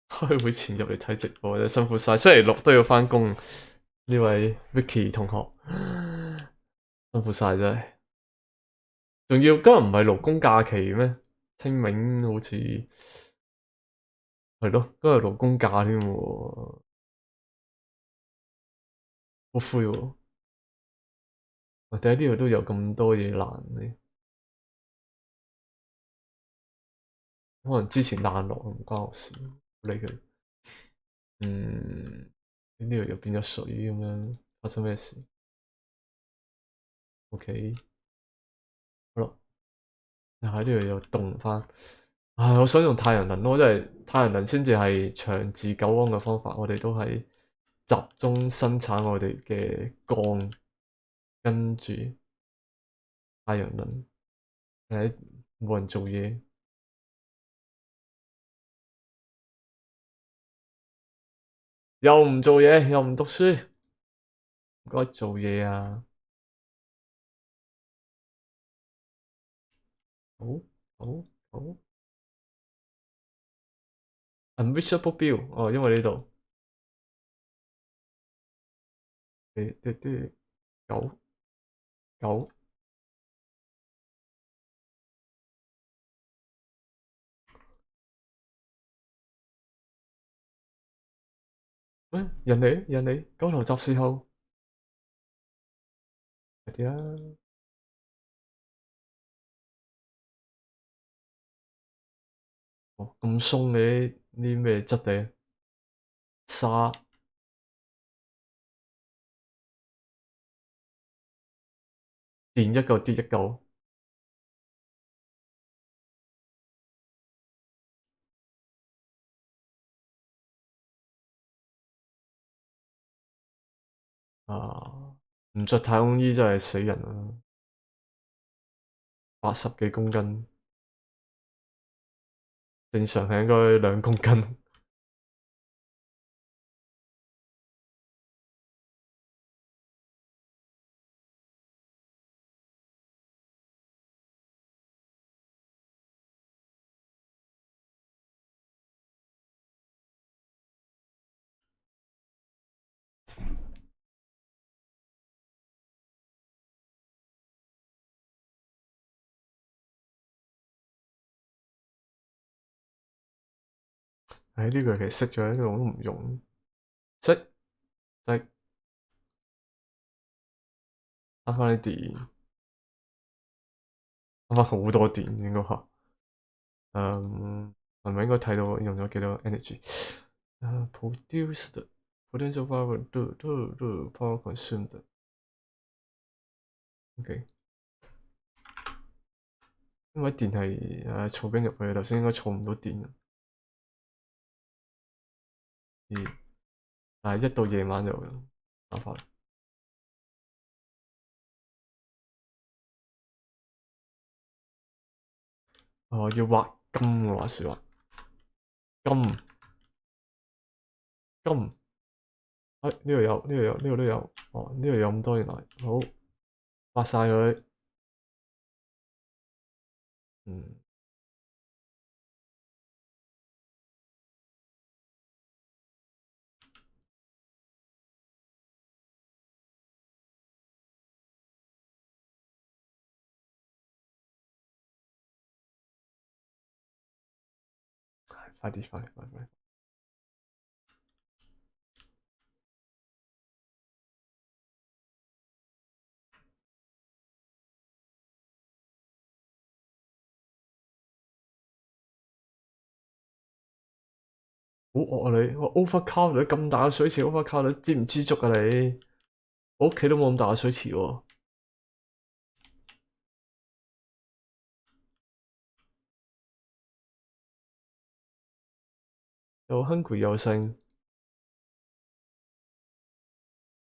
Speaker 1: 開會前入嚟睇直播真係辛苦晒，星期六都要返工。呢位 Vicky 同學辛苦晒真係，仲要今日唔係勞工假期咩？清明好似係咯，今日勞工假添喎，好灰喎。我哋喺呢度都有咁多嘢爛嘅，可能之前爛落唔關我事，唔理佢。嗯，呢度又變咗水咁樣，發生咩事？OK，好啦，喺呢度又凍返。唉，我想用太陽能咯，真係太陽能先至係長治久安嘅方法。我哋都係集中生產我哋嘅光，跟住太陽能，冇人做嘢，又唔做嘢，又唔讀書，唔該做嘢啊！好，好，好，unreachable bill，哦，因為呢度，九九，喂，人嚟，九頭集事後，快啲啦！哦，咁鬆嘅啲咩質地？沙電一嚿跌一嚿，啊，唔着太空衣真係死人啊！80幾公斤，正常係應該2公斤。唉，呢個其實熄咗，呢個我都唔用，熄熄慳翻啲電，慳翻好多電應該話。係咪應該睇到用咗幾多 energy？Produced potential power do power consumed。OK，因為電係儲緊入去，頭先應該儲唔到電。但係一到夜晚就打法。哦，要畫金嘅話是話金。金，哎呢度有，呢度有，呢度都有，哦呢度有咁多原來，好發晒佢，嗯，快啲快啲快啲！好惡啊你！我 overcount 你咁大嘅水池 overcount 你知唔知足啊你？我屋企都冇咁大嘅水池喎，又 hungry 又剩，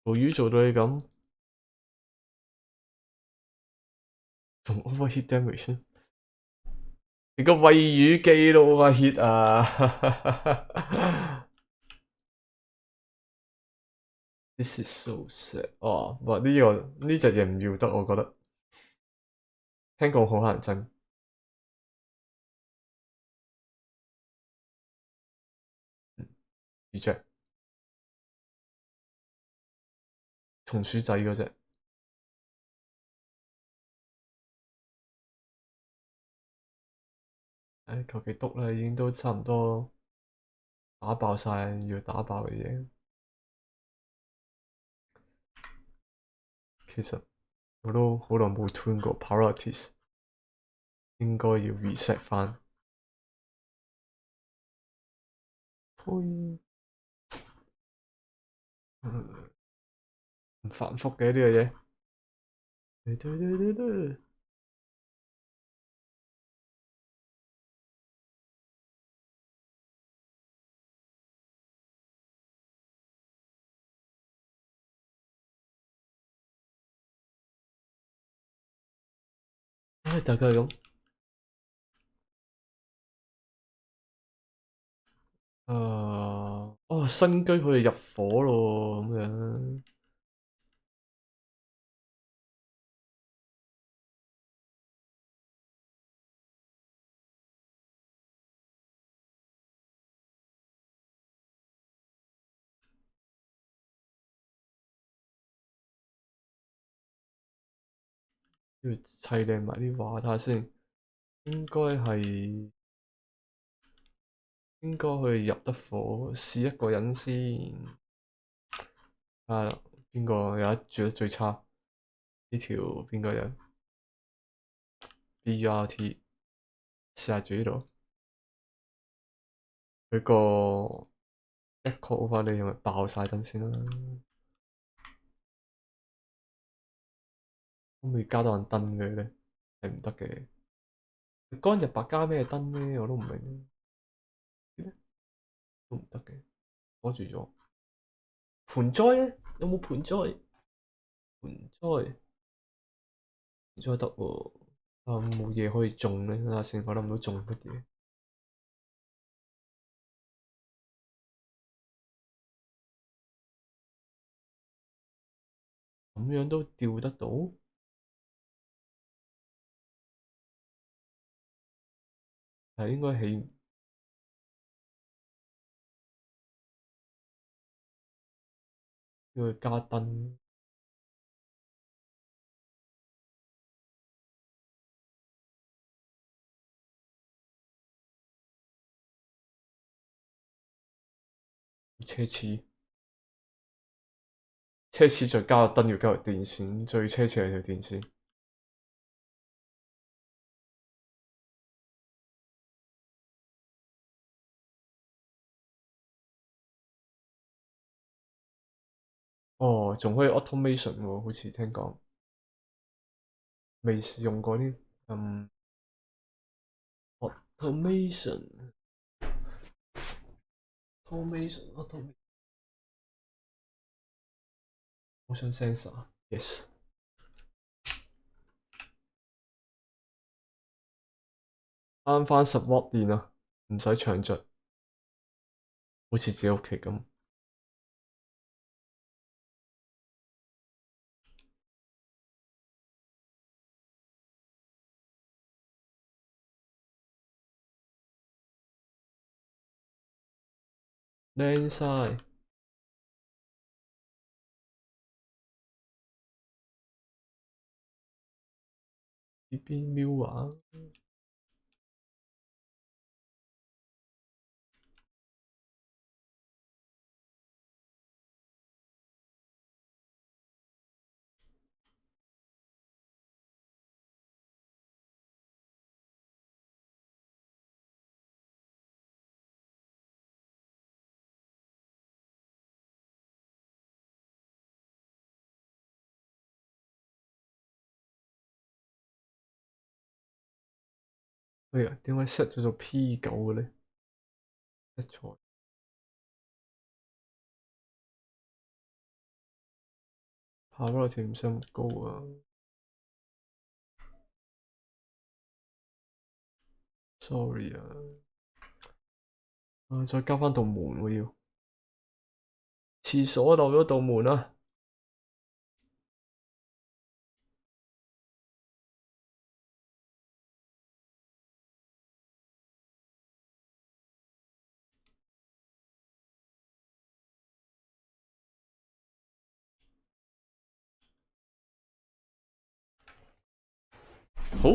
Speaker 1: 做魚做到你咁，仲 overheat damage，你個餵魚機都 overheat 啊！This is so sad。哦，哇！呢隻嘢唔要得，我覺得聽講好乞人憎。魚隻松鼠仔嗰隻，唉，求其篤啦，已經都差唔多打爆晒要打爆嘅嘢。其實我都好耐冇 tune 過 priorities，應該要 reset 翻。呸！唔繁複嘅呢個嘢。唉，大概係咁。哦，新居可以入伙咯，咁樣要砌靚埋啲畫，睇下先。應該係應該可以入得伙，試一個人先。啊，邊個有得住得最差？呢條邊個人 BRT 試下住呢度。佢個一 call 翻你，係咪爆晒燈先啦？可唔可以加多盞燈畀佢咧？係唔得嘅。干日白加咩燈咧？我都唔明。都唔得嘅，阻住咗。盆栽咧，有冇盆栽？盆栽，盆栽得喎。啊，冇嘢可以種咧，睇下先，我諗唔到種乜嘢。咁樣都吊得到？係應該起要加燈，奢侈。奢侈再加個燈，要加條電線，最奢侈係條電線。哦，仲可以 automation 喎，好似聽講，未試用過添。automation，automation，automation，motion sensor，yes。慳翻10W電啊，唔使長着，好似自己屋企咁。靚晒。呢邊瞄啊！哎呀，點解 set 咗做 P9嘅咧？set 錯，跑落條唔想咁高啊！sorry 啊，再加翻道門喎要，廁所漏咗道門啊！好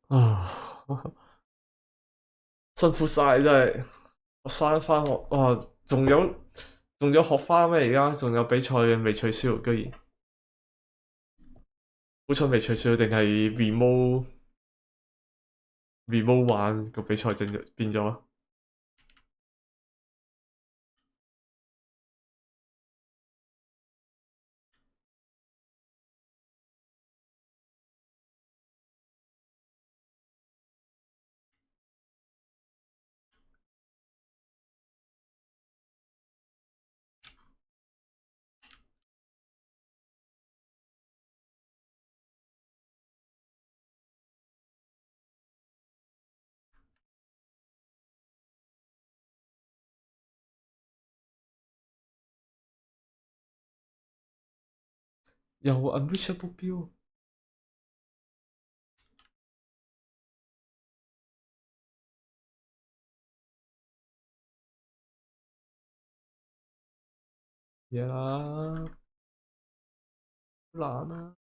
Speaker 1: 啊，辛苦晒真係，我生翻學，哇，仲有學花咩？而家仲有比賽嘅未取消，居然好彩未取消，定係 remote 玩個比賽整咗變咗？有 unreachable 標，嘢啦，好難啊！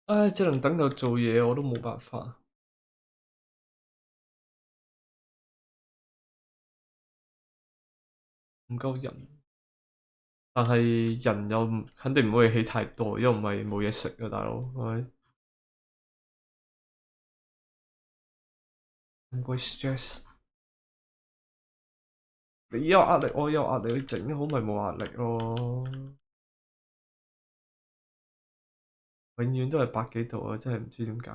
Speaker 1: 唉，只能等夠做嘢，我都冇辦法，唔夠人。但係人又肯定唔可以起太多，因為唔係冇嘢食啊，大佬，係咪？唔會 stress。你有壓力，我有壓力，你整好咪冇壓力咯。永遠都係百幾度啊，真係唔知點解。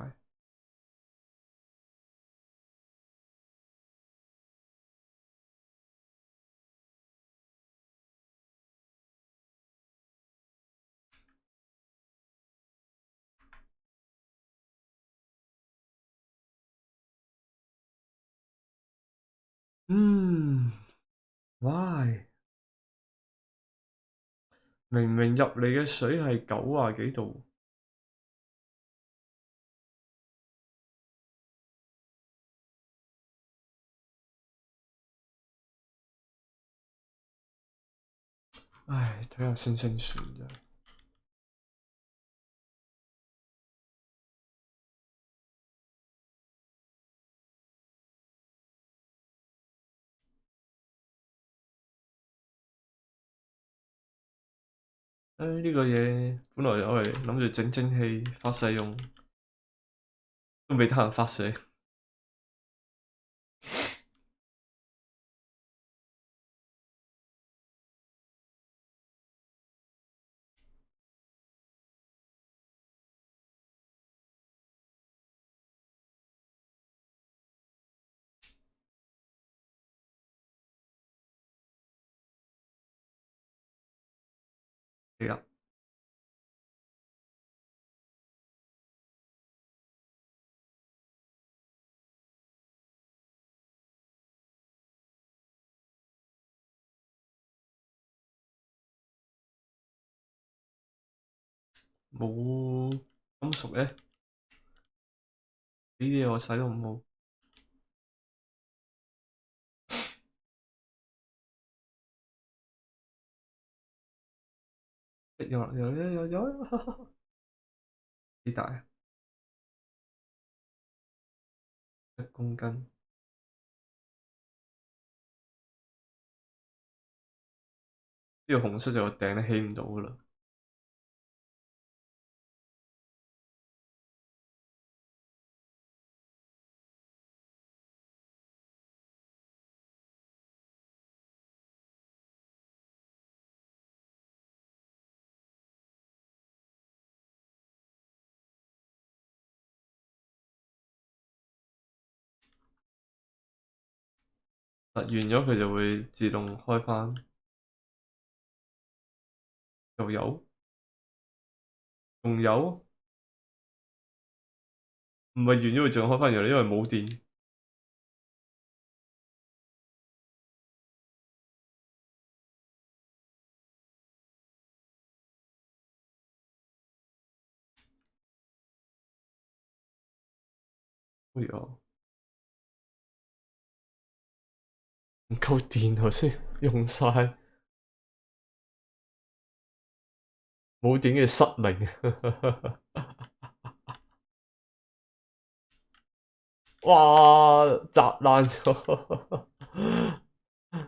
Speaker 1: 嗯，why？明明入嚟嘅水係90幾度。唉，睇下星星算真係。唉，呢個嘢本來我係諗住整蒸氣發射用，都未得閒發射。係啦，冇金屬咧，呢啲嘢我使都冇。有，幾大啊？1公斤。呢個紅色就掟得起唔到噶啦。完咗佢就會自動開返。又有，仲有，唔係完咗會自動開返，原來因為冇電。哎呀，唔夠電頭先用晒，冇電嘅失靈。哇！砸爛咗，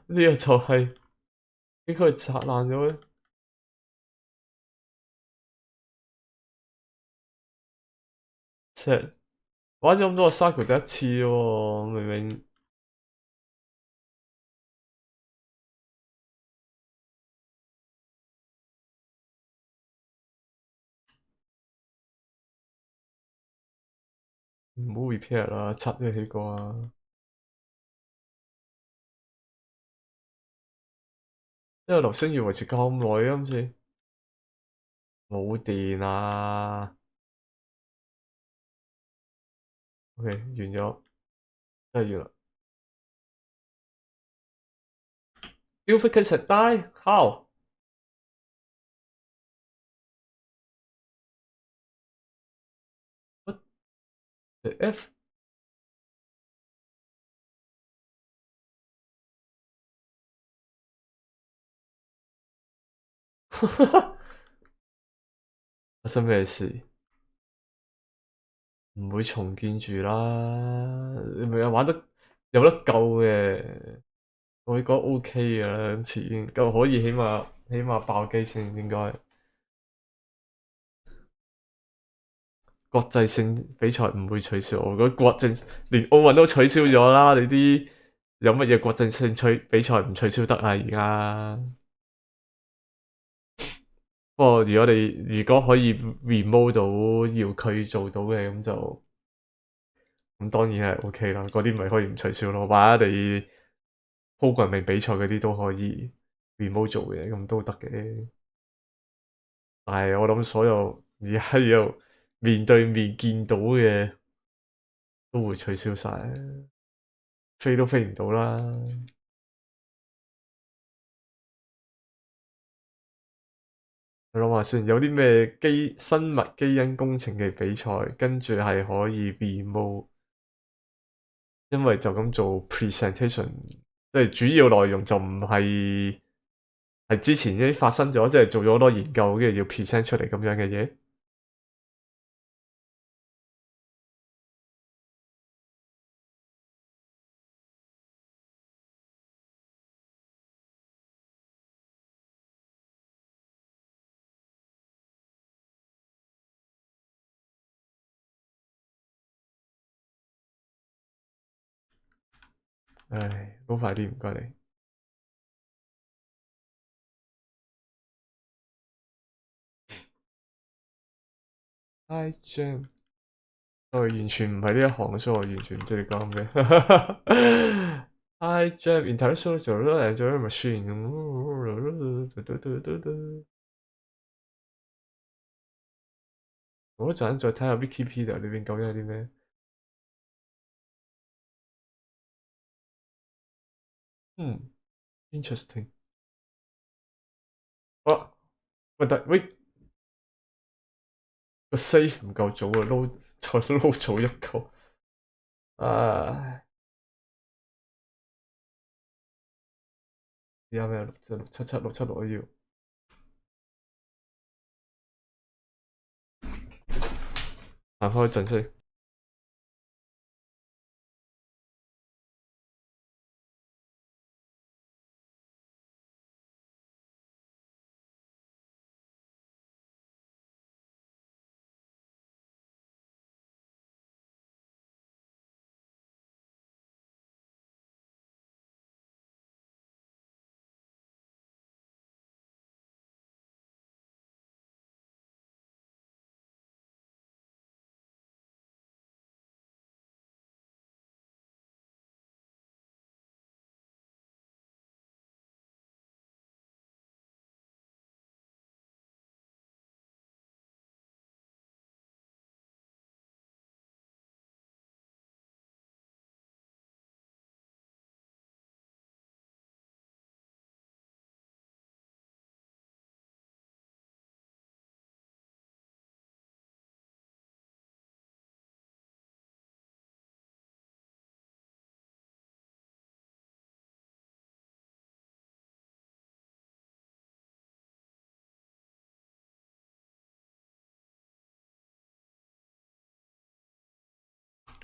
Speaker 1: 呢個就係應該係砸爛咗咧。石玩咗咁多個 cycle 第一次喎，明明唔好 repair 啦，拆咗起啩。因為流星要維持咁耐啊，今次冇電啊。OK，完咗，真係完啦。Duplicate die how？ What the F？ 發生咩事？唔會重建住啦，你咪玩得有得救嘅，我覺得 OK 嘅啦，今次已經夠可以，起碼爆機先應該。國際性比賽唔會取消，我覺得國際連奧運都取消咗啦，你啲有乜嘢國際性比賽唔取消得啊？而家不過如果可以 remote 到要佢做到嘅咁當然係 OK 啦，嗰啲咪可以唔取消咯，或者你 programming 比賽嗰啲都可以 remote 做嘅，咁都得嘅。但係我諗所有而家要面對面見到嘅都會取消晒，飛都飛唔到啦。我諗下先，有啲咩生物基因工程嘅比賽，跟住係可以 remote，因為就咁做 presentation，即係主要內容就唔係之前已經發生咗，即係做咗好多研究，跟住要 present 出嚟咁樣嘅嘢。唉，好快啲，唔該你。Hi Jam，我完全唔係呢一行，所以我完全唔知你講咩。Hi Jam，international 做咗 enjoy machine。我一陣再睇下 Wikipedia 裏邊究竟有啲咩。interesting。啊，喂，個 save 唔夠早啊，再撈早一個。唉，而家咩677我要行開陣先。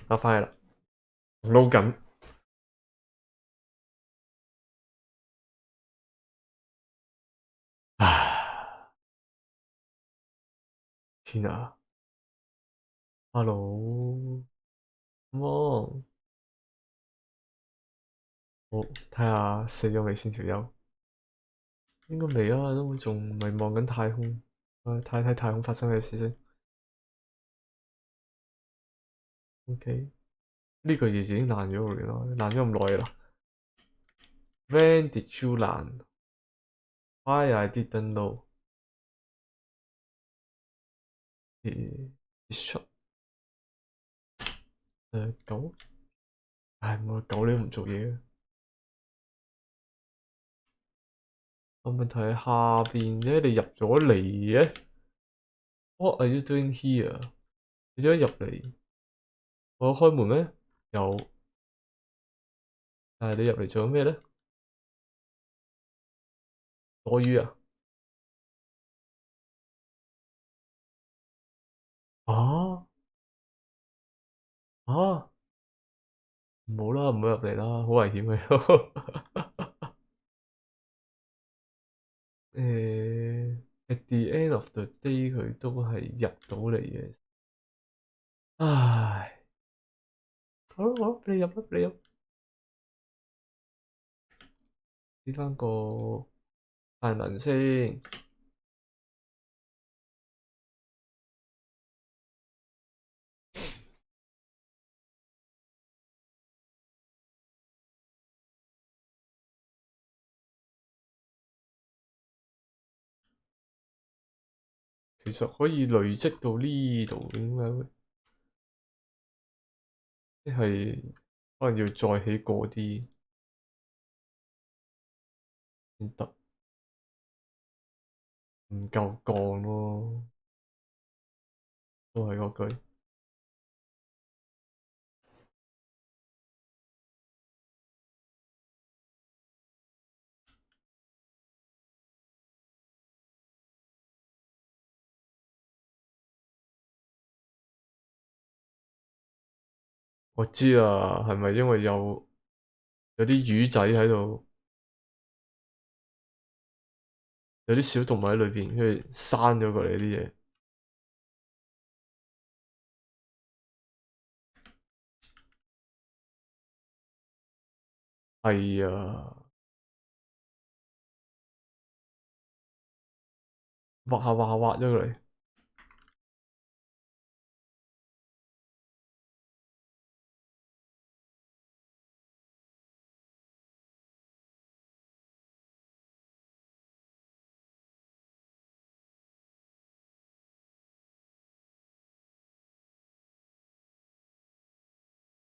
Speaker 1: 我翻嚟啦，撈緊。唉，天啊，Hello，come on，好睇下死咗未先條友。應該未啊，都仲咪望緊太空。睇睇太空發生咩事先。OK，呢個月已經爛咗啦，爛咗咁耐啦。When did you land? Why I didn't know? 誒狗，唉，冇狗你都唔做嘢嘅。個問題係下邊啫，你入咗嚟嘅。What are you doing here？你點解入嚟？我有開門咩？有，但係你入嚟做咩咧？躲魚啊？啊啊！唔好啦，唔好入嚟啦，好危險嘅。at the end of the day 佢都係入到嚟嘅。唉，好，俾你入啦，俾你入。俾翻個大能先。其實可以累積到呢度，點解會？即係可能要再起過啲先得，唔夠鋼咯，都係嗰句。我知啊，係咪因為有啲魚仔喺度，有啲小動物喺裏邊，跟住生咗過嚟啲嘢？係啊，挖咗過嚟。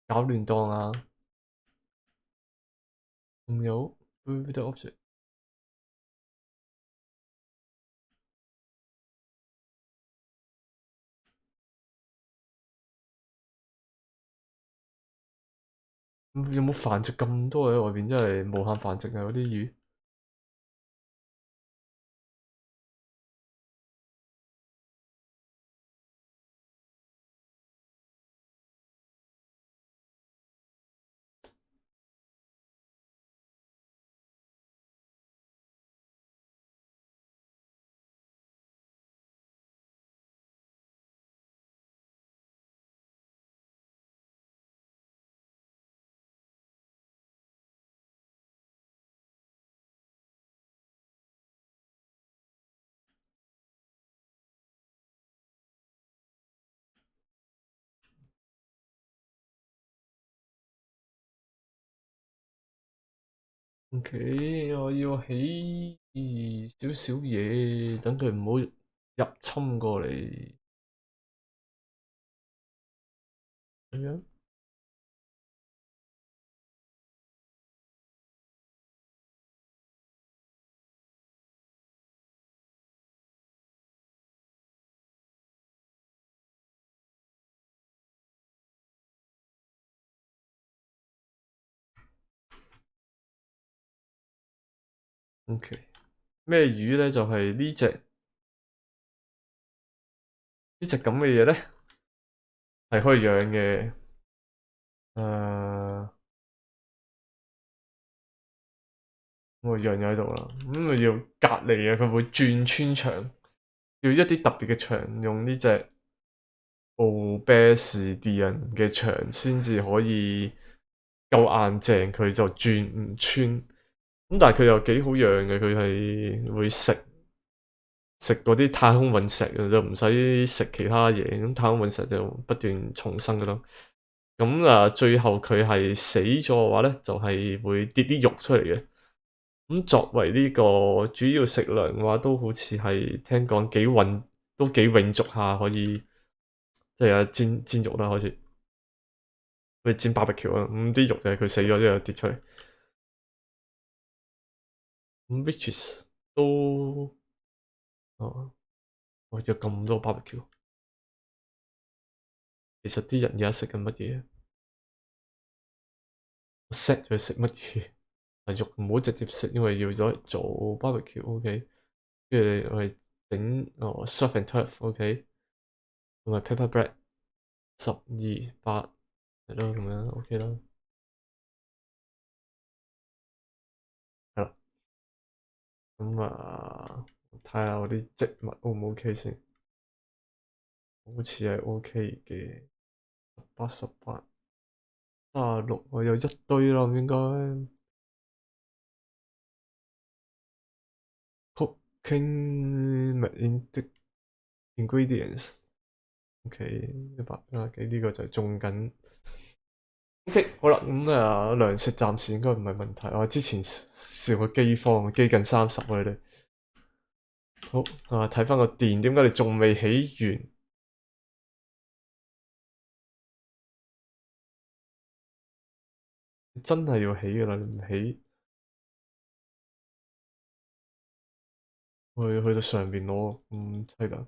Speaker 1: 搞亂檔啊，仲有 video object。有冇繁殖咁多喺外邊？真係無限繁殖啊！嗰啲魚。OK，我要起少少嘢，等佢唔好入侵過嚟。咁樣 OK，咩魚咧？就係呢隻咁嘅嘢咧，係可以養嘅。我養咗喺度啦，咁咪要隔離啊！佢會轉穿牆，要一啲特別嘅牆，用呢隻奧啤士啲人嘅牆先至可以夠硬淨，佢就轉唔穿。咁但係佢又幾好養嘅，佢係會食嗰啲太空隕石嘅，就唔使食其他嘢。咁太空隕石就不斷重生噶啦。咁啊，最後佢係死咗嘅話咧，就係會跌啲肉出嚟嘅。咁作為呢個主要食糧嘅話，都好似係聽講都幾永續下，可以即係有煎肉啦，開始去煎 barbecue 啊。咁啲肉就係佢死咗之後跌出嚟。咁 witches 都哦，我有咁多 barbecue，其實啲人而家食緊乜嘢？我 set 咗食乜嘢？肉唔好直接食，因為要咗做 barbecue，OK。跟住我哋整surf and turf，OK，同埋 pepper bread 12、8係咯，咁樣 OK 啦。係啦，咁啊，睇下我啲植物 O 唔 OK 先，好似係 OK 嘅。18、36，我有一堆啦，應該。Cooking ingredients，OK，100幾呢個就係種緊。OK，好啦，咁糧食暫時應該唔係問題。我之前試過饑荒，饑近30啊，你哋。好睇翻個電，點解你仲未起完？真係要起噶啦，你唔起，去到上邊攞，係噶。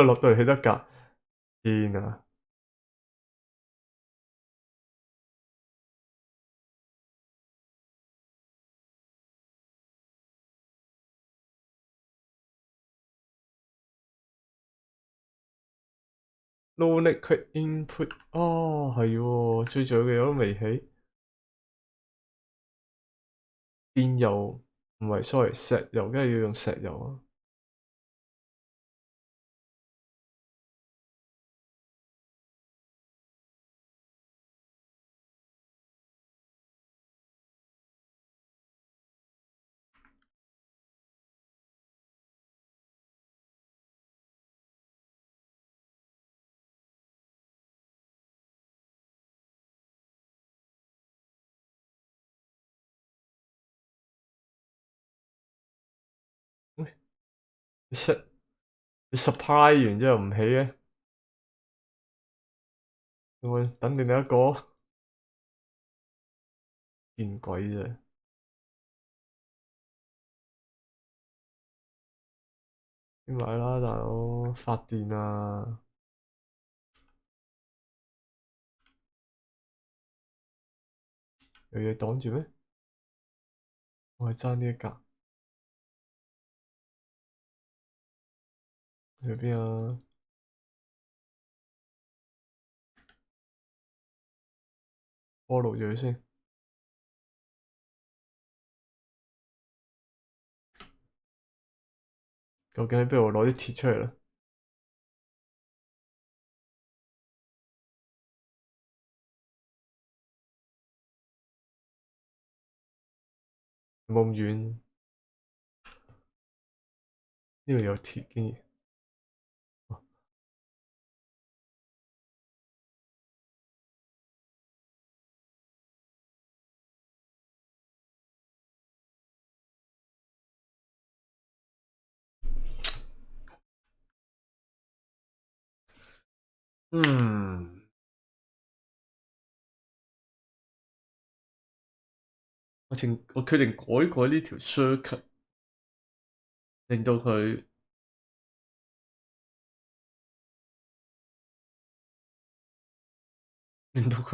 Speaker 1: 落到嚟起得㗎，天啊！No liquid input，係喎，最重要嘅嘢都未起。電油唔係，sorry，石油，梗係要用石油啊。你 supply 完之後唔起嘅，我等定你一個，見鬼啫！你買啦，大佬，發電啊！有嘢擋住咩？我係爭呢一格，去邊啊？follow 住佢先。究竟喺邊度攞啲鐵出嚟咧？冇咁遠，呢度有鐵竟然。嗯，我決定改呢條 circuit，令到佢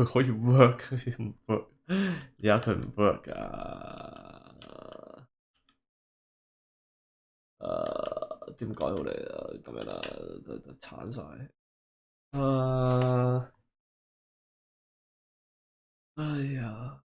Speaker 1: 可以 work，佢唔 work，而家佢唔 work 㗎。點改好嚟啊？咁樣啦，就鏟晒。哎呀，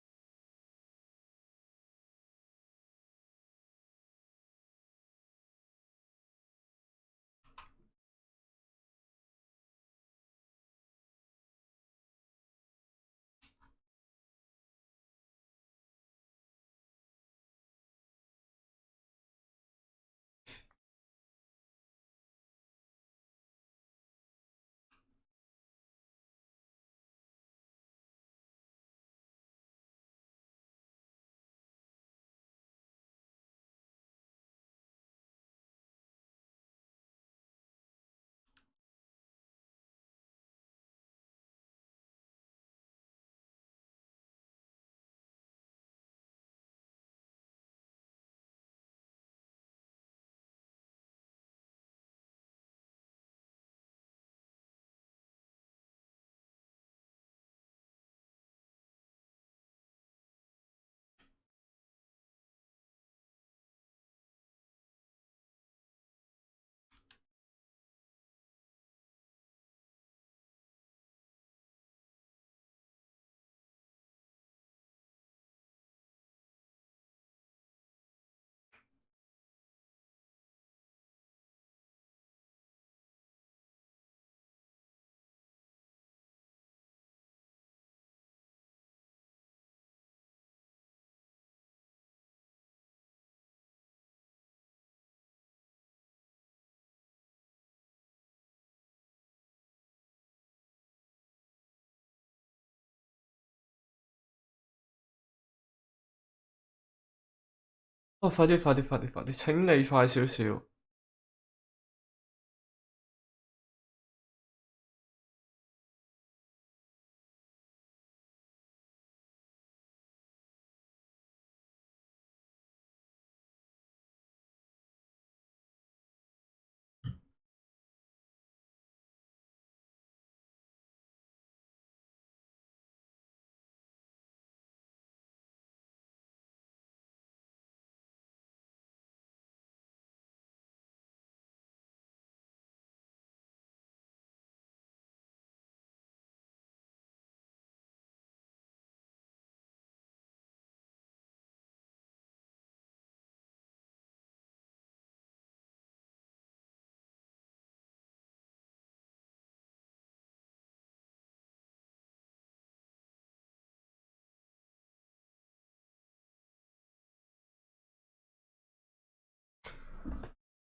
Speaker 1: 快啲快啲快啲快啲！請你快少少。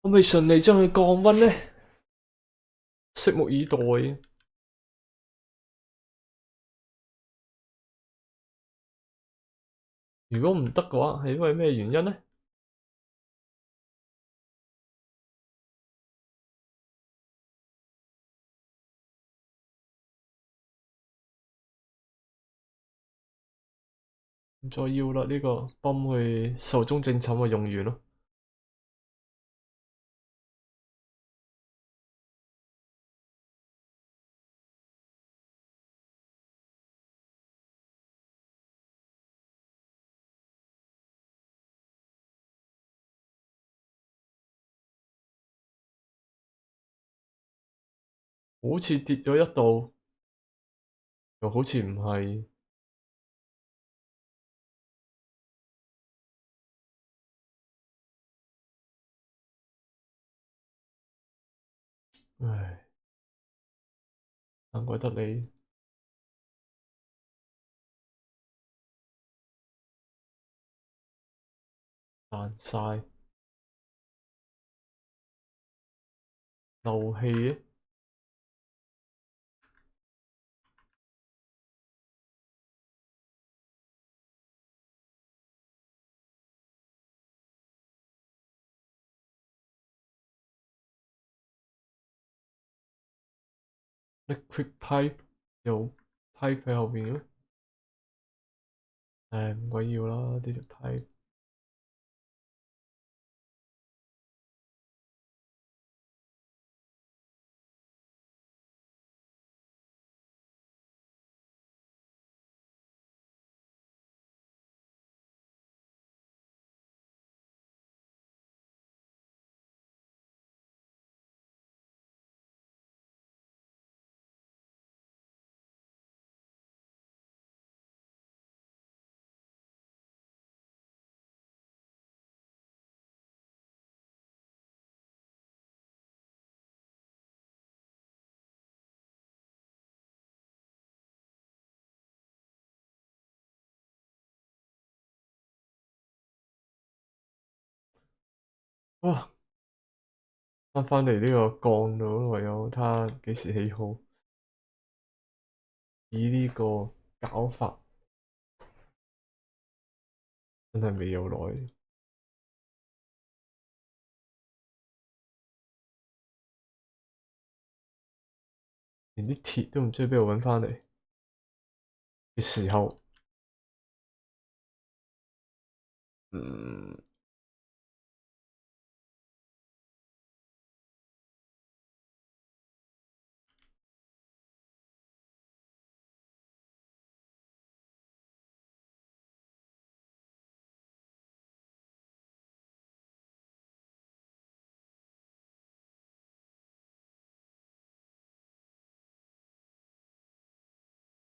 Speaker 1: 可唔可以順利將佢降溫呢？拭目以待。如果唔得嘅話，係因為咩原因呢？唔再要啦，呢、個泵佢壽終正寢咪用完咯。好似跌咗一度，又好似唔係。唉，難怪得你爛晒漏氣嘅。Liquid pipe 有 pipe 喺後邊嘅咩？唉，唔鬼要啦，呢條 pipe。哇！返嚟呢個鋼度，唯有睇下幾時起好。以呢個搞法，真係未有耐。連啲鐵都唔知喺邊度揾返嚟嘅時候，嗯，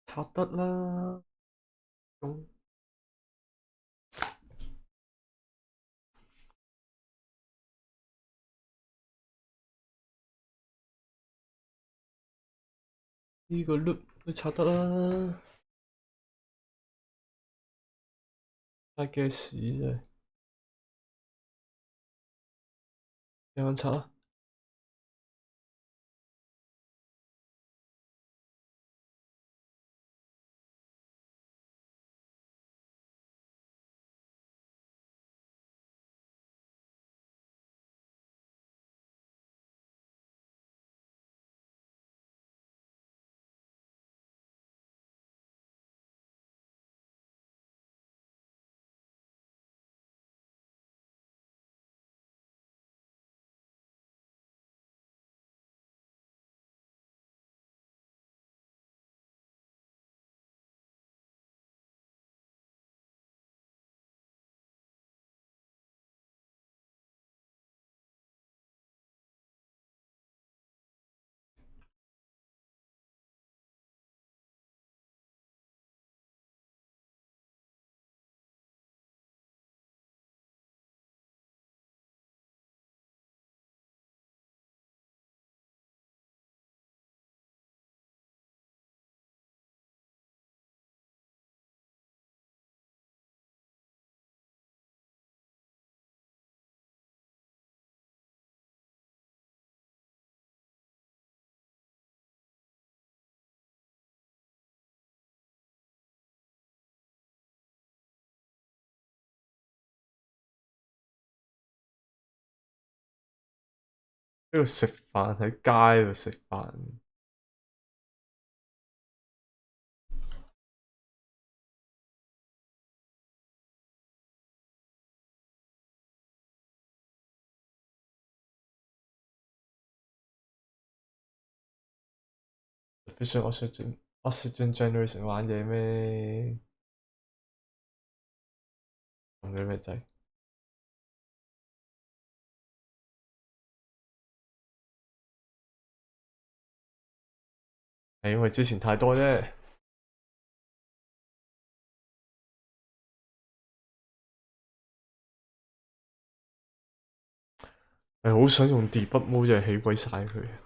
Speaker 1: 拆得啦。咁呢個 loop 都拆得啦，嘥嘅屎真係，有人拆啊！喺度食飯，喺街度食飯。efficient oxygen generation 玩嘢咩？撳咗咩掣？係因為之前太多啫。係好想用 debug mode 就起鬼晒佢。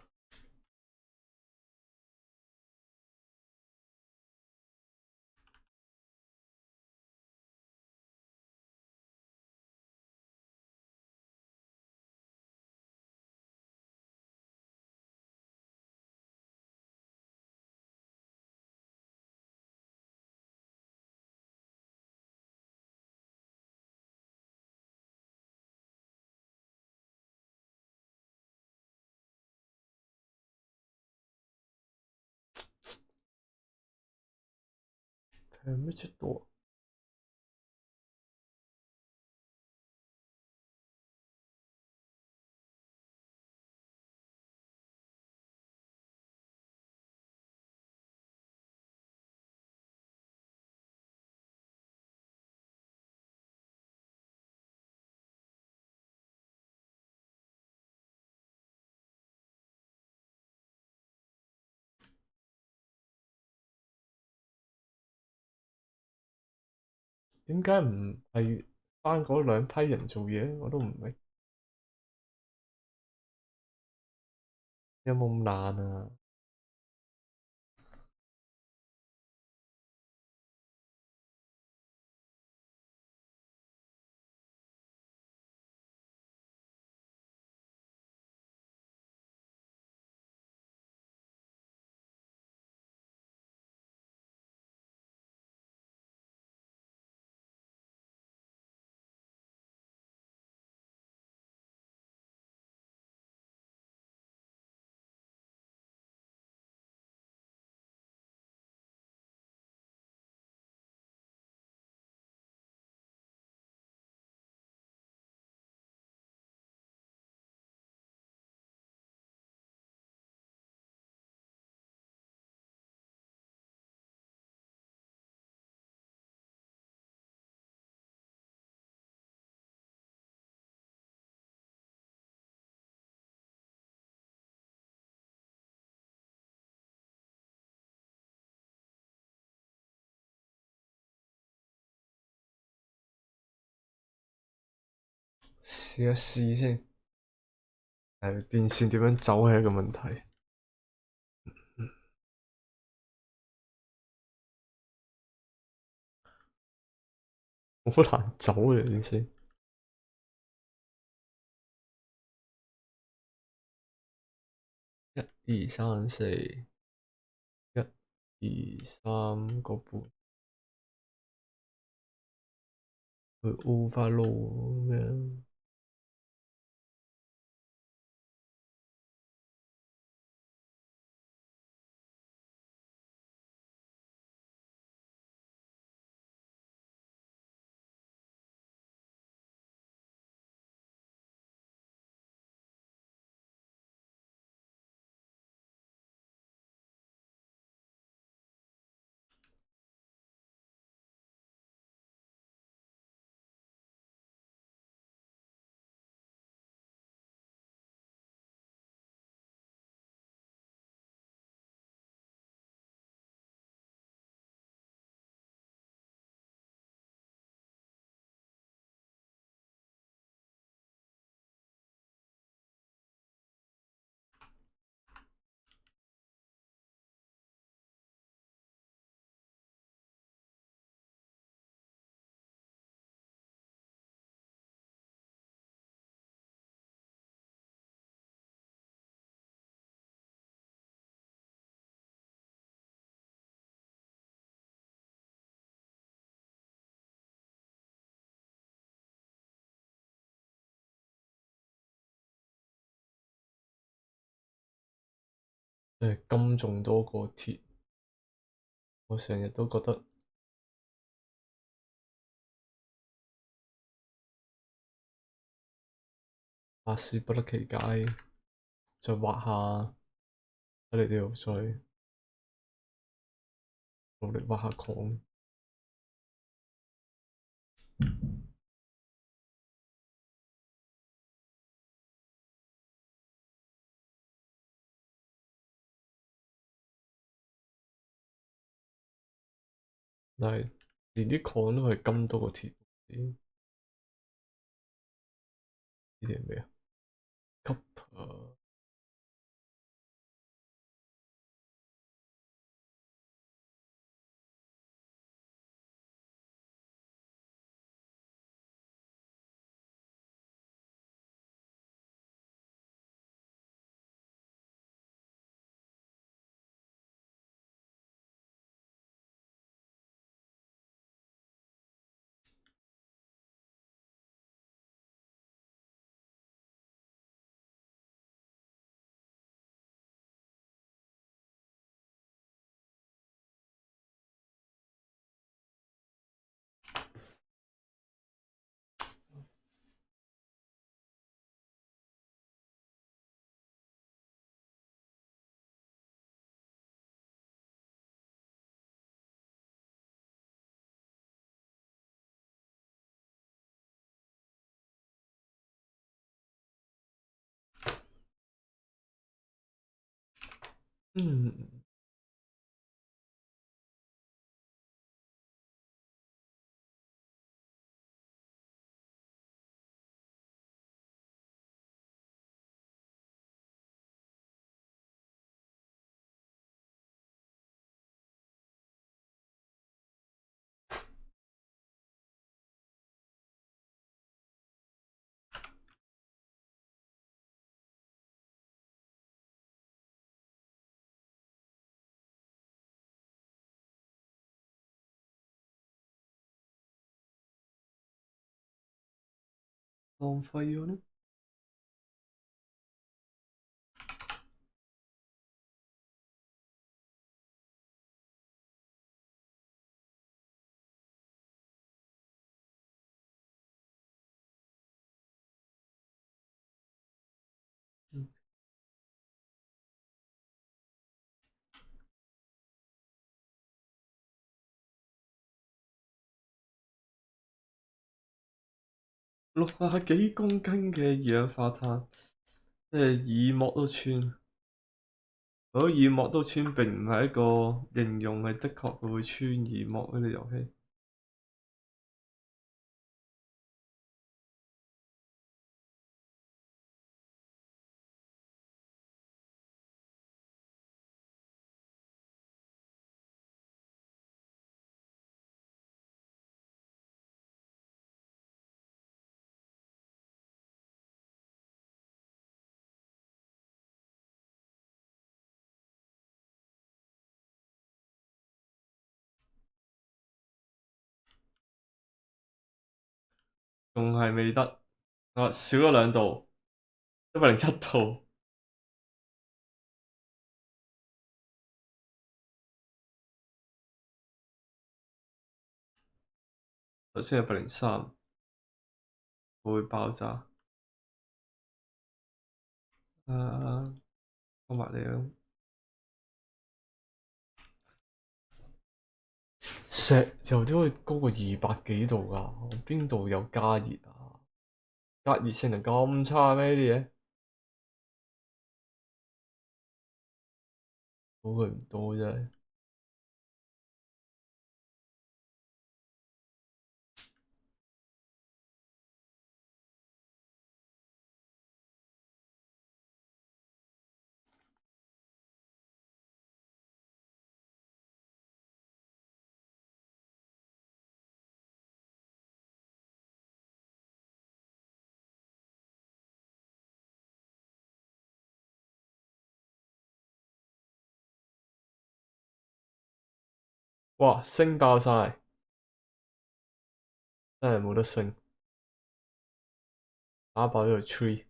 Speaker 1: 咩出到？點解唔係翻嗰兩批人做嘢？我都唔明，有冇咁難啊？試一試先。係電線點樣走係一個問題。好難走嘅電線。一二三四，一二三個半，去 overload 咁樣。金仲多過鐵，我成日都覺得百思不得其解。再畫下睇你哋條水。努力挖下礦。但係連啲礦都係金多過鐵，呢啲係咩啊？Copper 嗯，浪費咗呢？60幾公斤嘅二氧化碳，即係耳膜都穿。如果耳膜都穿並唔係一個形容，係的確佢會穿耳膜呢個遊戲。仲係未得，啊少咗2度，107度。頭先103，會爆炸。講埋你啊！石油點會高過200幾度㗎？邊度有加熱啊？隔熱性能咁差咩？呢啲嘢估佢唔到啫。哇！升爆晒，真係冇得升，打爆咗個 tree，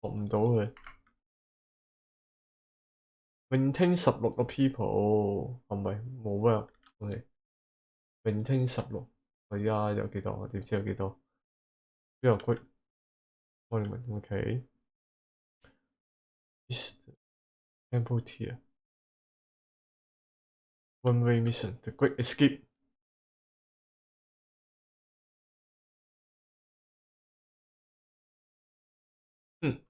Speaker 1: 學唔到佢。maintain 16個 people，係咪冇 work？OK，maintain 16，我而家有幾多？我點知有幾多？邊個 quick？我哋問 OK。Temple tier。One Way Mission, The Great Escape。嗯，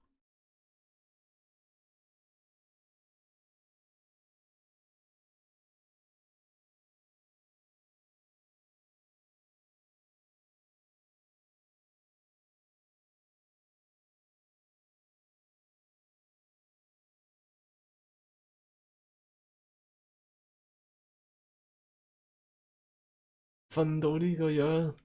Speaker 1: 瞓到呢個樣，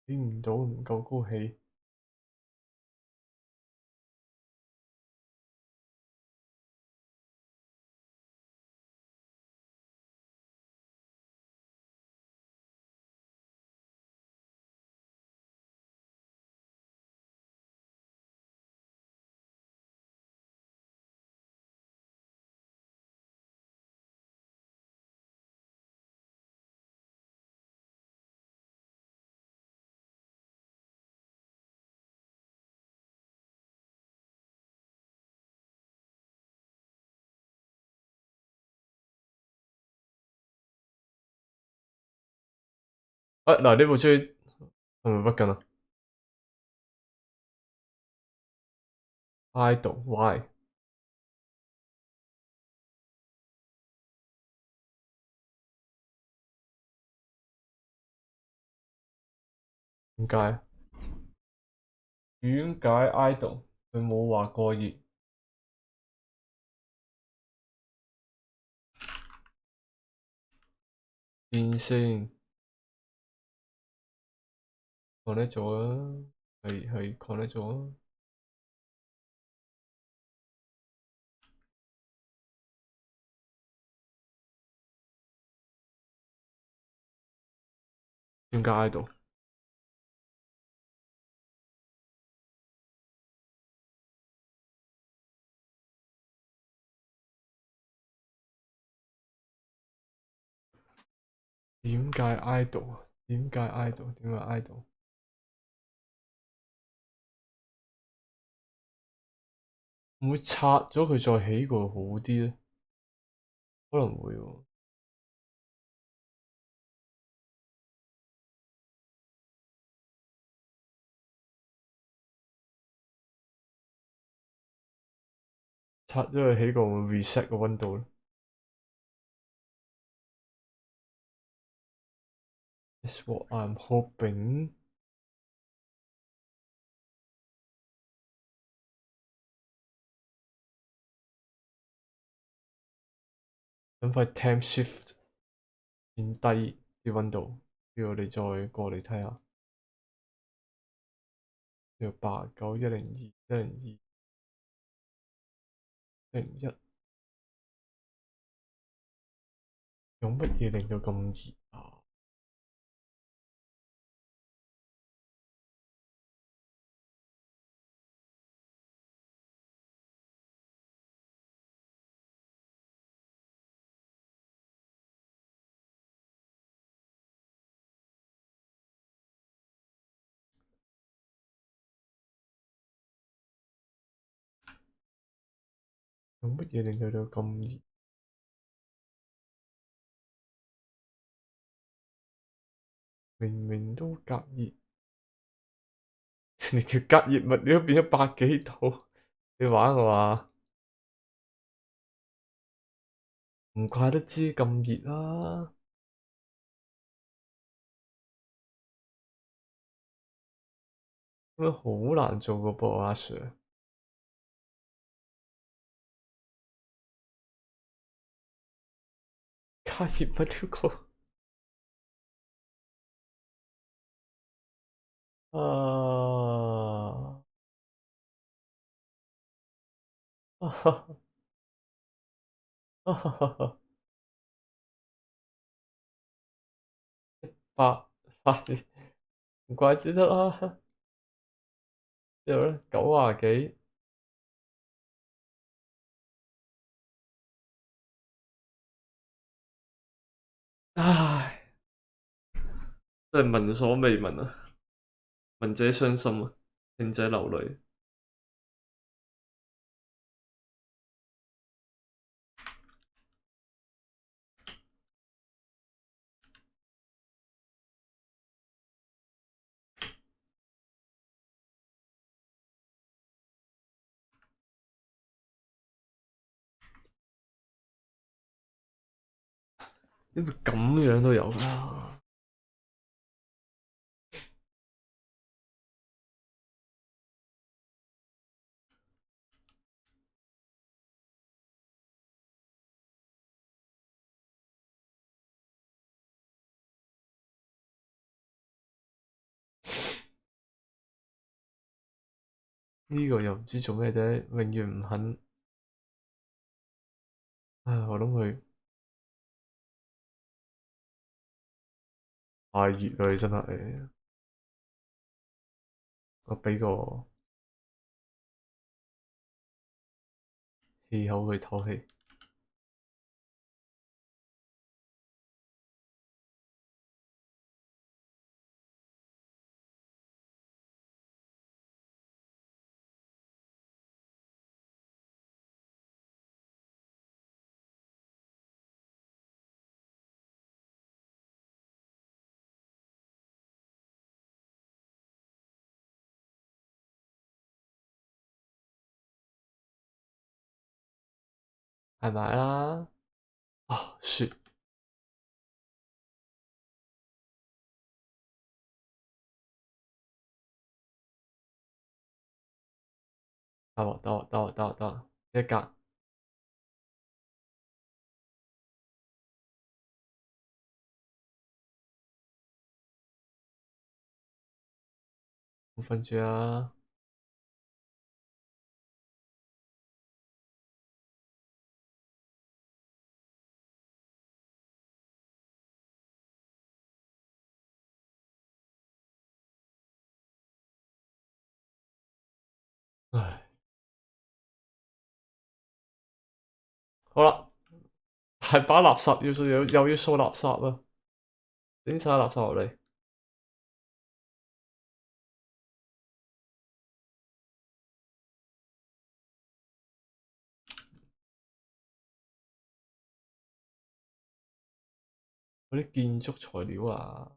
Speaker 1: 睇唔到唔夠高氣。啊嗱，呢部追係咪屈緊啊？Idol Why？點解啊？點解 Idol？佢冇話過熱。變先，connect 咗啊，係 connect 咗啊。點解 Idol？點解 idol？點解 idol？點解 idol？會唔會拆咗佢再起過好啲咧？可能會喎。拆咗佢起過會 reset 個溫度咧？That's what I'm hoping。等塊 temp shift 變低啲溫度，跟住我哋再過嚟睇下。呢個89、102、102、101，用乜嘢令到咁熱啊？用乜嘢令到佢咁熱？明明都隔熱，你條隔熱物料變咗百幾度，你玩我啊？唔怪得知咁熱啦。咁樣好難做個噃，阿 Sir。加熱乜都講。啊！哈哈哈哈哈！八唔怪之得啦，之後咧90幾，唉，真係聞所未聞啊！聞者傷心啊，聽者流淚。點會咁樣都有㗎？呢個又唔知做咩啫，永遠唔肯。唉，我諗佢太熱啦，你真係。我畀個氣口佢透氣。係咪啦？啊，雪，得，一格五分住啊！唉，好啦，大把垃圾要掃，又要掃垃圾啊！整晒垃圾落嚟。嗰啲建築材料啊，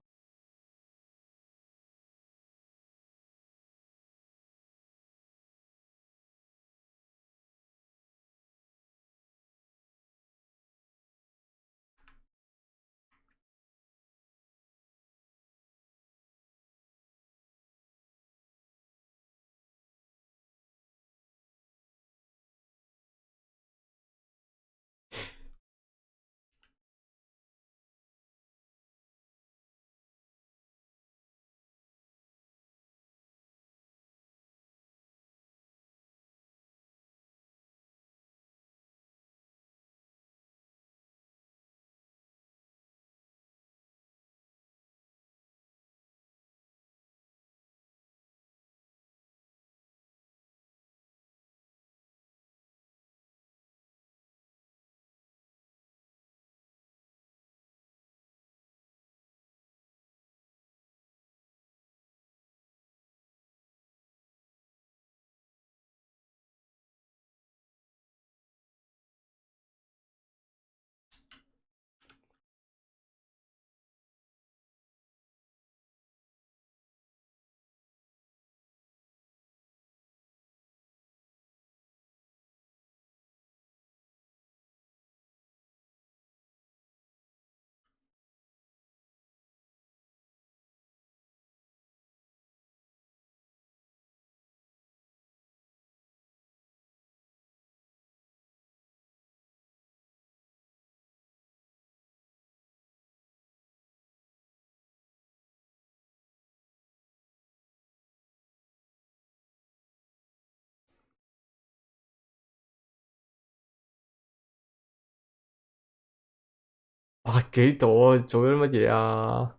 Speaker 1: 100幾度啊，做咗啲乜嘢啊？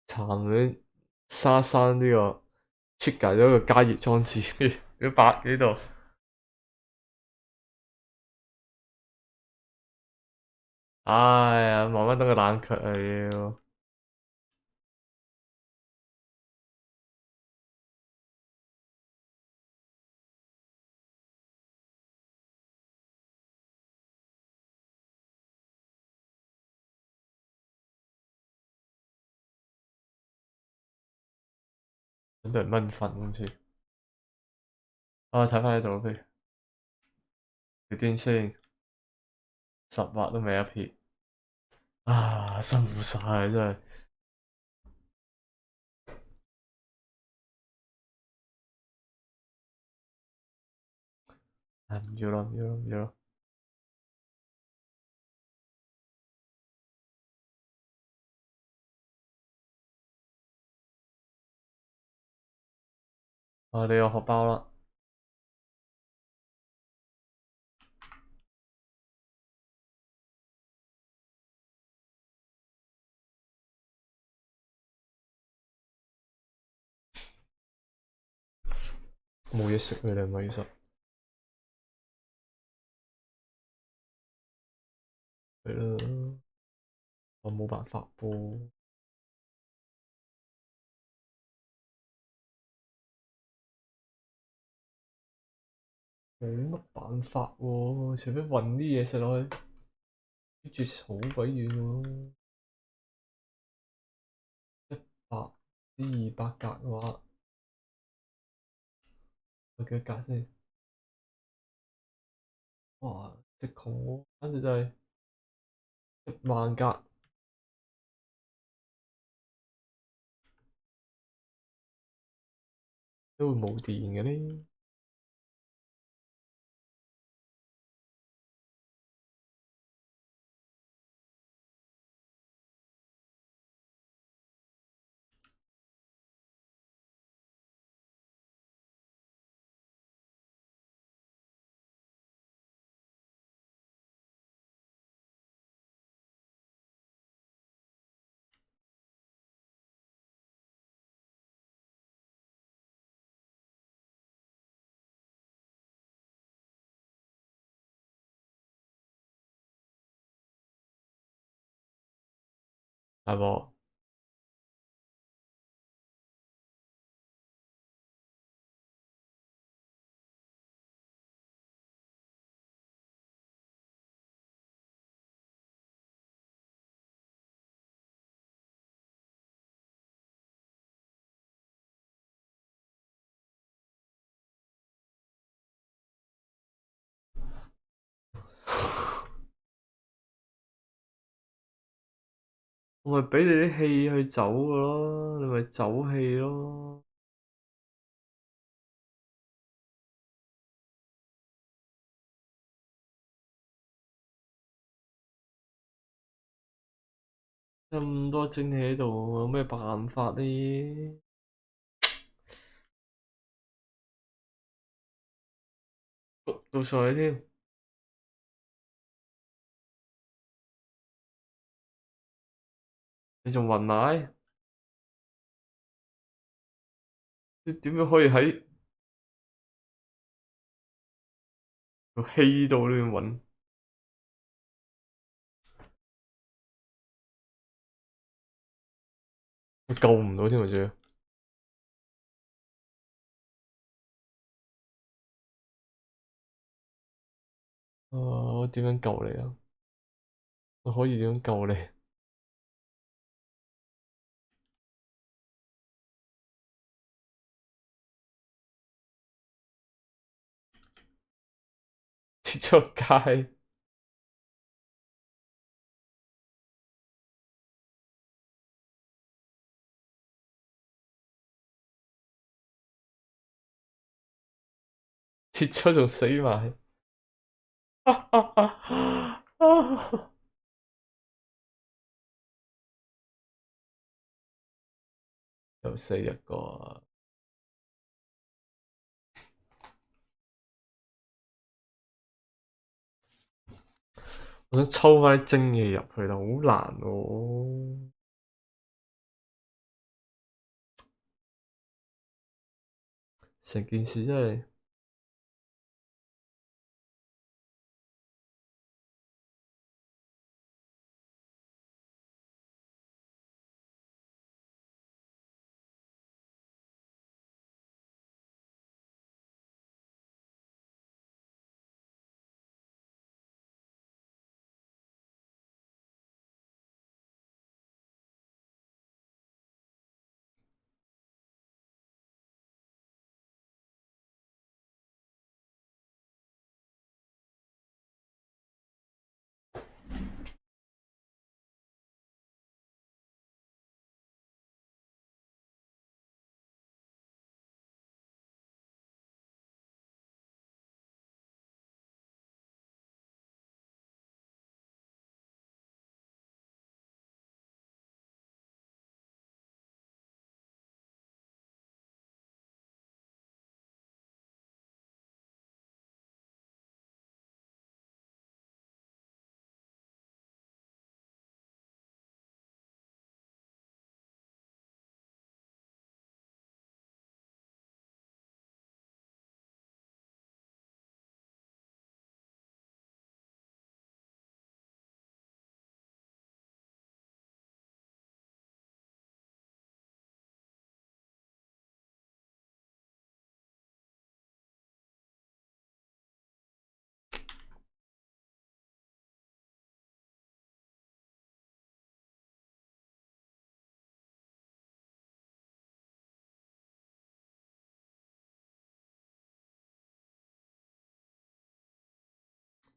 Speaker 1: 慘你沙山呢個出解咗個加熱裝置，要100幾度。哎呀，慢慢等佢冷卻啊要。等對蚊瞓咁先。啊，睇翻呢度不如條電線10W都未一撇。啊，辛苦晒真係。唉唔要啦，唔要啦，唔要啦。啊，你有學包啦。冇嘢食你哋咪其實。係咯，我冇辦法噃。冇乜辦法喎，除非運啲嘢食落去，跟住好鬼遠喎。100啲200格嘅話，有幾多格先？哇！食窮喎，簡直就係10000格都會冇電嘅呢。係喎。我咪畀你啲氣去走嘅咯，你咪走氣咯。咁多蒸氣喺度，有咩辦法呢？到水添，你仲暈埋？你點樣可以喺個氣度裏面暈？我救唔到添啊！仲要。我點樣救你啊？我可以點樣救你？跌出街，跌咗仲死埋。又死一個啊！我想抽翻啲精氣入去，但好難喎。成件事真係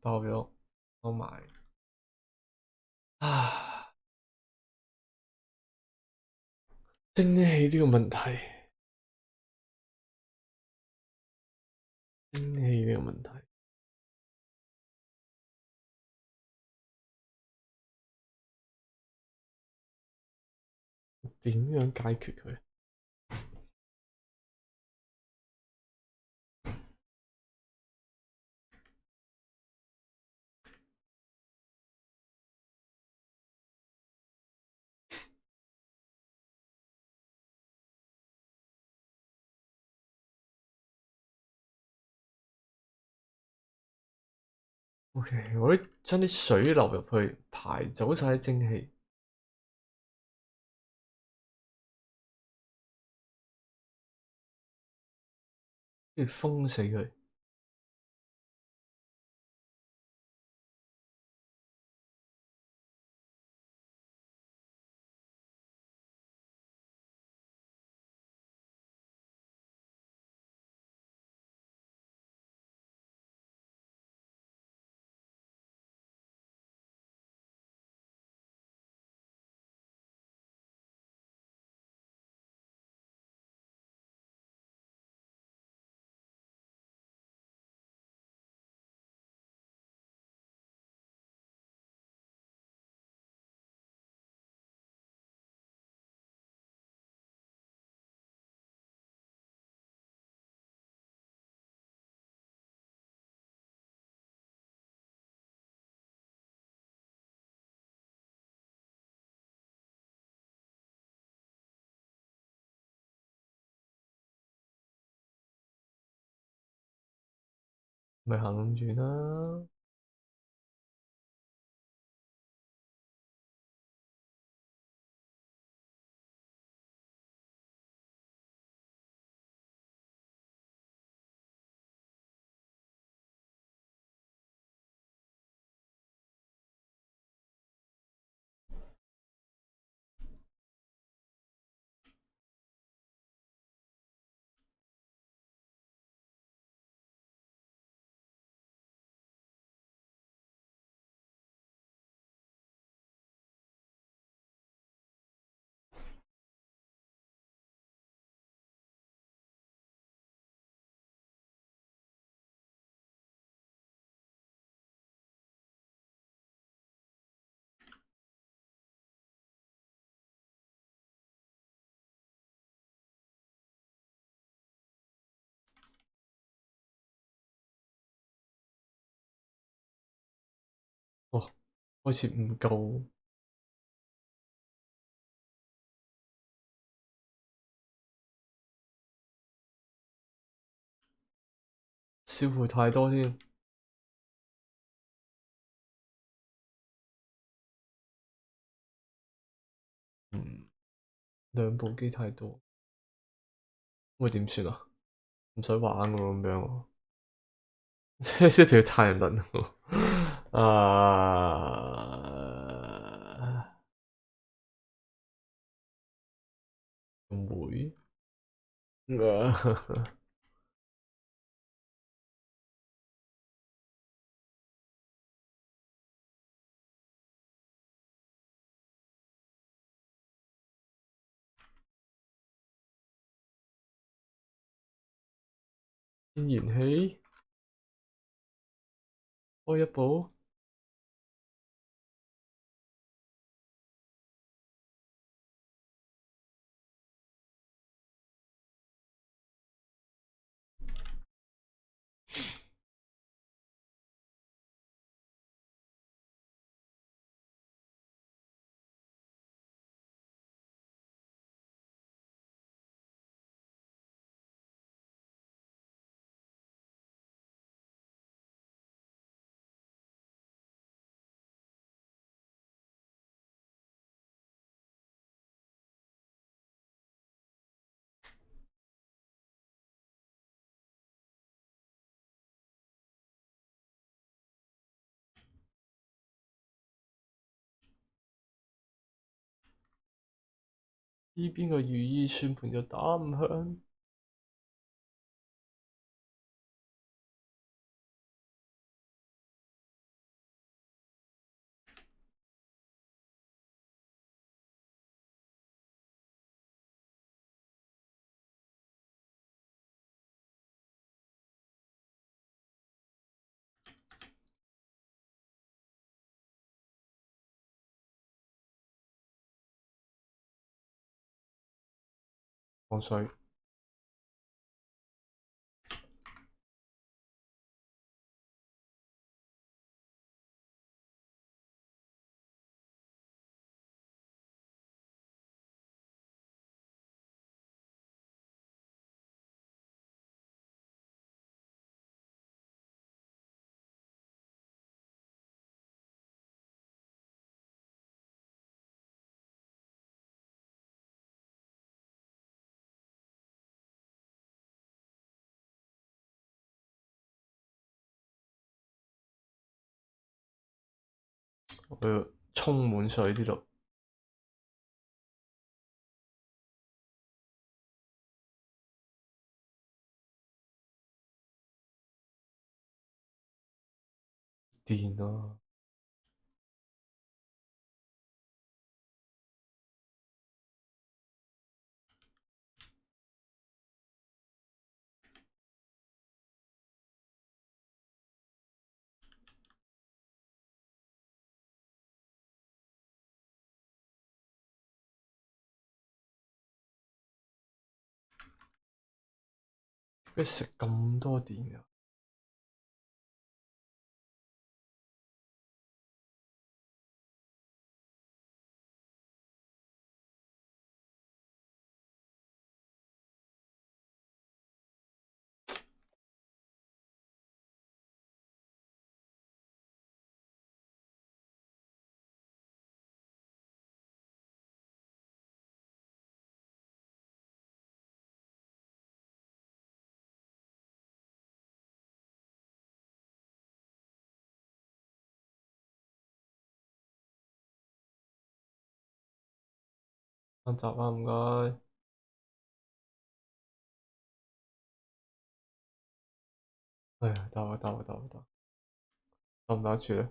Speaker 1: 爆咗，收埋。啊，蒸氣呢個問題，蒸氣呢個問題，點樣解決佢？OK，我哋將啲水流入去，排走晒啲蒸氣，跟住封死佢。咪行住啦。開始唔夠，消費太多添。嗯，兩部機太多，咁點算啊？唔使玩喎咁樣，即係條太陽能喎。啊，唔會啊，天然氣開一部，呢邊個如意算盤就打唔響，放水。我要充滿水呢度，電啊！點解食咁多電啊？翻閘啊，唔該。哎呀，打唔打住咧？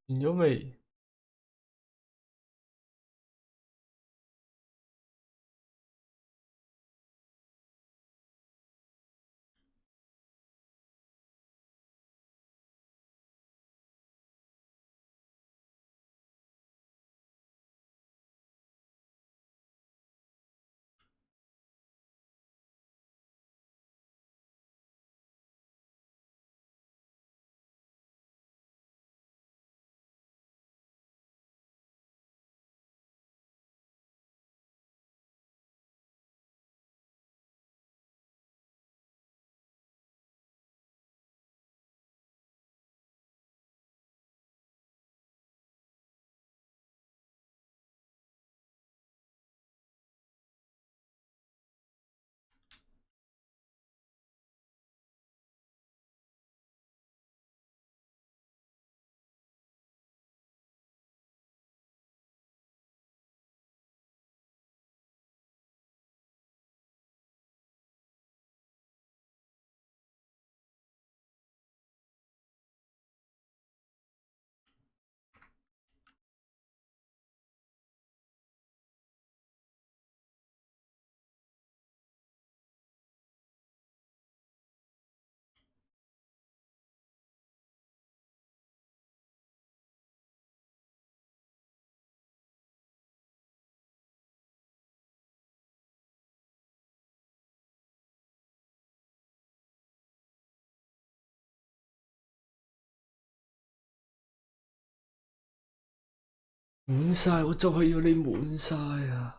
Speaker 1: 完咗未？滿晒，我就係要你滿晒啊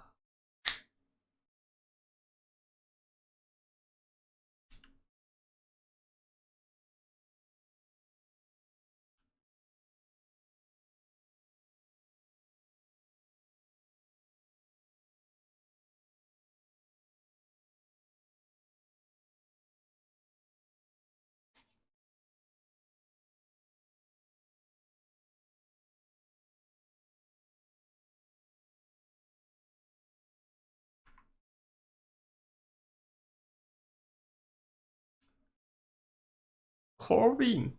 Speaker 1: ！Corbin，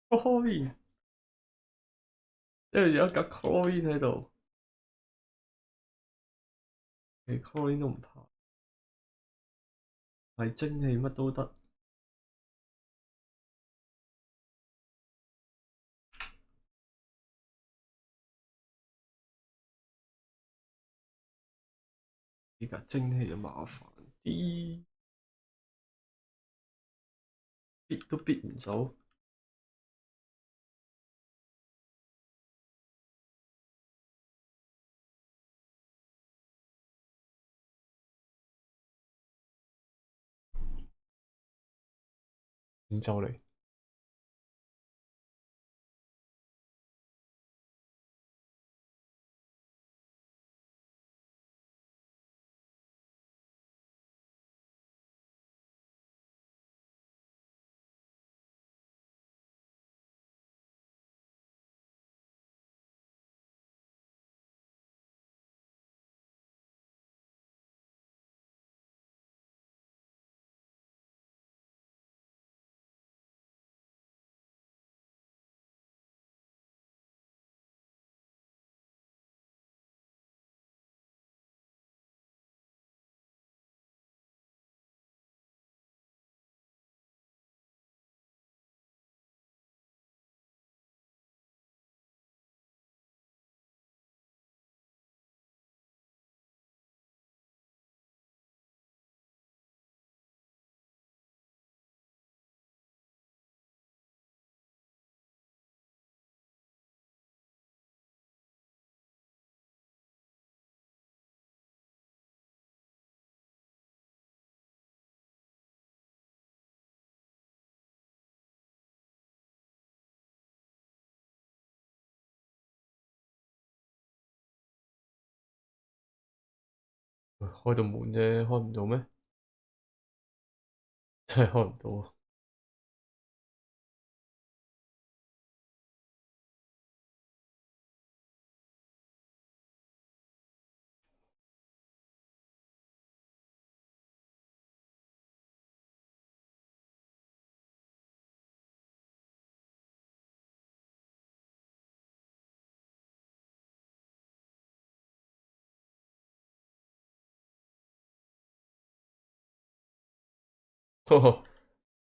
Speaker 1: Corbin， 因為有一架 Corbin 喺度，你 Corbin 都唔怕，係蒸氣乜都得。呢架蒸氣就麻煩啲，逼都逼唔走。點就嚟？開到門啫，開唔到咩？真係開唔到啊！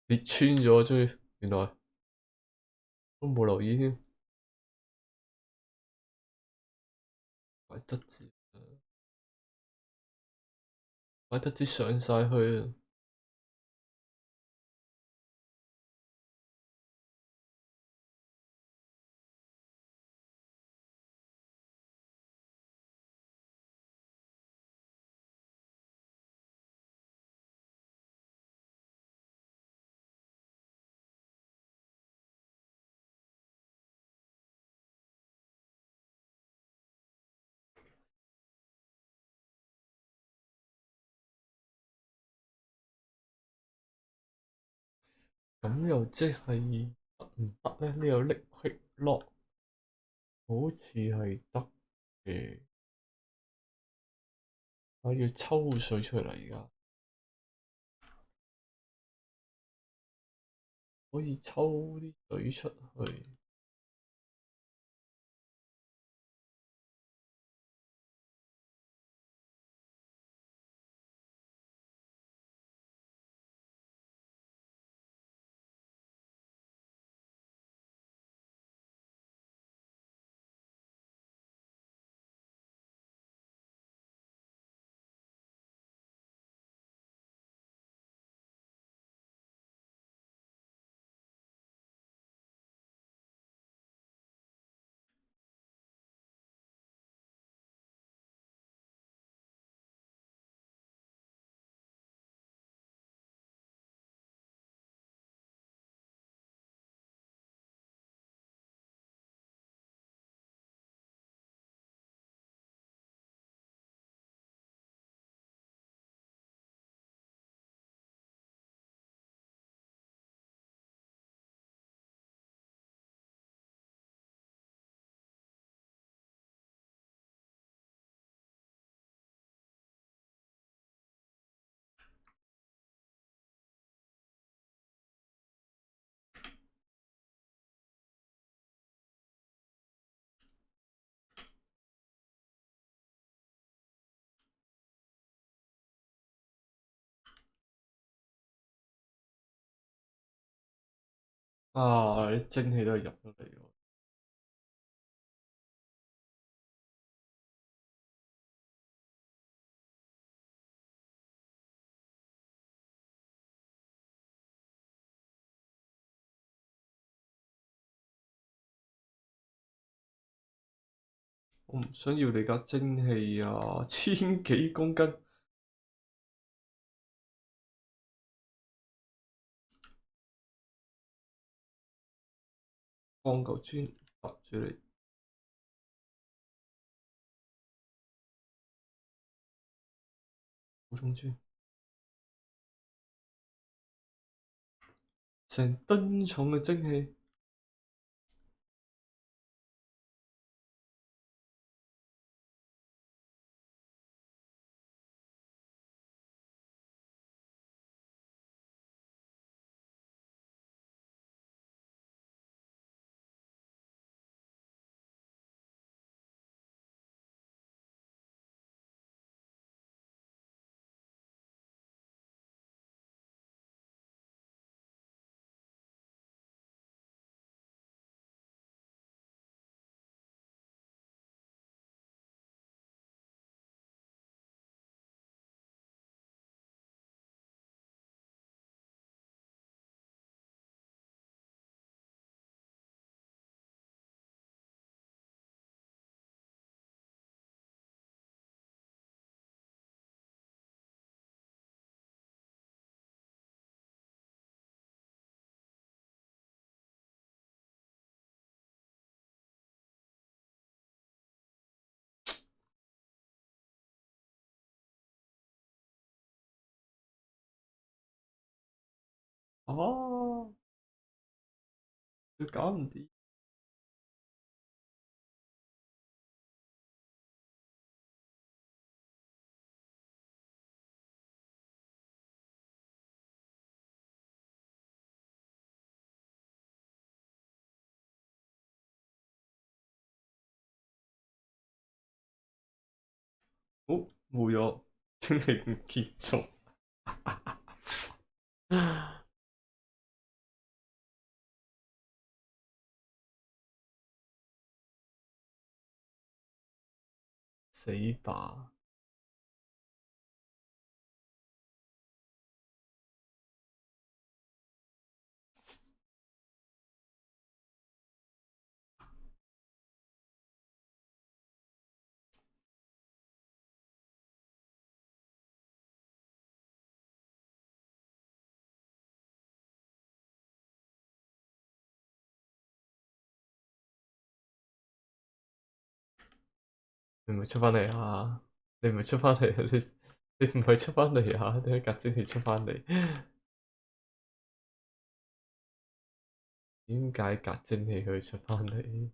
Speaker 1: 跌穿咗追，原來都冇留意添，怪得知，怪得知上晒去啊！咁又即係得唔得咧？呢個 liquid lock 好似係得嘅，我要抽水出嚟而家，可以抽啲水出去。啊！啲蒸氣都係入咗嚟喎。我唔想要你架蒸氣啊，千幾公斤，放嚿磚搭住你，補充磚，成噸重嘅蒸氣。啊！佢搞唔掂。好，冇咗，蒸氣唔見咗。死吧！你唔會出翻嚟啊！你唔會出翻嚟啊！你唔係出翻嚟啊！點解隔晶你出翻嚟？點解隔蒸氣佢出翻嚟？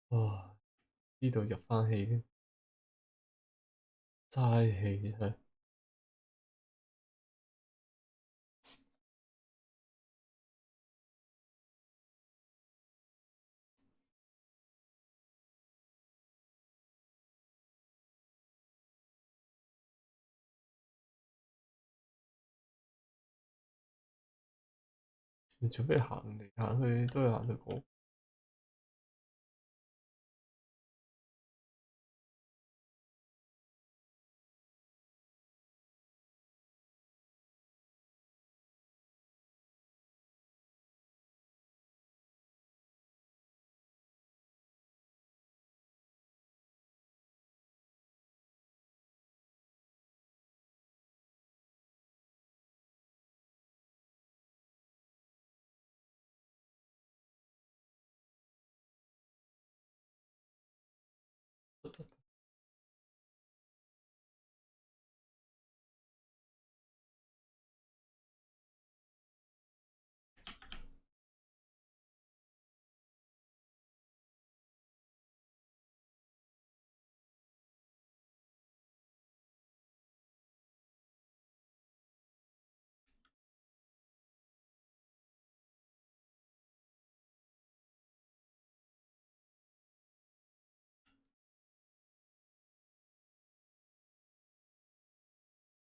Speaker 1: 哇！呢度入翻氣添，嘥氣真係。你做咩行嚟行去都係行到嗰？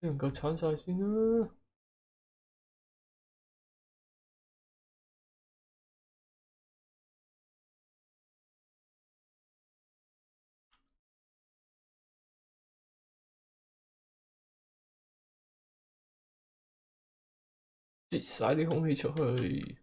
Speaker 1: 能夠鏟晒先啦！擠晒啲空氣出去。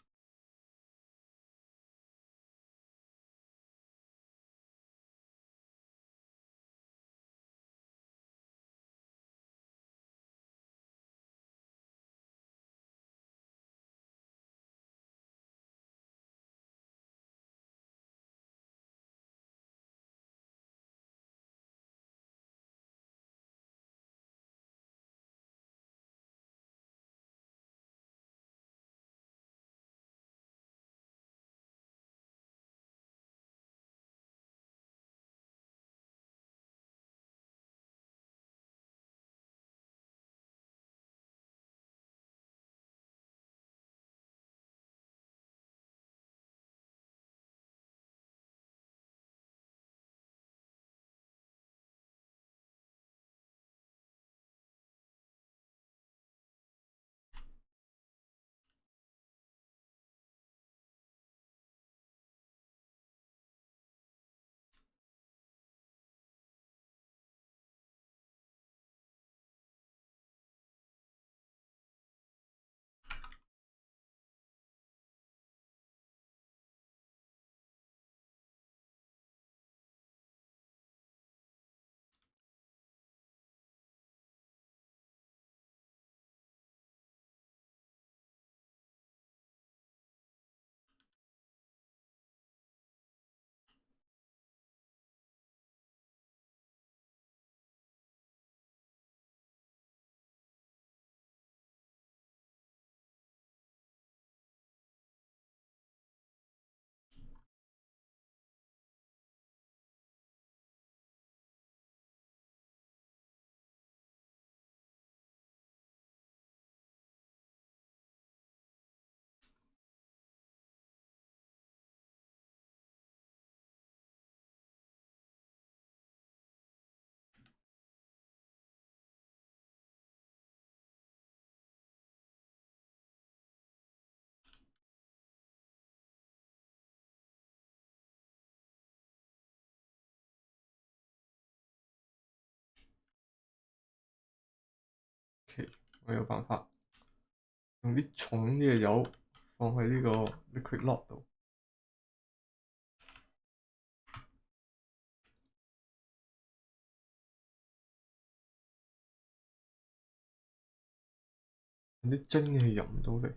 Speaker 1: 我有辦法用啲重啲嘅油放喺呢個 liquid lock 度。啲蒸氣入唔到嚟。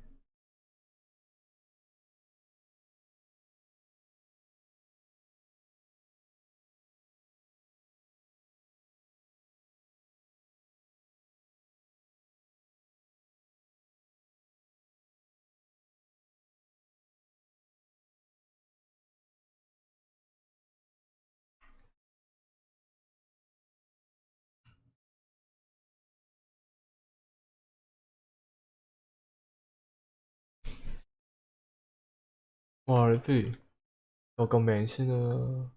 Speaker 1: 哇！你不如救個命先啦。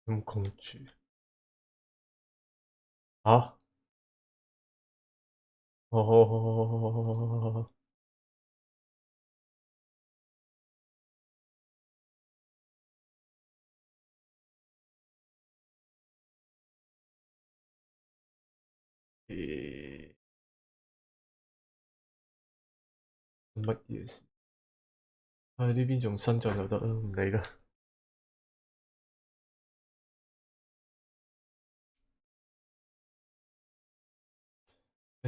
Speaker 1: 咁公主啊！哦，乜嘢事？唉，呢邊仲新進就得啦，唔理啦。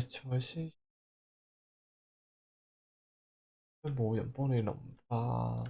Speaker 1: 賽斯都冇人幫你淋花。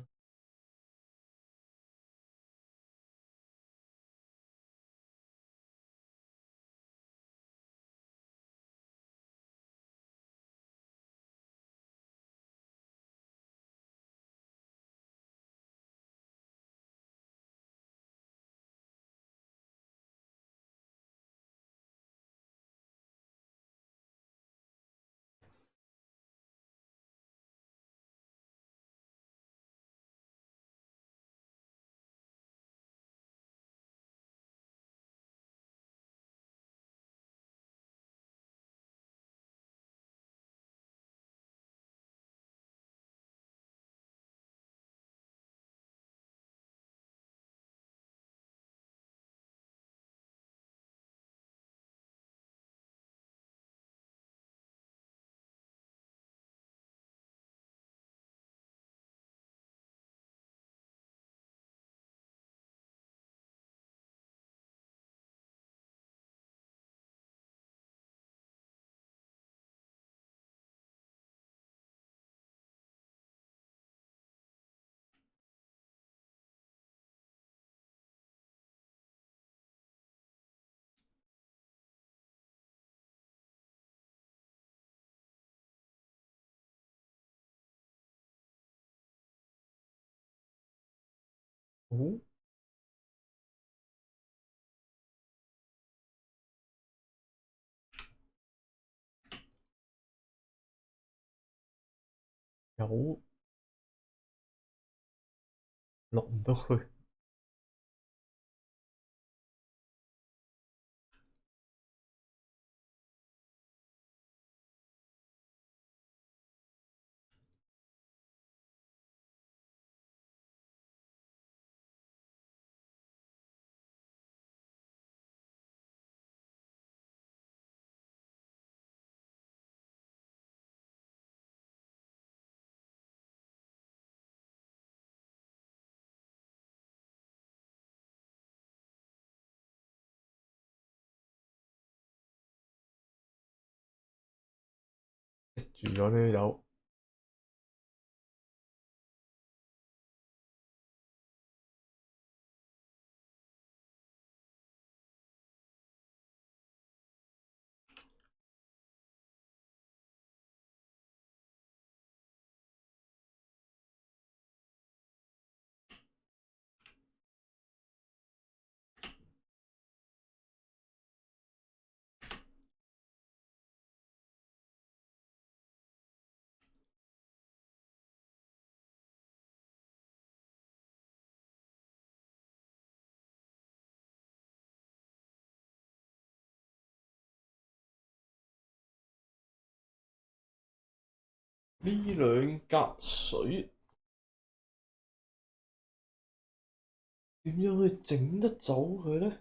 Speaker 1: 哦，有落唔到去。住咗呢有呢兩格水點樣去整得走佢呢？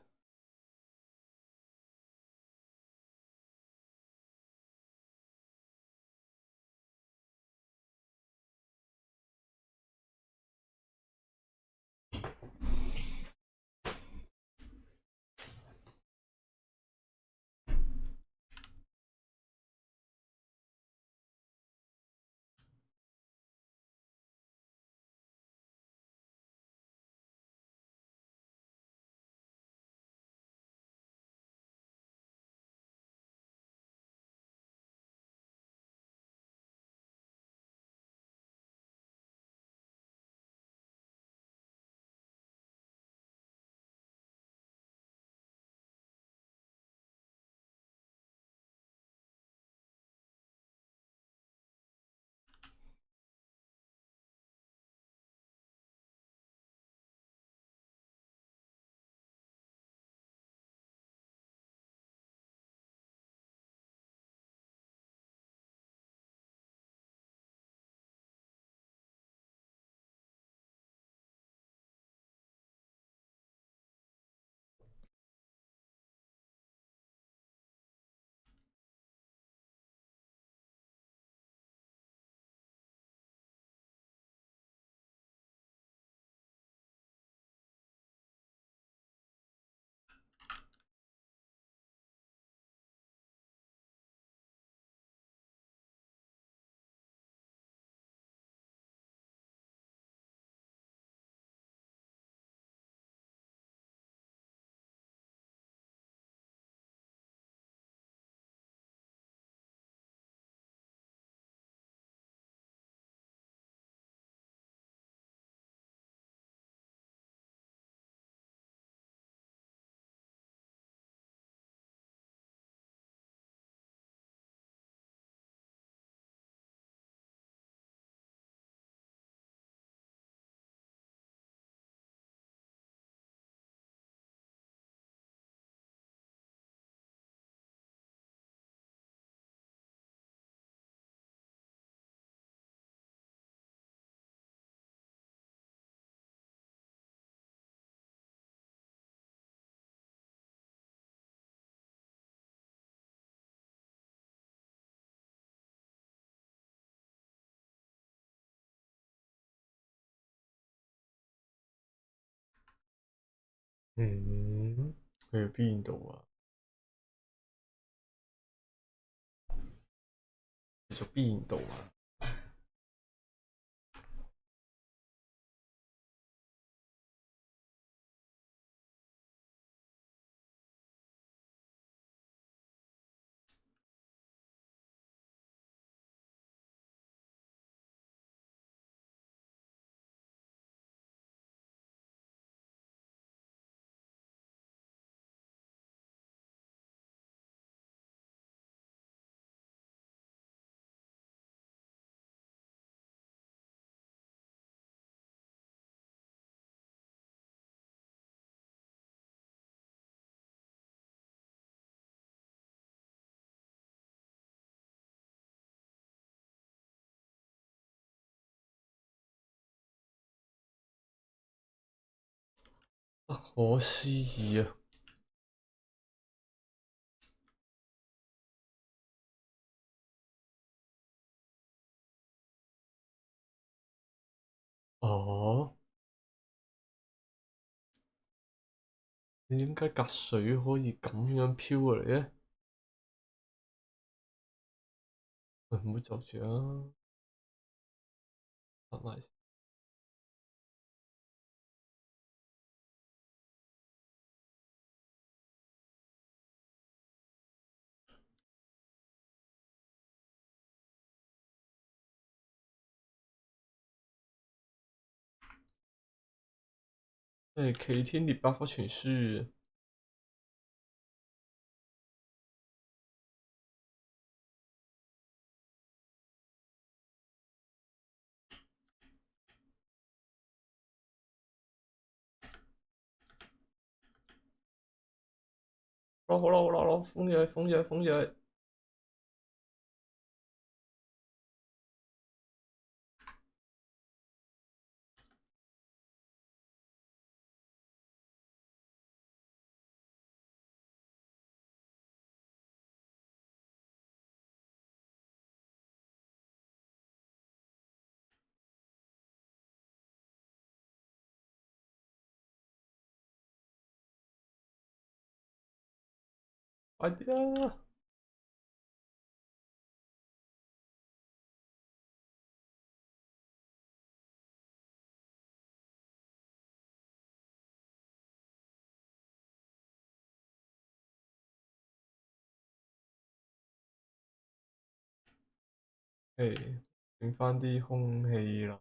Speaker 1: 去邊度啊？去咗邊度啊？不可思議啊！哦，你點解隔水可以咁樣飄過嚟呢？唔好就住啊，拍埋先。哎，可以听你八方全是。好啦，封嘢。快啲啊！誒，整翻啲空氣啦。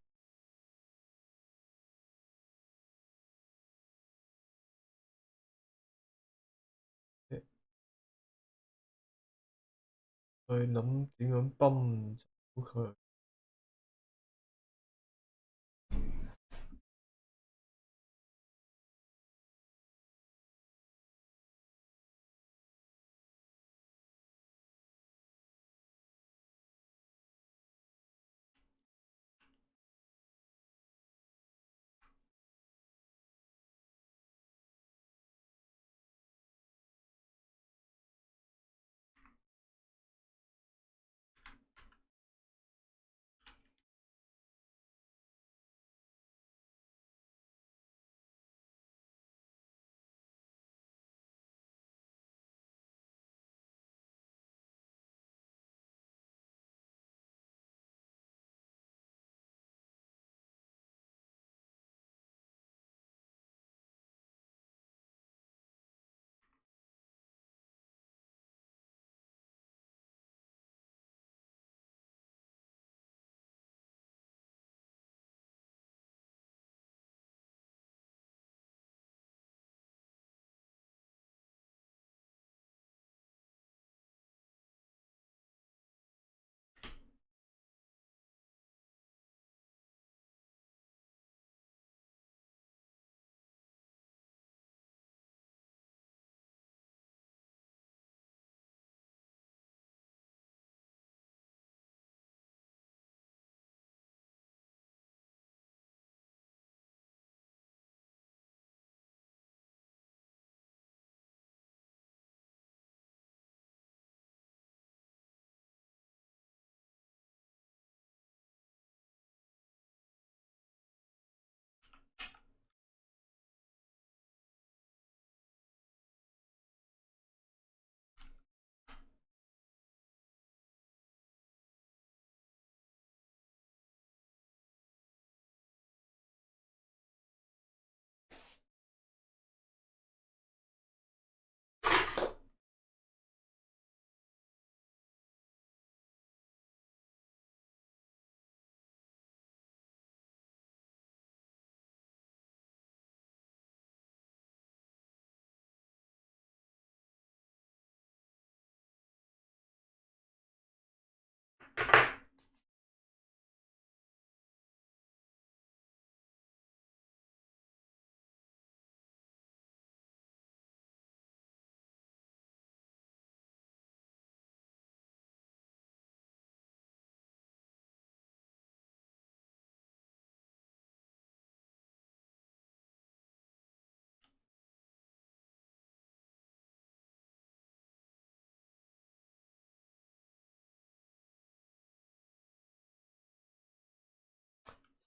Speaker 1: 去諗點樣泵走佢。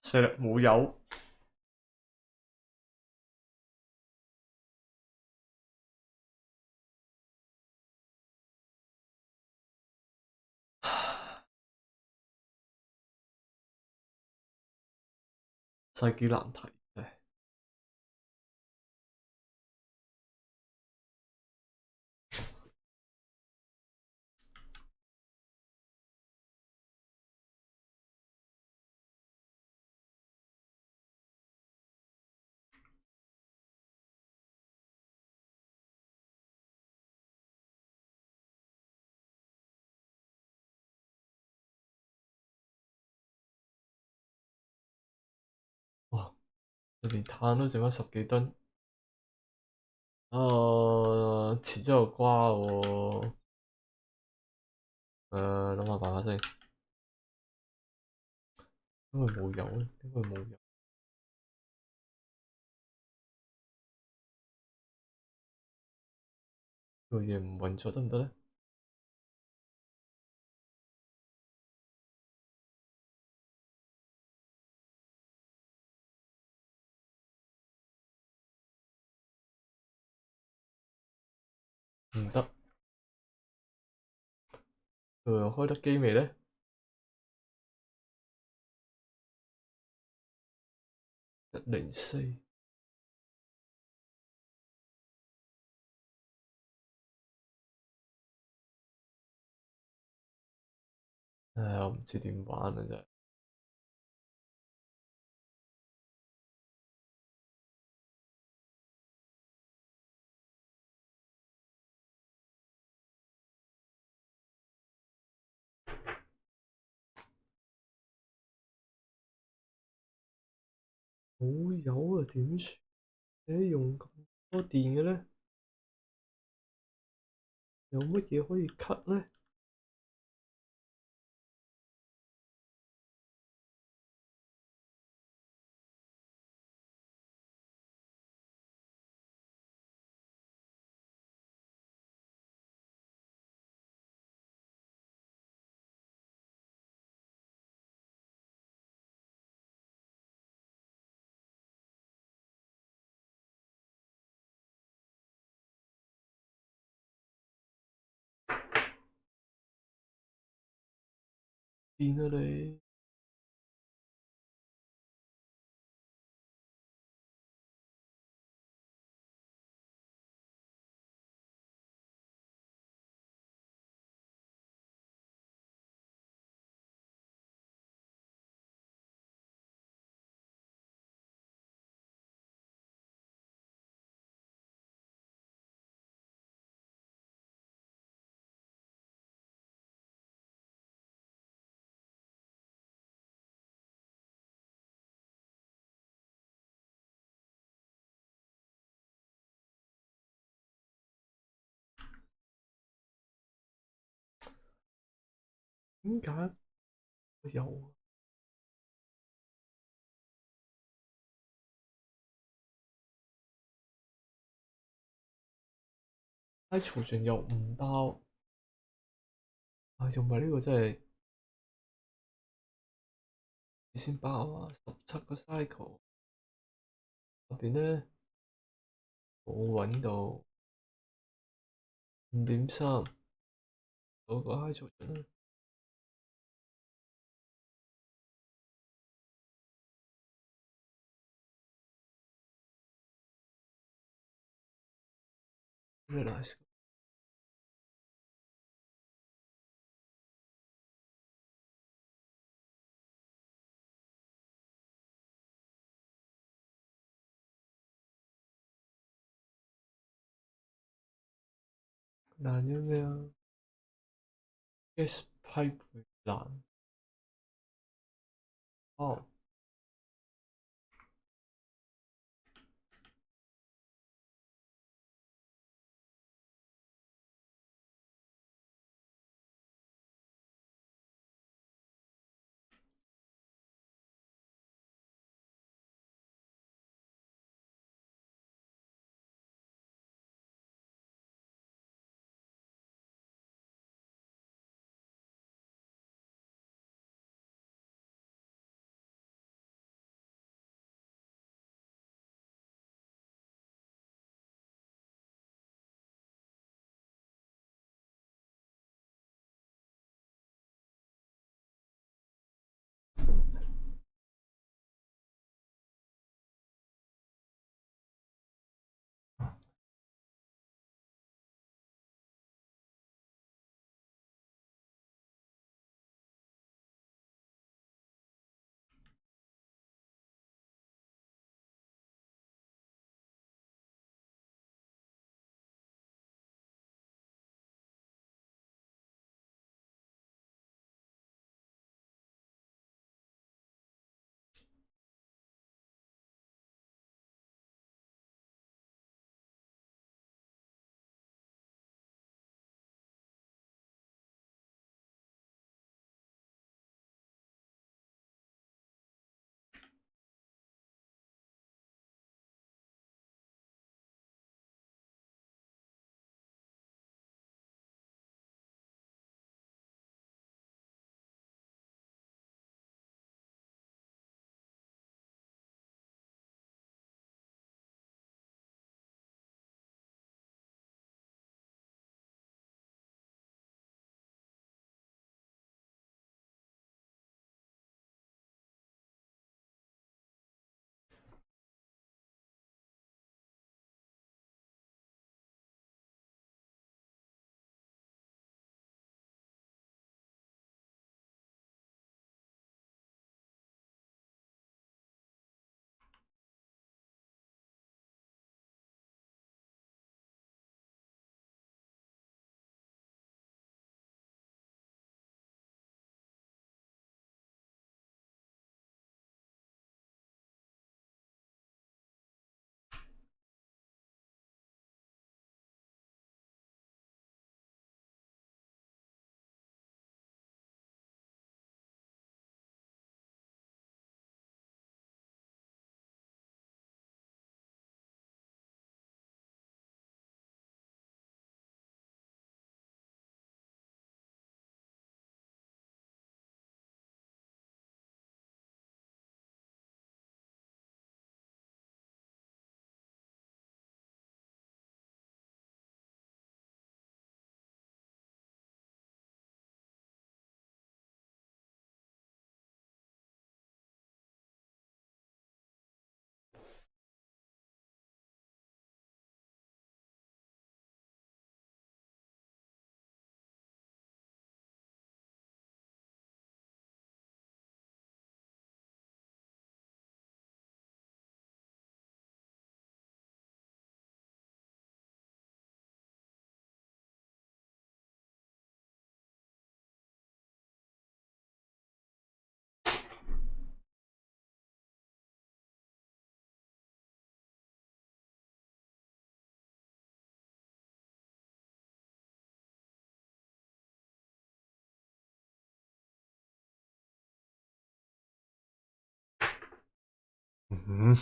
Speaker 1: 死啦，冇油。世紀難題，唉，哇！連碳都剩翻10幾噸，遲早有瓜喎。諗下辦法先。點會冇油咧？點會冇油？個嘢唔運作得唔得咧？唔得。佢又開得機未咧？104。唉，我唔知點玩啊真係。冇油啊，點算？你用咁多電嘅咧？有乜嘢可以 cut 咧？電啊你！點解有？喺曹盡又唔爆，用埋呢個真係先爆啊！17個 cycle 入邊咧冇揾到5.3嗰個 high 曹盡啦。Realize 爛咗咩啊？Gas pipe 爛。哦。嗯，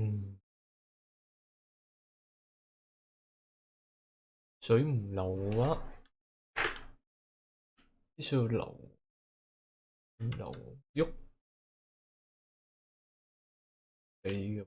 Speaker 1: 嗯，水唔流嘅話，必須要流，唔流喐地嘅。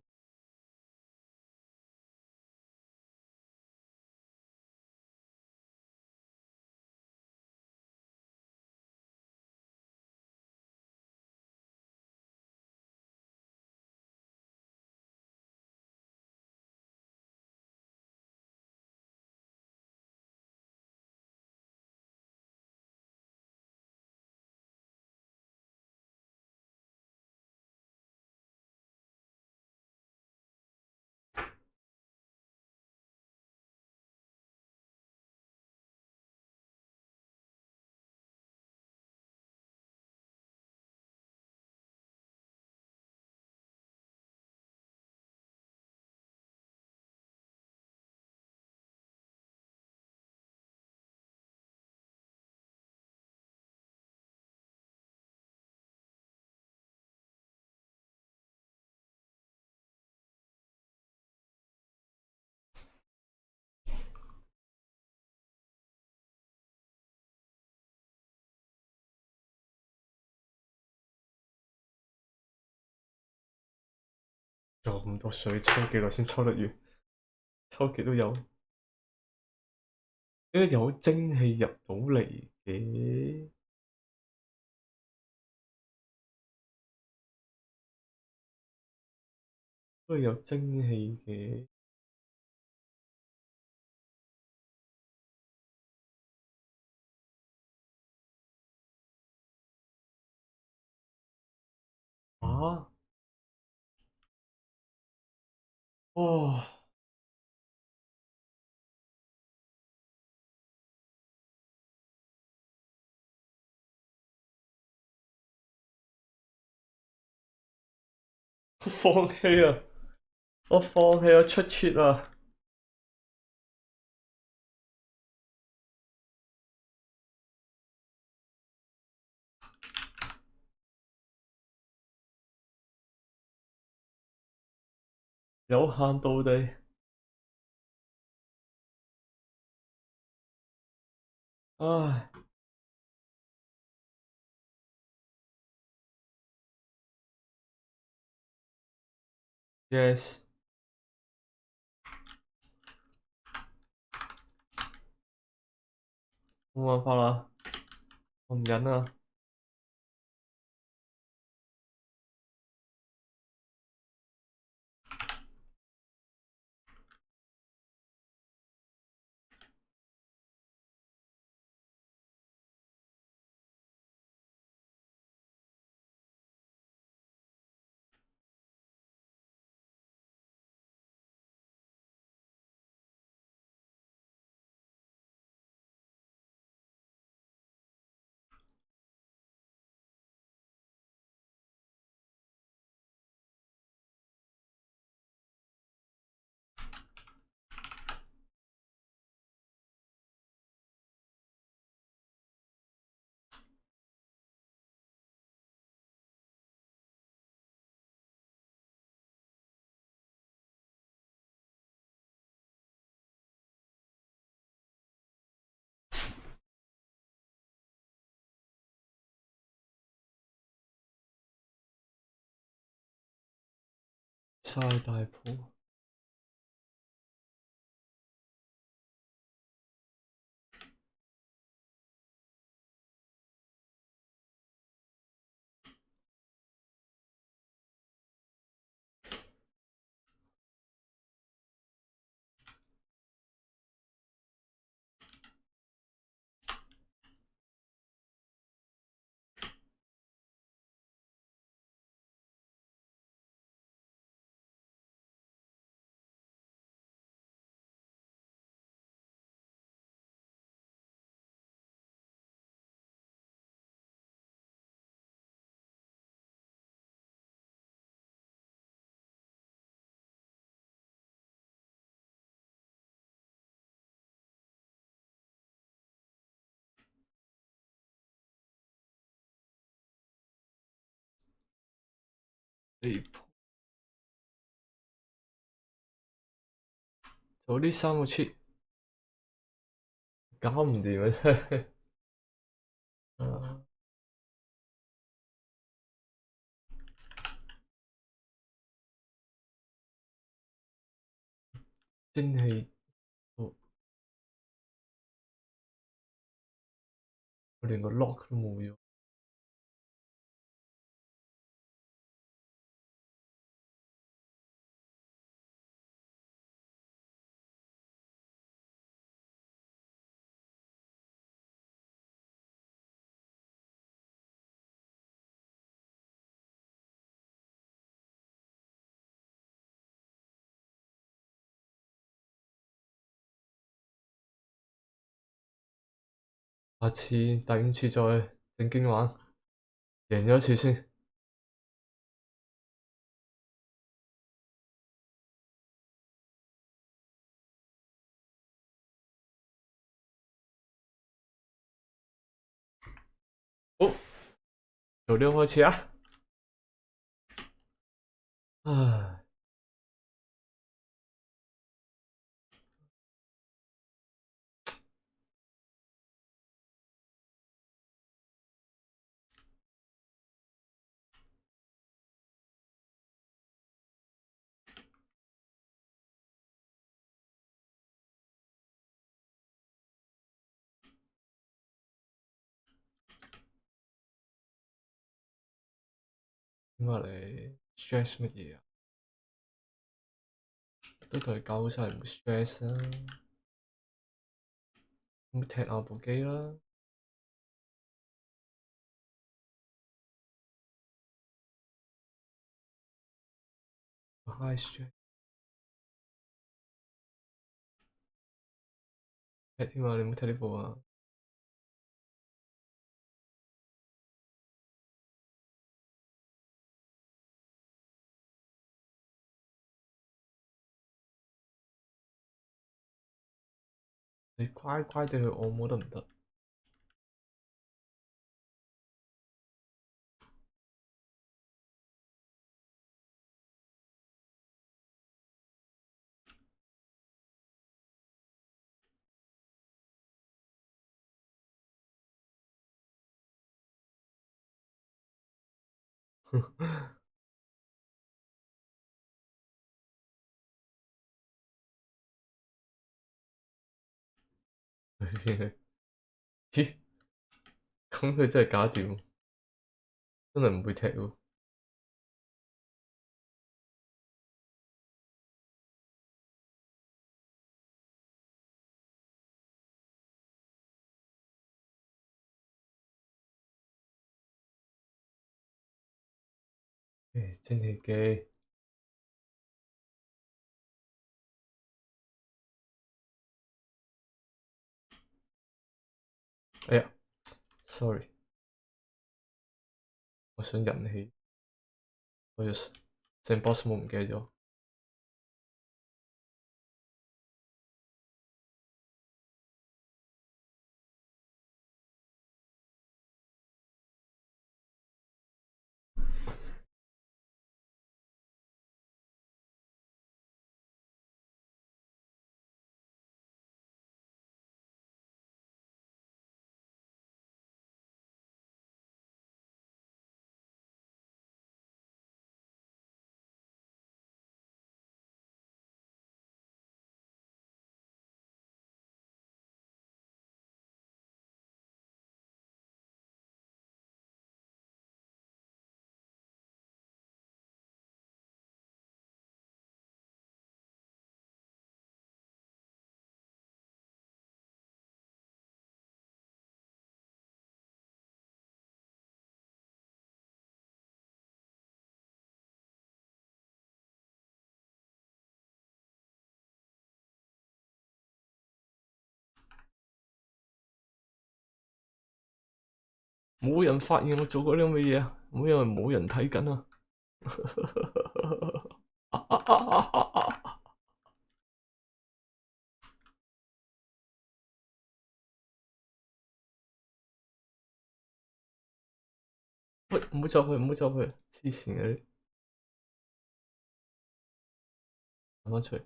Speaker 1: 有咁多水，抽幾耐先抽得完？抽極都有，點解有蒸氣入到嚟嘅？都有蒸氣嘅。啊！哇！我放棄啊！我放棄啊！出切啊！有限度地，唉，yes，冇辦法啦，我唔忍啦。晒大譜。地盤就呢3個 cheat 搞唔掂啊！啊蒸氣，我連個 lock 都冇用。下次第5次再正經玩，贏咗一次先。好，由呢個開始啊！唉，點解你 stress 乜嘢啊？都同你講好晒唔 stress 啦，咁踢下部機啦。high stress 踢添啊！你唔好踢呢部啊！你乖乖地去按摩得唔得？咦？咁佢真係搞掂，真係唔會踢喎。蒸氣機，哎呀，sorry，我想人氣，我就成 boss 冇唔記得咗。冇人發現我做過啲咁嘅嘢啊！因為冇人睇緊啊！喂，唔好走佢，唔好走佢，黐線嘅你！彈返出嚟。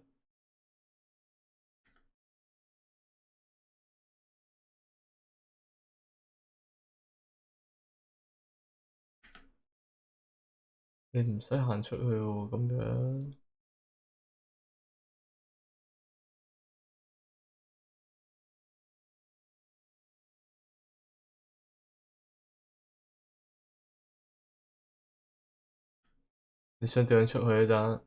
Speaker 1: 你唔使行出去喎，咁樣。你想點樣出去啊？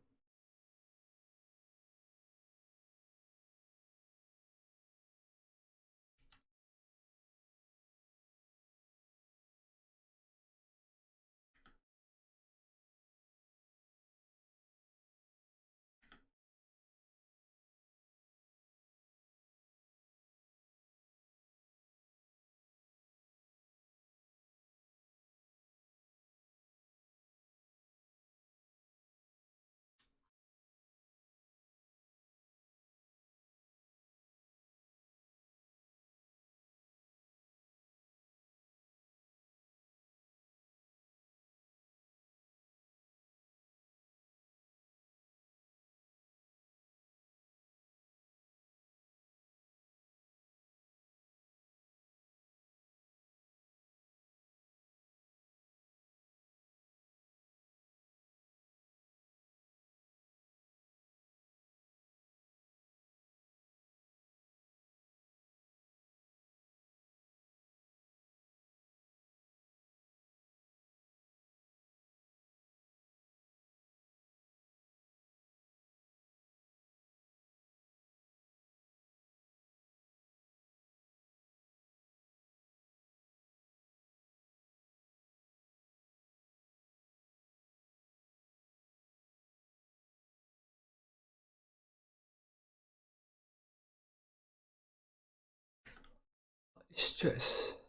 Speaker 1: 陣？Stress。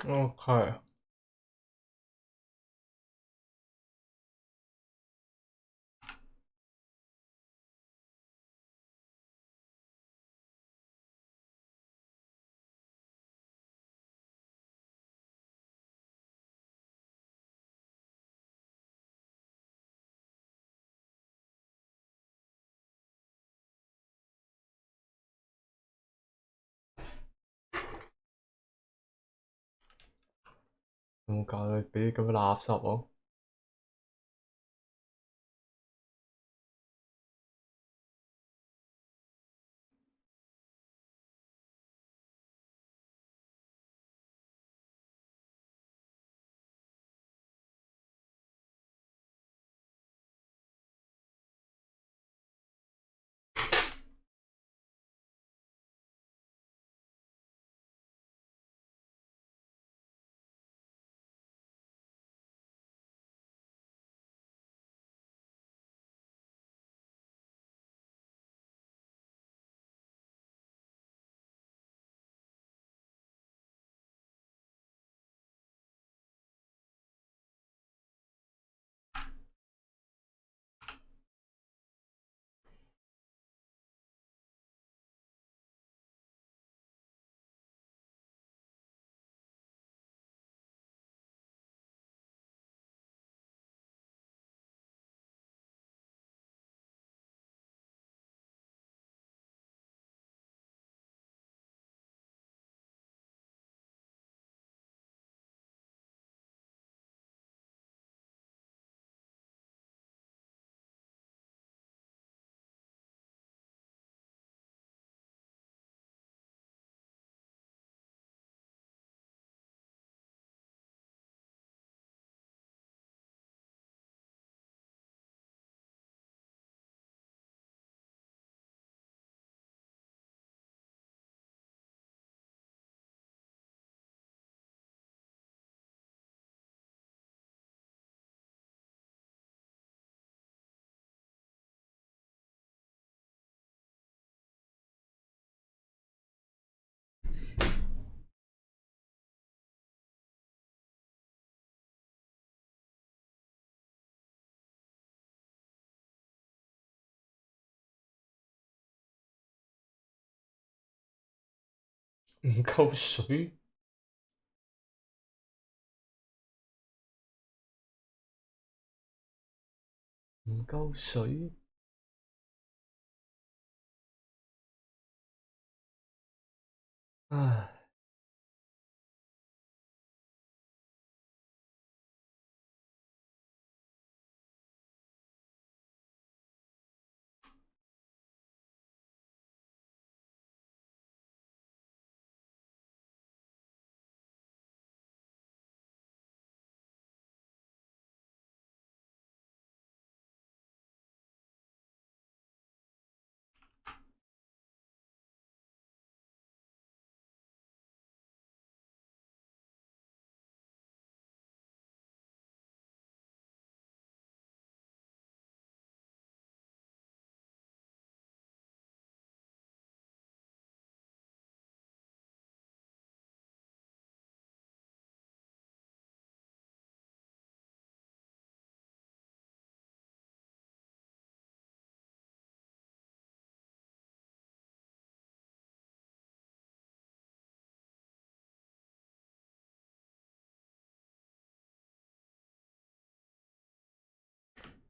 Speaker 1: OK。有冇搞到俾啲咁嘅垃圾我？唔夠水，唔夠水，唉。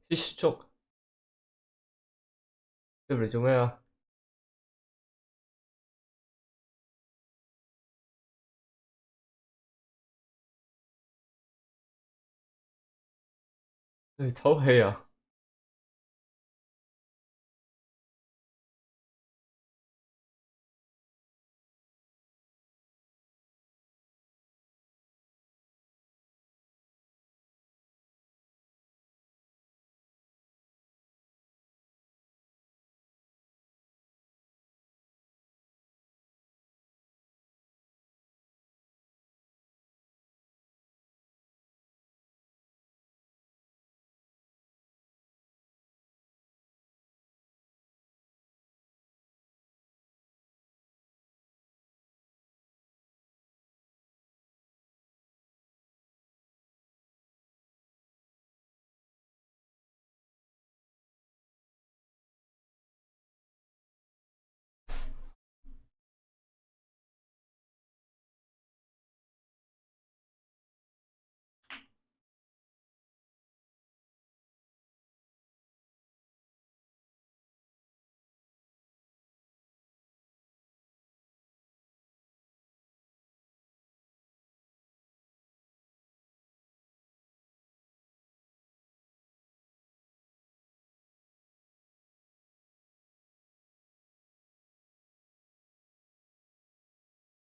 Speaker 1: fish 粥，你入嚟做咩啊？你唞氣啊？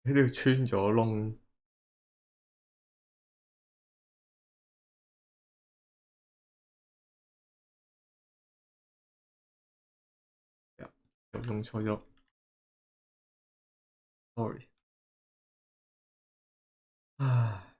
Speaker 1: 喺度穿咗窿。又弄錯咗，sorry。唉，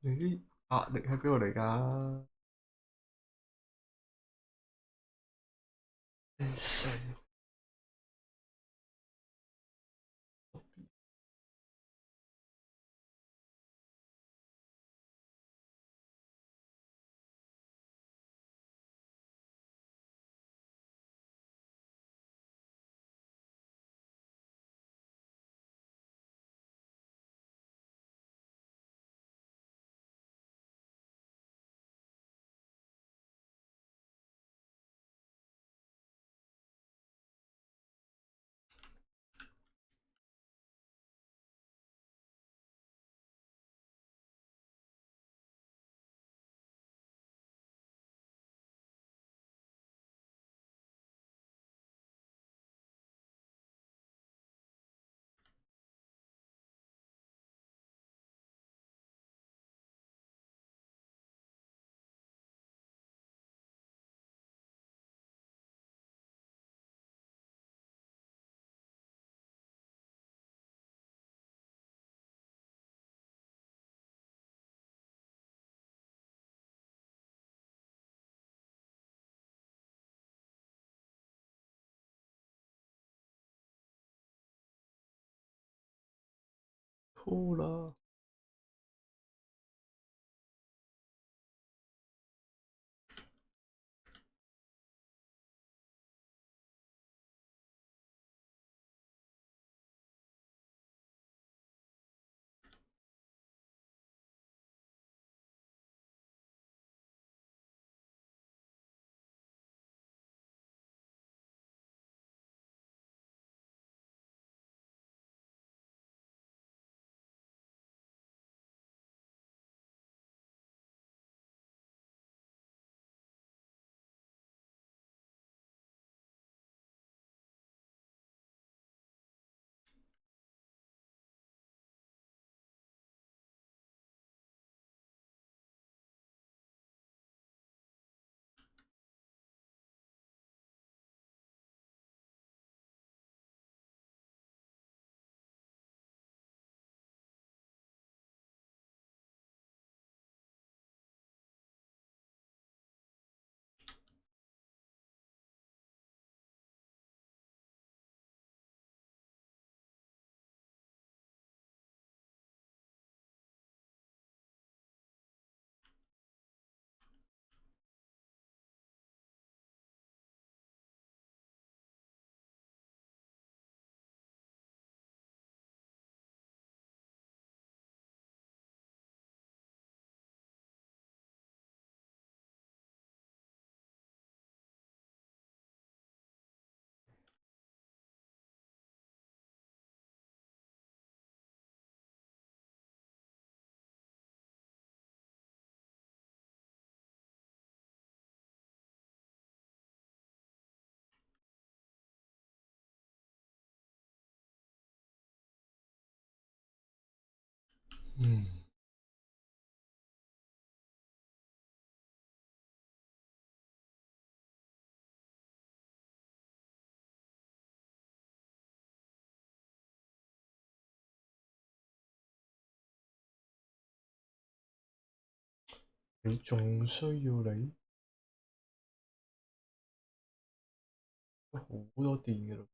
Speaker 1: 你啲壓力喺邊度嚟㗎？死酷啦！嗯，你仲需要你？好多電嘅嘞。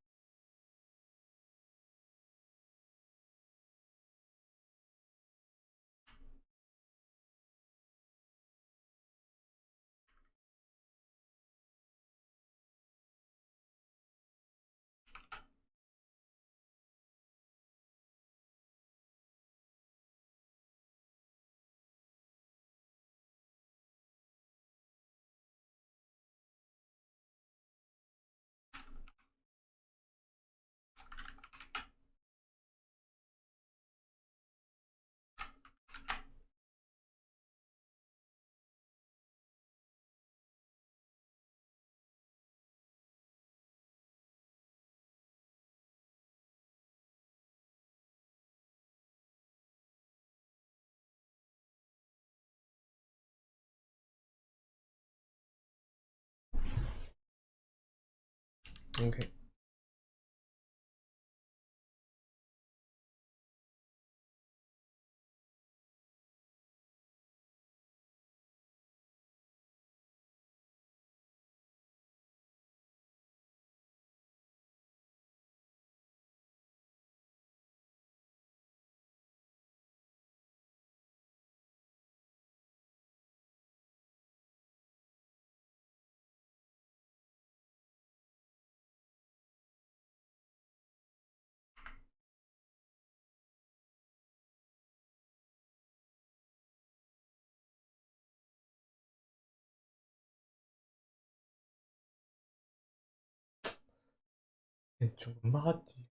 Speaker 1: OK，你做乜嘢？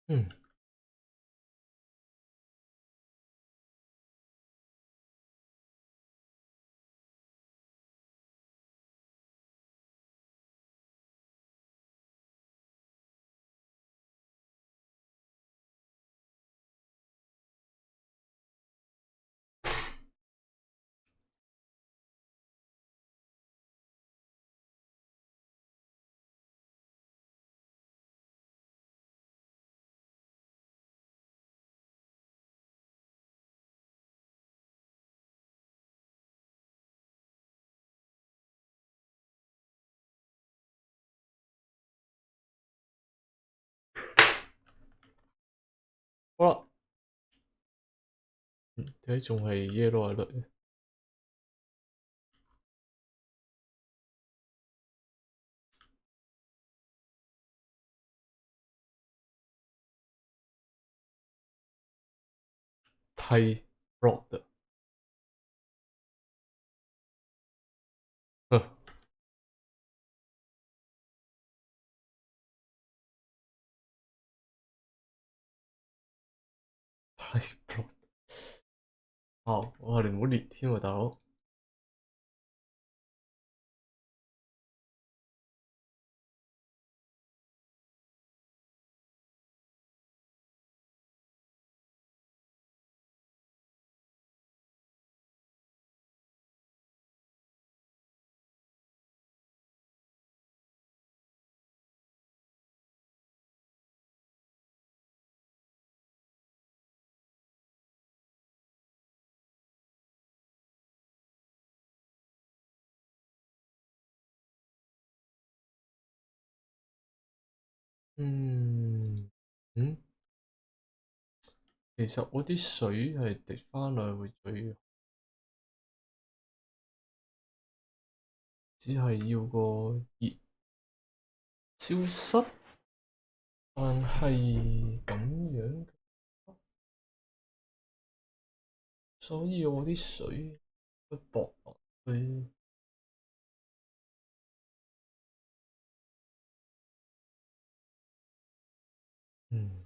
Speaker 1: 嗯，好啦，點解仲係 yellow alert 嘅？梯 broad 的。哼 ，price broad。好，我哋唔好連添啊，大佬。嗯嗯，其實我啲水係滴翻落去會最，只係要個熱消失，但係咁樣，所以我啲水都薄落去。嗯，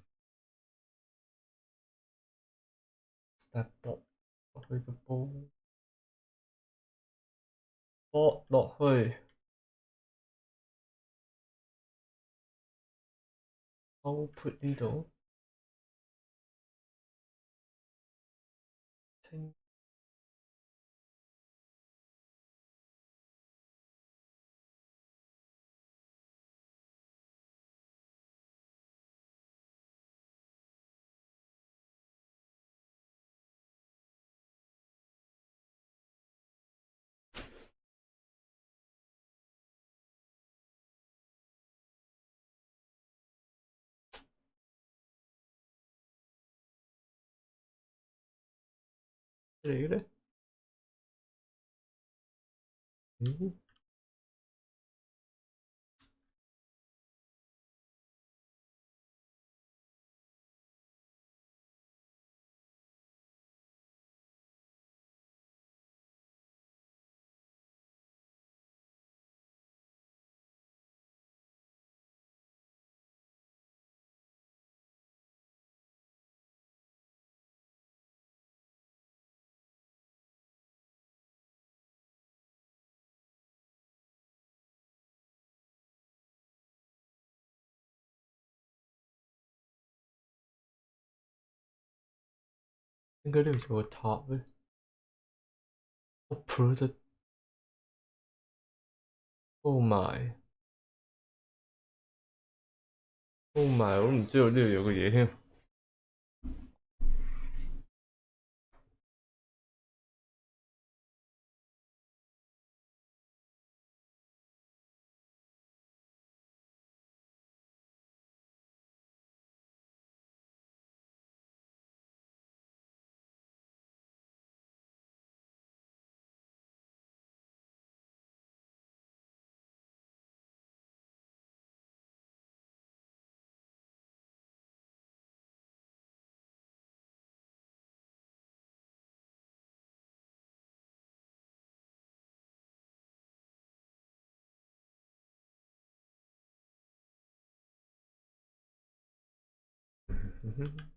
Speaker 1: 但係薄落去個煲，薄落去 output 呢度，清嚟嘅咧。嗯，應該呢度做個塔咧。我 pro 咗，Oh my，Oh my，我都唔知道呢度有個嘢添。嗯哼，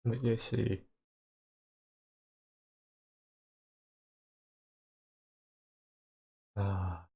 Speaker 1: 乜嘢事？啊！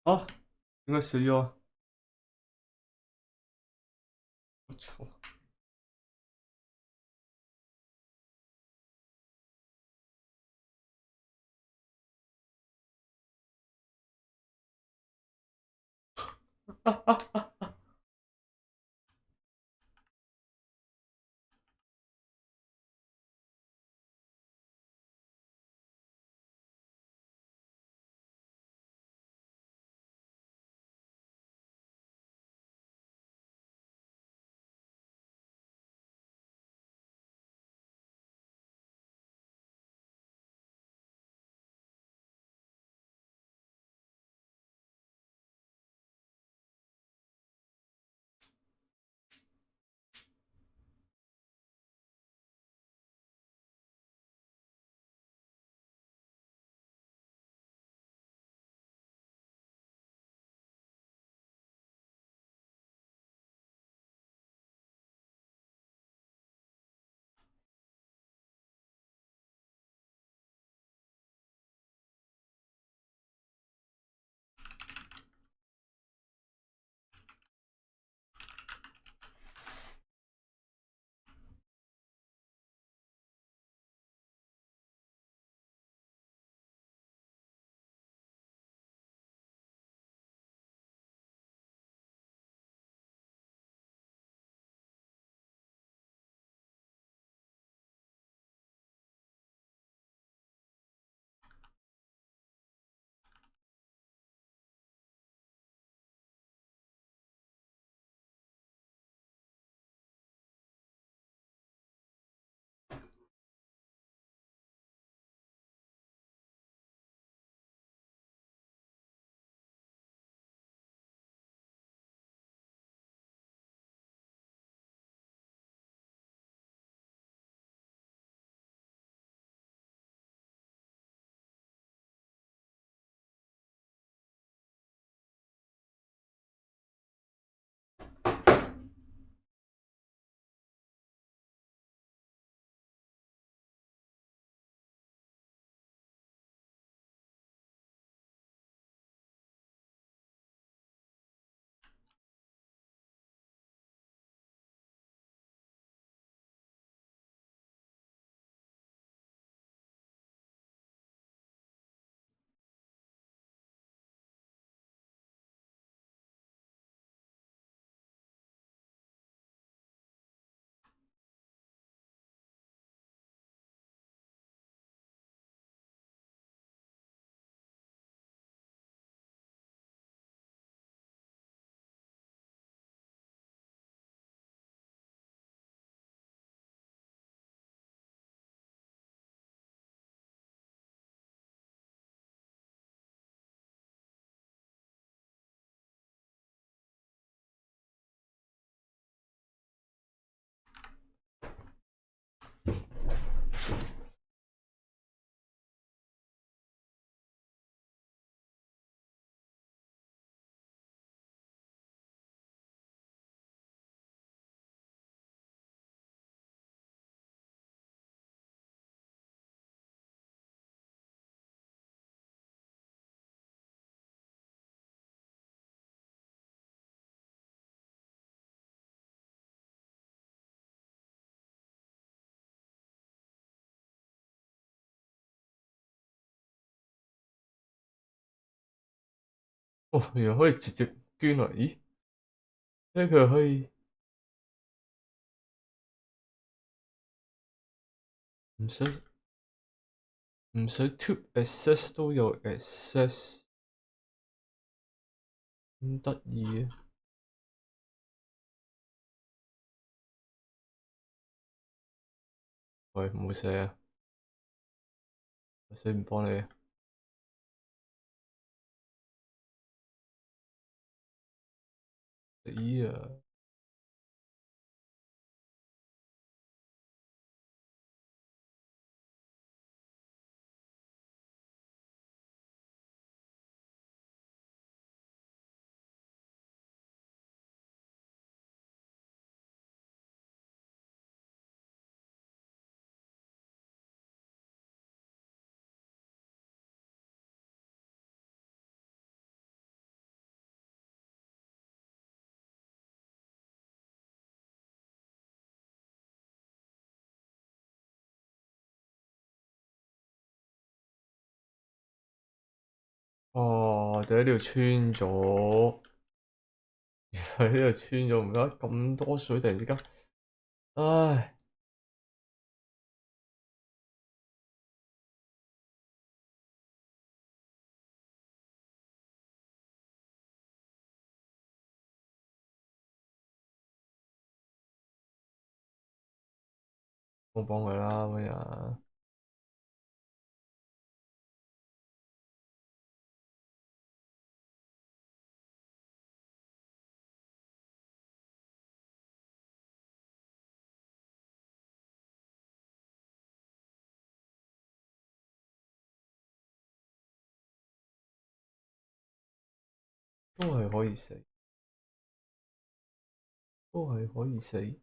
Speaker 1: 啊，应该死咗，我操！哦，原來可以直接捐落，咦？呢佢可以唔使唔使 Tube Access 都有 Access，咁得意嘅。喂，唔好寫啊，我寫唔幫你啊。咦啊！哦，第一條穿咗，原來呢度穿咗，唔得咁多水，突然之間，唉，我幫佢啦，乜嘢？都係可以死，都係可以死。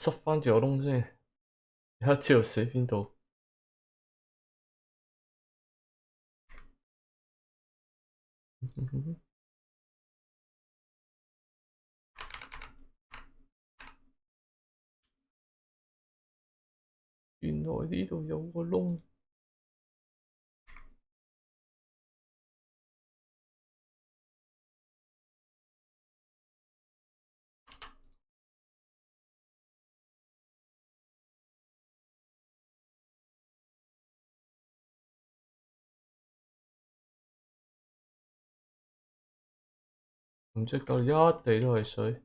Speaker 1: 塞翻住個窿先，而家知道死邊度。原來呢度有個窿，唔知隔離一地都係水。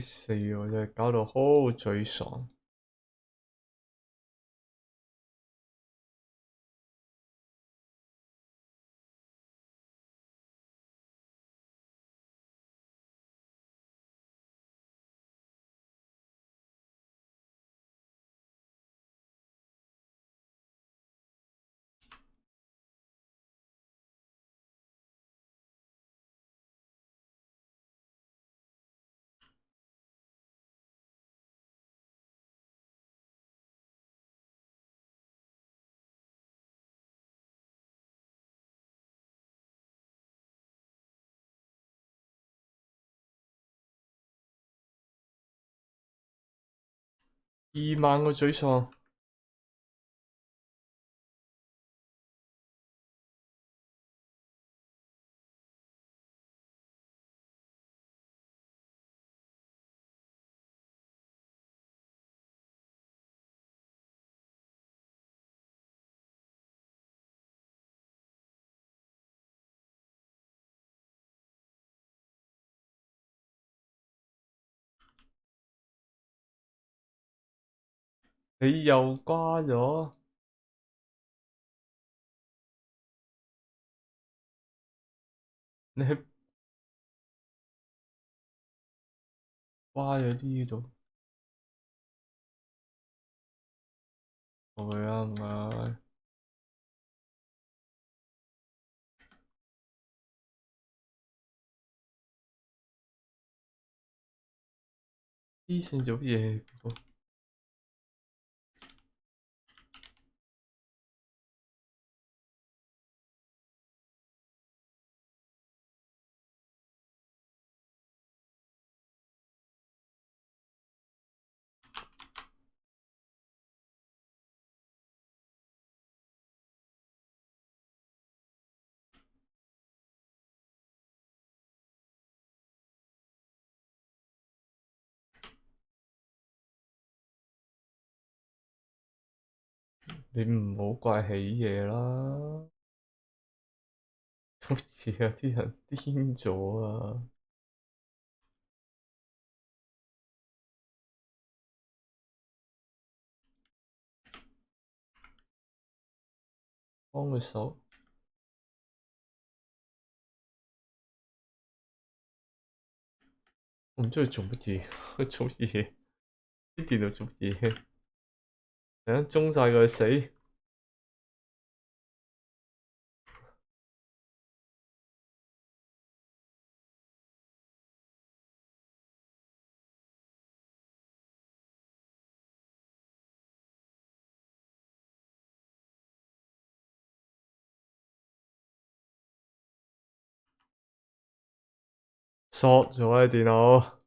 Speaker 1: 死我真係搞到好沮喪。2萬個沮喪，你又瓜咗，你係瓜咗呢度，係啊唔係？黐線做乜嘢？你唔好怪起嘢啦，好似有啲人癲咗啊！幫佢手，我唔知佢做乜嘢，佢做嘢，啲電腦做嘢，突然間中晒佢死。索咗啊電腦。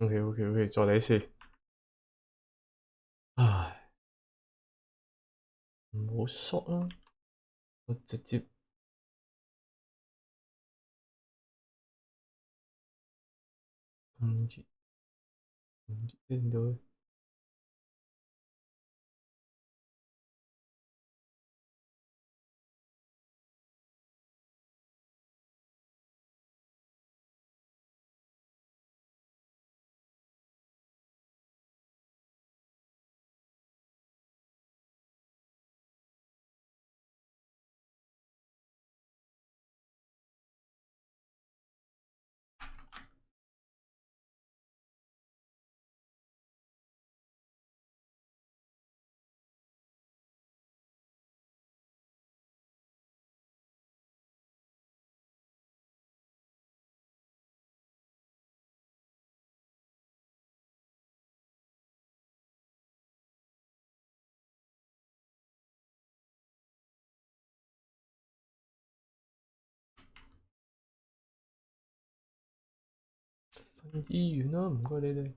Speaker 1: OK OK OK，再嚟一次。唉，唔好縮啦，我直接見到。瞓醫院啦，唔該你哋。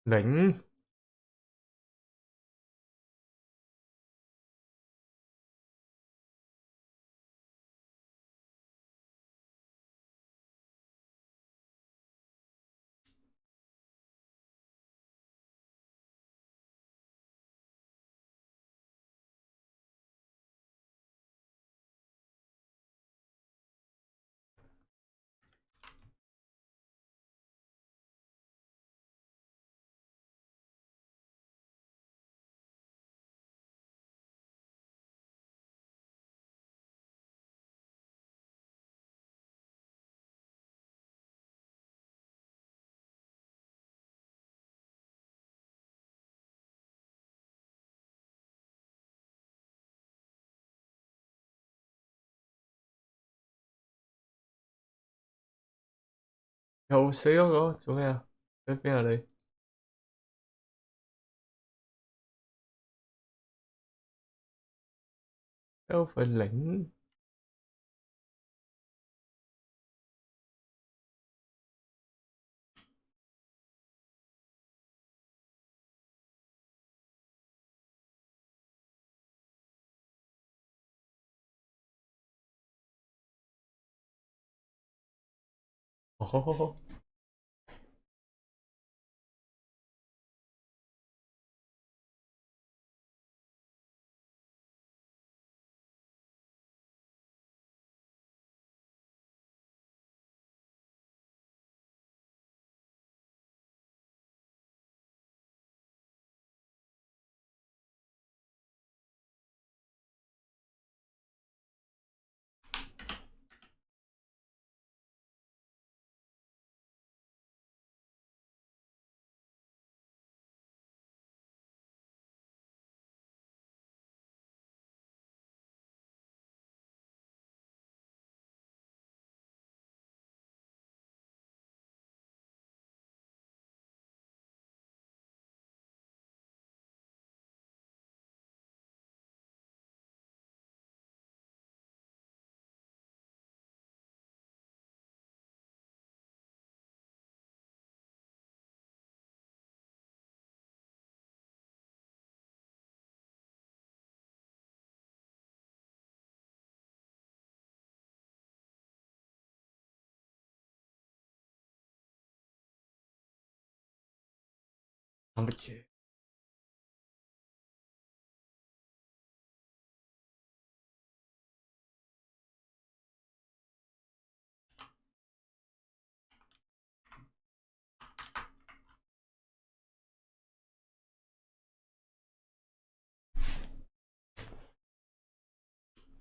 Speaker 1: 零。又死咗個，做咩啊？喺邊啊你？L 係零。哦，打乜嘢？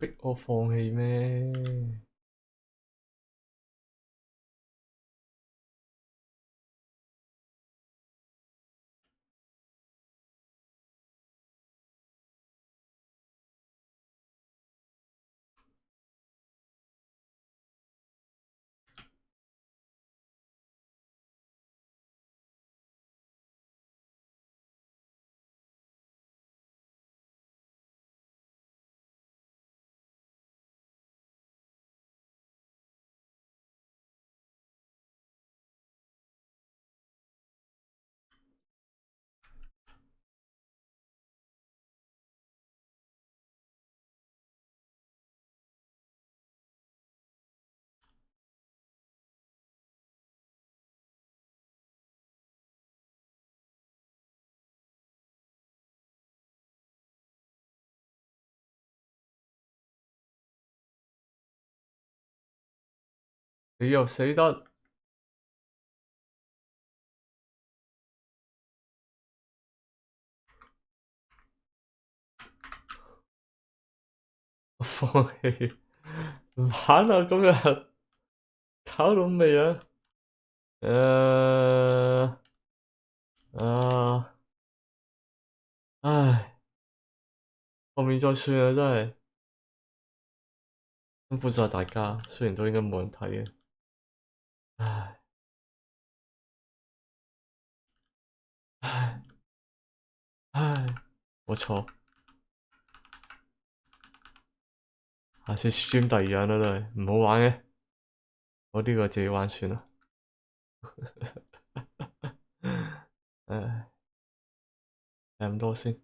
Speaker 1: 逼我放棄咩？你又死得？我放棄，唔玩啦！今日搞到未啊？唉，後面再算啦，真係辛苦晒大家，雖然都應該冇人睇嘅。唉唉唉，我錯，下次 stream 第二樣啦，都係唔好玩嘅，我呢個自己玩算啦。唉，係咁多先。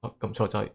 Speaker 1: 好，撳錯掣。